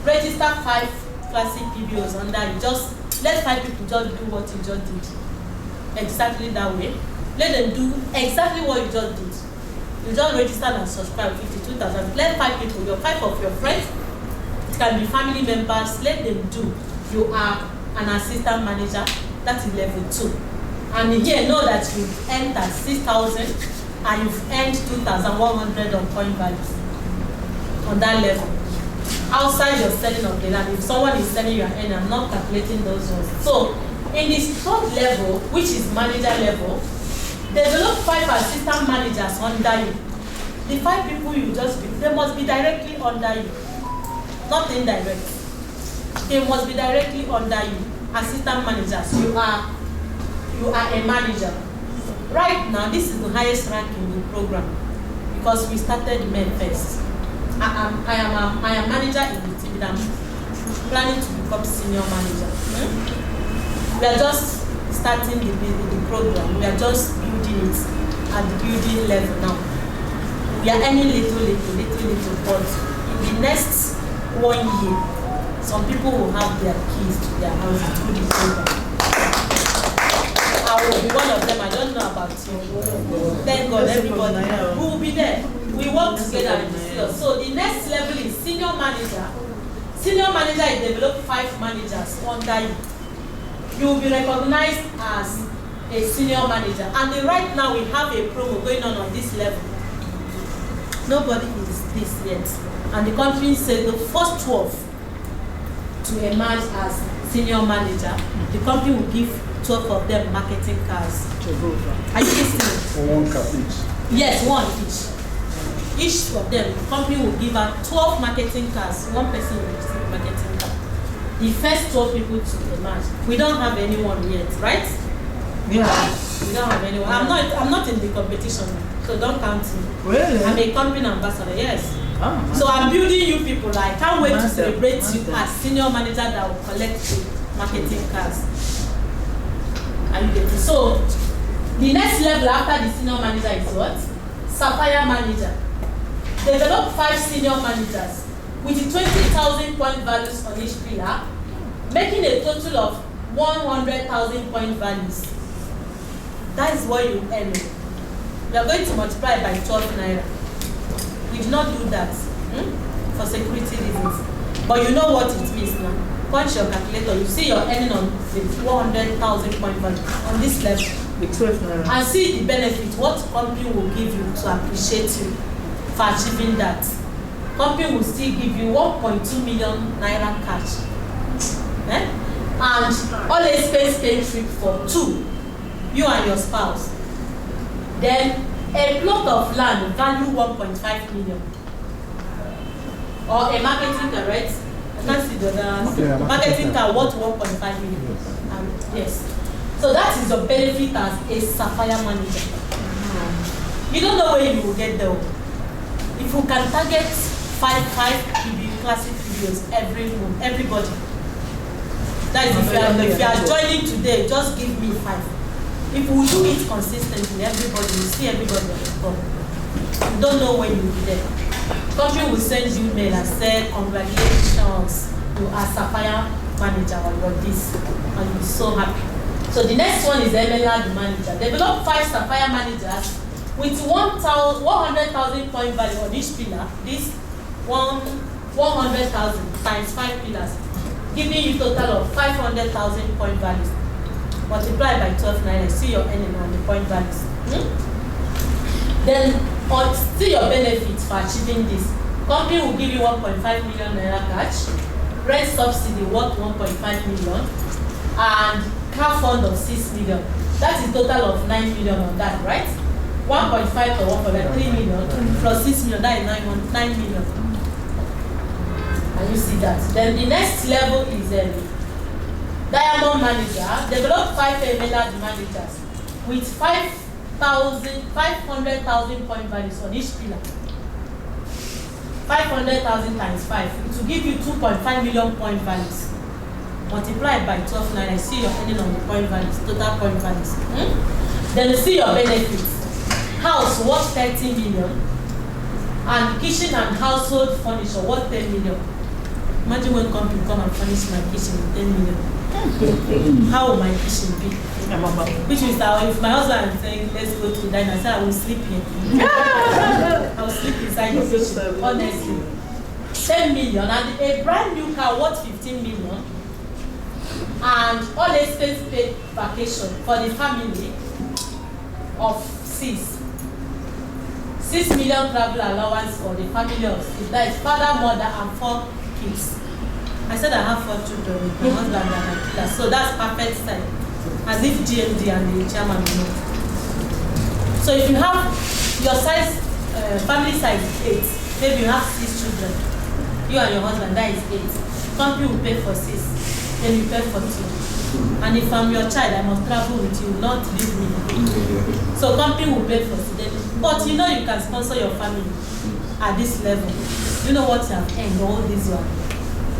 register 5 classic PBOs under you. Just let 5 people just do what you just did. Exactly that way. Let them do exactly what you just did. You just registered and subscribed 52,000. Let 5 people, your 5 of your friends, can be family members, let them do. You are an assistant manager, that is level 2. And here, know that you've earned at 6,000 and you've earned 2,100 on point values on that level. Outside your selling of the land, if someone is selling your earning, I'm not calculating those ones. So, in this third level, which is manager level, develop 5 assistant managers under you. The 5 people you just be, they must be directly under you. Not indirect. They must be directly under you. Assistant managers. You are a manager. Right now, this is the highest rank in the program because we started May 1st. I am manager in the team. I'm planning to become senior manager. We are just starting the program. We are just building it at the building level now. We are earning little, but in the next 1 year, some people will have their keys to their houses through the program. I will be one of them. I don't know about you. Thank God, everybody. We will be there. We work together in the field. So the next level is senior manager. Senior manager is develop 5 managers under you. You will be recognized as a senior manager. And right now we have a promo going on this level. Nobody is this yet. And the company said the first 12 to emerge as senior manager, the company will give 12 of them marketing cars. Are you listening? For 1 car each. Yes, 1 each. Each of them, the company will give out 12 marketing cars. 1 person will receive marketing car. The first 12 people to emerge. We don't have anyone yet, right? Yeah. We don't have anyone. I'm not in the competition, so don't count me. Really? I'm a company ambassador, yes. Oh, so I'm building you people. I can't wait to celebrate you Master. as senior manager that will collect the marketing cards. Are you getting? So the next level after the senior manager is what? Sapphire manager. Develop 5 senior managers with the 20,000 point values on each pillar, making a total of 100,000 point values. That is what you earn. We are going to multiply by 12 naira. We did not do that for security reasons. But you know what it means now. Punch your calculator, you see you're earning on the 100,000 point value on this level. The 12 naira. And see the benefit, what company will give you to appreciate you for achieving that. Company will still give you 1.2 million naira cash. And all expense paid trip for 2, you and your spouse. Then a plot of land value 1.5 million. Or a marketing car, right? I can't see the other. Marketing car worth 1.5 million. Yes. So that is your benefit as a sapphire manager. You don't know where you will get there. If you can target five classic videos every month, everybody. That is if you are joining today, just give me 5. If we do it consistently, everybody will see everybody on the top. You don't know when you will be there. Company will send you mail and say, congratulations, you are sapphire manager or you're this, and you'll be so happy. So the next one is MLR manager. Develop 5 sapphire managers with 100,000 point value on each pillar. This 100,000 times 5 pillars, giving you total of 500,000 point values. Multiply by 12 naira, see your earning on the point values. Then, see your benefits for achieving this. Company will give you 1.5 million naira cash, rent subsidy worth 1.5 million, and car fund of 6 million. That is total of 9 million on that, right? 1.5 to 1.3 million plus 6 million, that is 9 million. And you see that. Then the next level is diamond manager. Develop 5 MLR managers with 500,000 point values on each pillar. 500,000 times 5. It will give you 2.5 million point values. Multiplied by 12 naira, see your earning on the point values, total point values. Then you see your benefits. House worth 30 million, and kitchen and household furniture worth 10 million. Imagine when company come and furnish my kitchen with 10 million. How will my kitchen be? Which is that if my husband is saying, let's go to dine, I say I will sleep here. I will sleep inside the kitchen, honestly. 10 million, and a brand new car worth 15 million, and all expense paid vacation for the family of 6. 6 million travel allowance for the family of 6. That is father, mother, and 4 kids. I said I have 4 children with my husband and my killer, so that's perfect size. As if GMD and the chairman know. So if you have your size, family size is 8, maybe you have 6 children, you and your husband, that is 8. Company will pay for 6, then you pay for 2. And if I'm your child, I must travel with you, not leave me. So company will pay for 6. But you know you can sponsor your family at this level. You know what you have earned all this one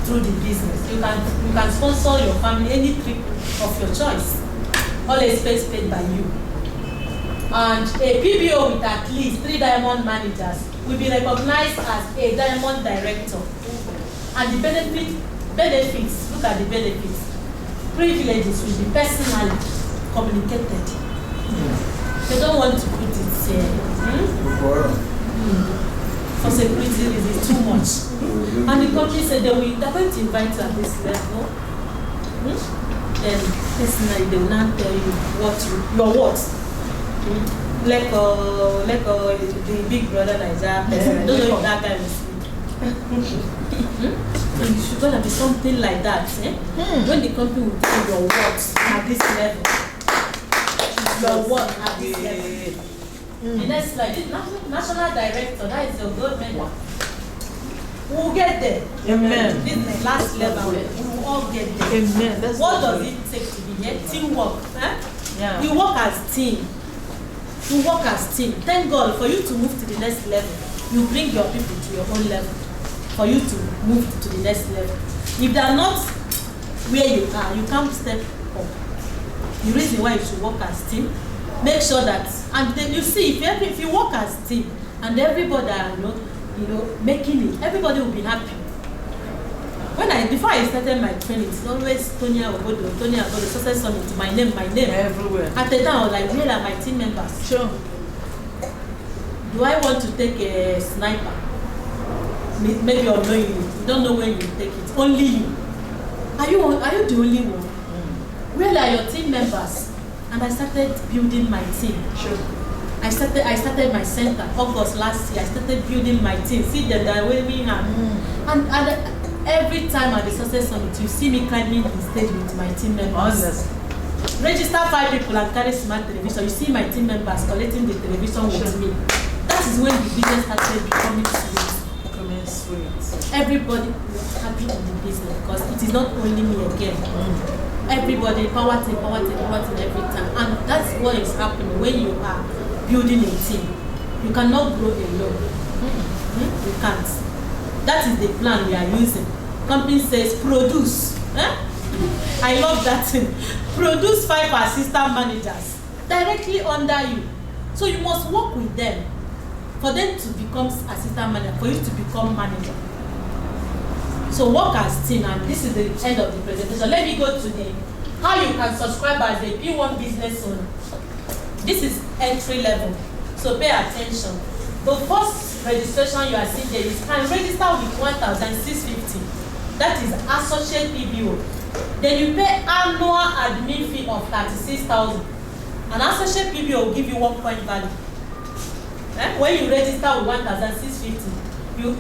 through the business. You can sponsor your family any trip of your choice. All expense paid by you. And a PBO with at least 3 diamond managers will be recognized as a diamond director. And the benefits, look at the benefits. Privileges will be personally communicated. They don't want to put it for security reasons too much. And the company said they're going to invite you at this level. Then personally they will not tell you your what. Like the big brother Nigeria person. I don't know if that guy will speak. And it should gonna be something like that. When the company will tell your words at this level. Your work at this level. The next slide, this national director, that is your gold medal. We will get there. Amen. This is the last level. We will all get there. Amen. That's what does it take to be here? Teamwork. Yeah. You work as team. You work as team. Thank God for you to move to the next level. You bring your people to your own level. For you to move to the next level. If they are not where you are, you can't step up. The reason why you should work as team, make sure that, and then you see if you work as team and everybody are making it, everybody will be happy. Before I started my training, it's always Anthonia Obodo, Success Summit, my name everywhere. At the time I was like, where are my team members? Sure. Do I want to take a sniper? Maybe unknowingly, you don't know when you take it. Only you. Are you the only one? Where are your team members? And I started building my team. Sure. I started my center August last year. I started building my team. See them that way we have. And every time at the Success Summit, you see me climbing the stage with my team members. Honest. Register 5 people and carry smart television. You see my team members collecting the television with me. That is when the business started becoming serious. Sweet. Everybody is happy in the business because it is not only me again. Everybody, power team every time. And that's what is happening when you are building a team. You cannot grow alone. You can't. That is the plan we are using. Company says produce. I love that thing. Produce 5 assistant managers directly under you. So you must work with them for them to become assistant manager, for you to become manager. So work as team, and this is the end of the presentation. Let me go to the how you can subscribe as a P1 business owner. This is entry level, so pay attention. The first registration you are seeing there is can register with 1,650. That is associate PBO. Then you pay annual admin fee of 36,000. An associate PBO will give you 1 point value. When you register with 1,650, you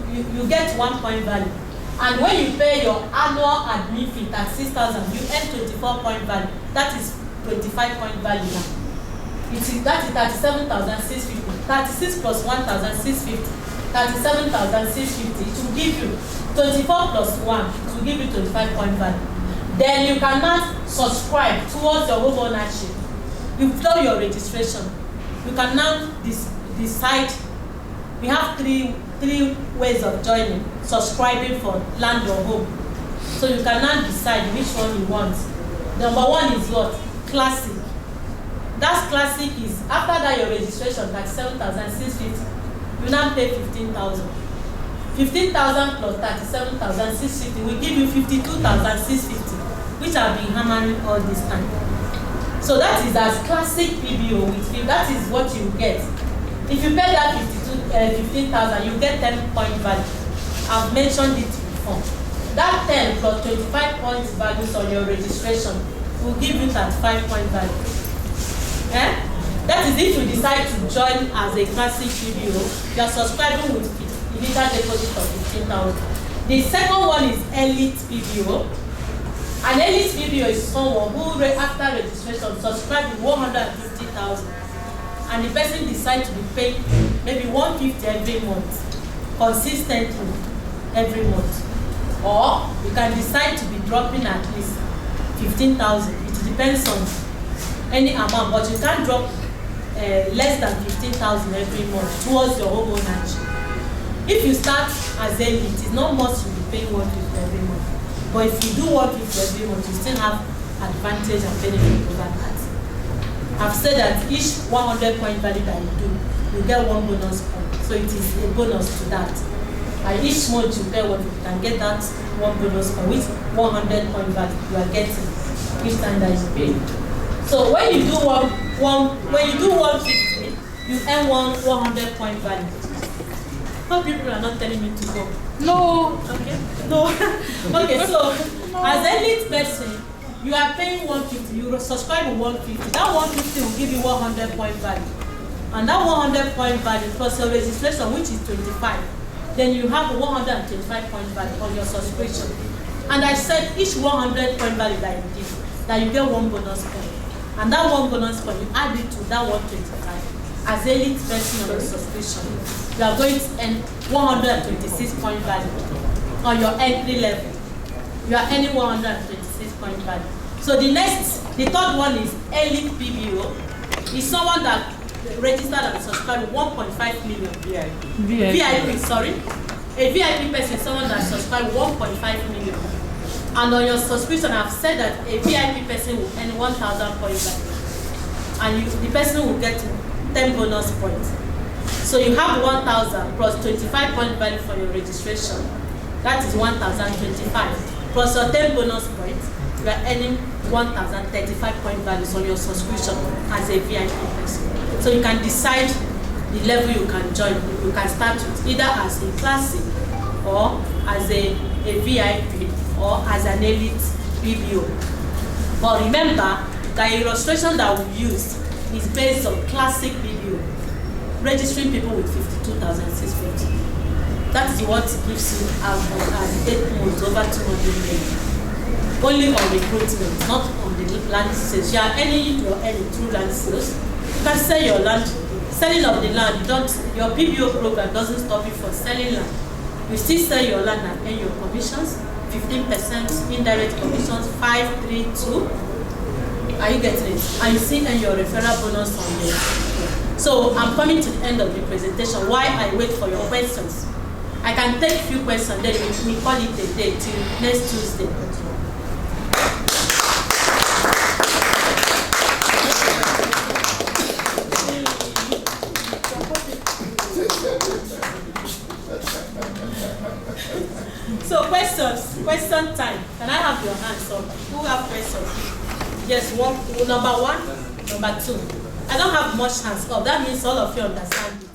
get 1 point value. And when you pay your annual admin fee, 36,000, you earn 24 point value. That is 25 point value now. That is 37,650. 36 plus 1,650, 37,650. It will give you 24 plus 1. It will give you 25 point value. Then you can now subscribe towards your home ownership. You've done your registration. You can now decide. We have three ways of joining, subscribing for land or home. So you can now decide which one you want. Number 1 is what? Classic. That classic is after that your registration, like 7,650. You now pay 15,000. 15,000 plus 37,650 will give you 52,650, which I've been hammering all this time. So that is as classic PBO with fee. That is what you get. If you pay that 15,000, you get 10 point value. I've mentioned it before. That 10 plus 25 points values on your registration will give you 35 point value. That is if you decide to join as a classic PBO, you are subscribing with initial deposit of 15,000. The second one is elite PBO. An elite PBO is someone who, after registration, subscribes with 150,000. And the person decides to be paid maybe 150 every month, consistently every month. Or you can decide to be dropping at least 15,000. It depends on any amount, but you can't drop less than 15,000 every month towards your home ownership. If you start as elite, it's not much you'll be paying 150 every month. But if you do 150 every month, you still have advantage and benefit over that. I've said that each 100 point value that you do, you get 1 bonus point. So it is a bonus to that. And each month you pay 150, you can get that 1 bonus point with 100 point value you are getting each time that you pay. So when you do 150, you earn 100 point value. Some people are not telling me to go. No. Okay. No. Okay. So as a elite person, you are paying 150. You subscribe with 150. That 150 will give you 100 point value, and that 100 point value plus your registration, which is 25. Then you have 125 point value on your subscription. And I said each 100 point value that you give, that you get 1 bonus point, and that 1 bonus point you add it to that 125. As a elite person on your subscription, you are going to earn 126 point value on your entry level. You are earning 126 point value. So the third one is elite PBO. Is someone that registered and subscribed with 1.5 million VIP. Sorry. A VIP person is someone that subscribed 1.5 million. And on your subscription, I've said that a VIP person will earn 1,000 point value. And the person will get 10 bonus points. So you have 1,000 plus 25 point value for your registration. That is 1,025. Plus your 10 bonus points, you are earning 1,035 point values on your subscription as a VIP person. So you can decide the level you can join. You can start with either as a classic or as a VIP or as an elite PBO. But remember, the illustration that we used is based on classic PBO, registering people with 52,650. That is what gives you as 8 months over 200 million. Only on recruitment, not on the land sales. You are earning through land sales. You can sell your land. Selling of the land, your PBO program doesn't stop you from selling land. You still sell your land and earn your commissions, 15% indirect commissions, 532. Are you getting it? And you still earn your referral bonus on there. So I'm coming to the end of the presentation. While I wait for your questions, I can take a few questions, then we call it a day till next Tuesday. So question time. Can I have your hands up? Who have questions? Yes, number one, number two. I don't have much hands up. That means all of you understand.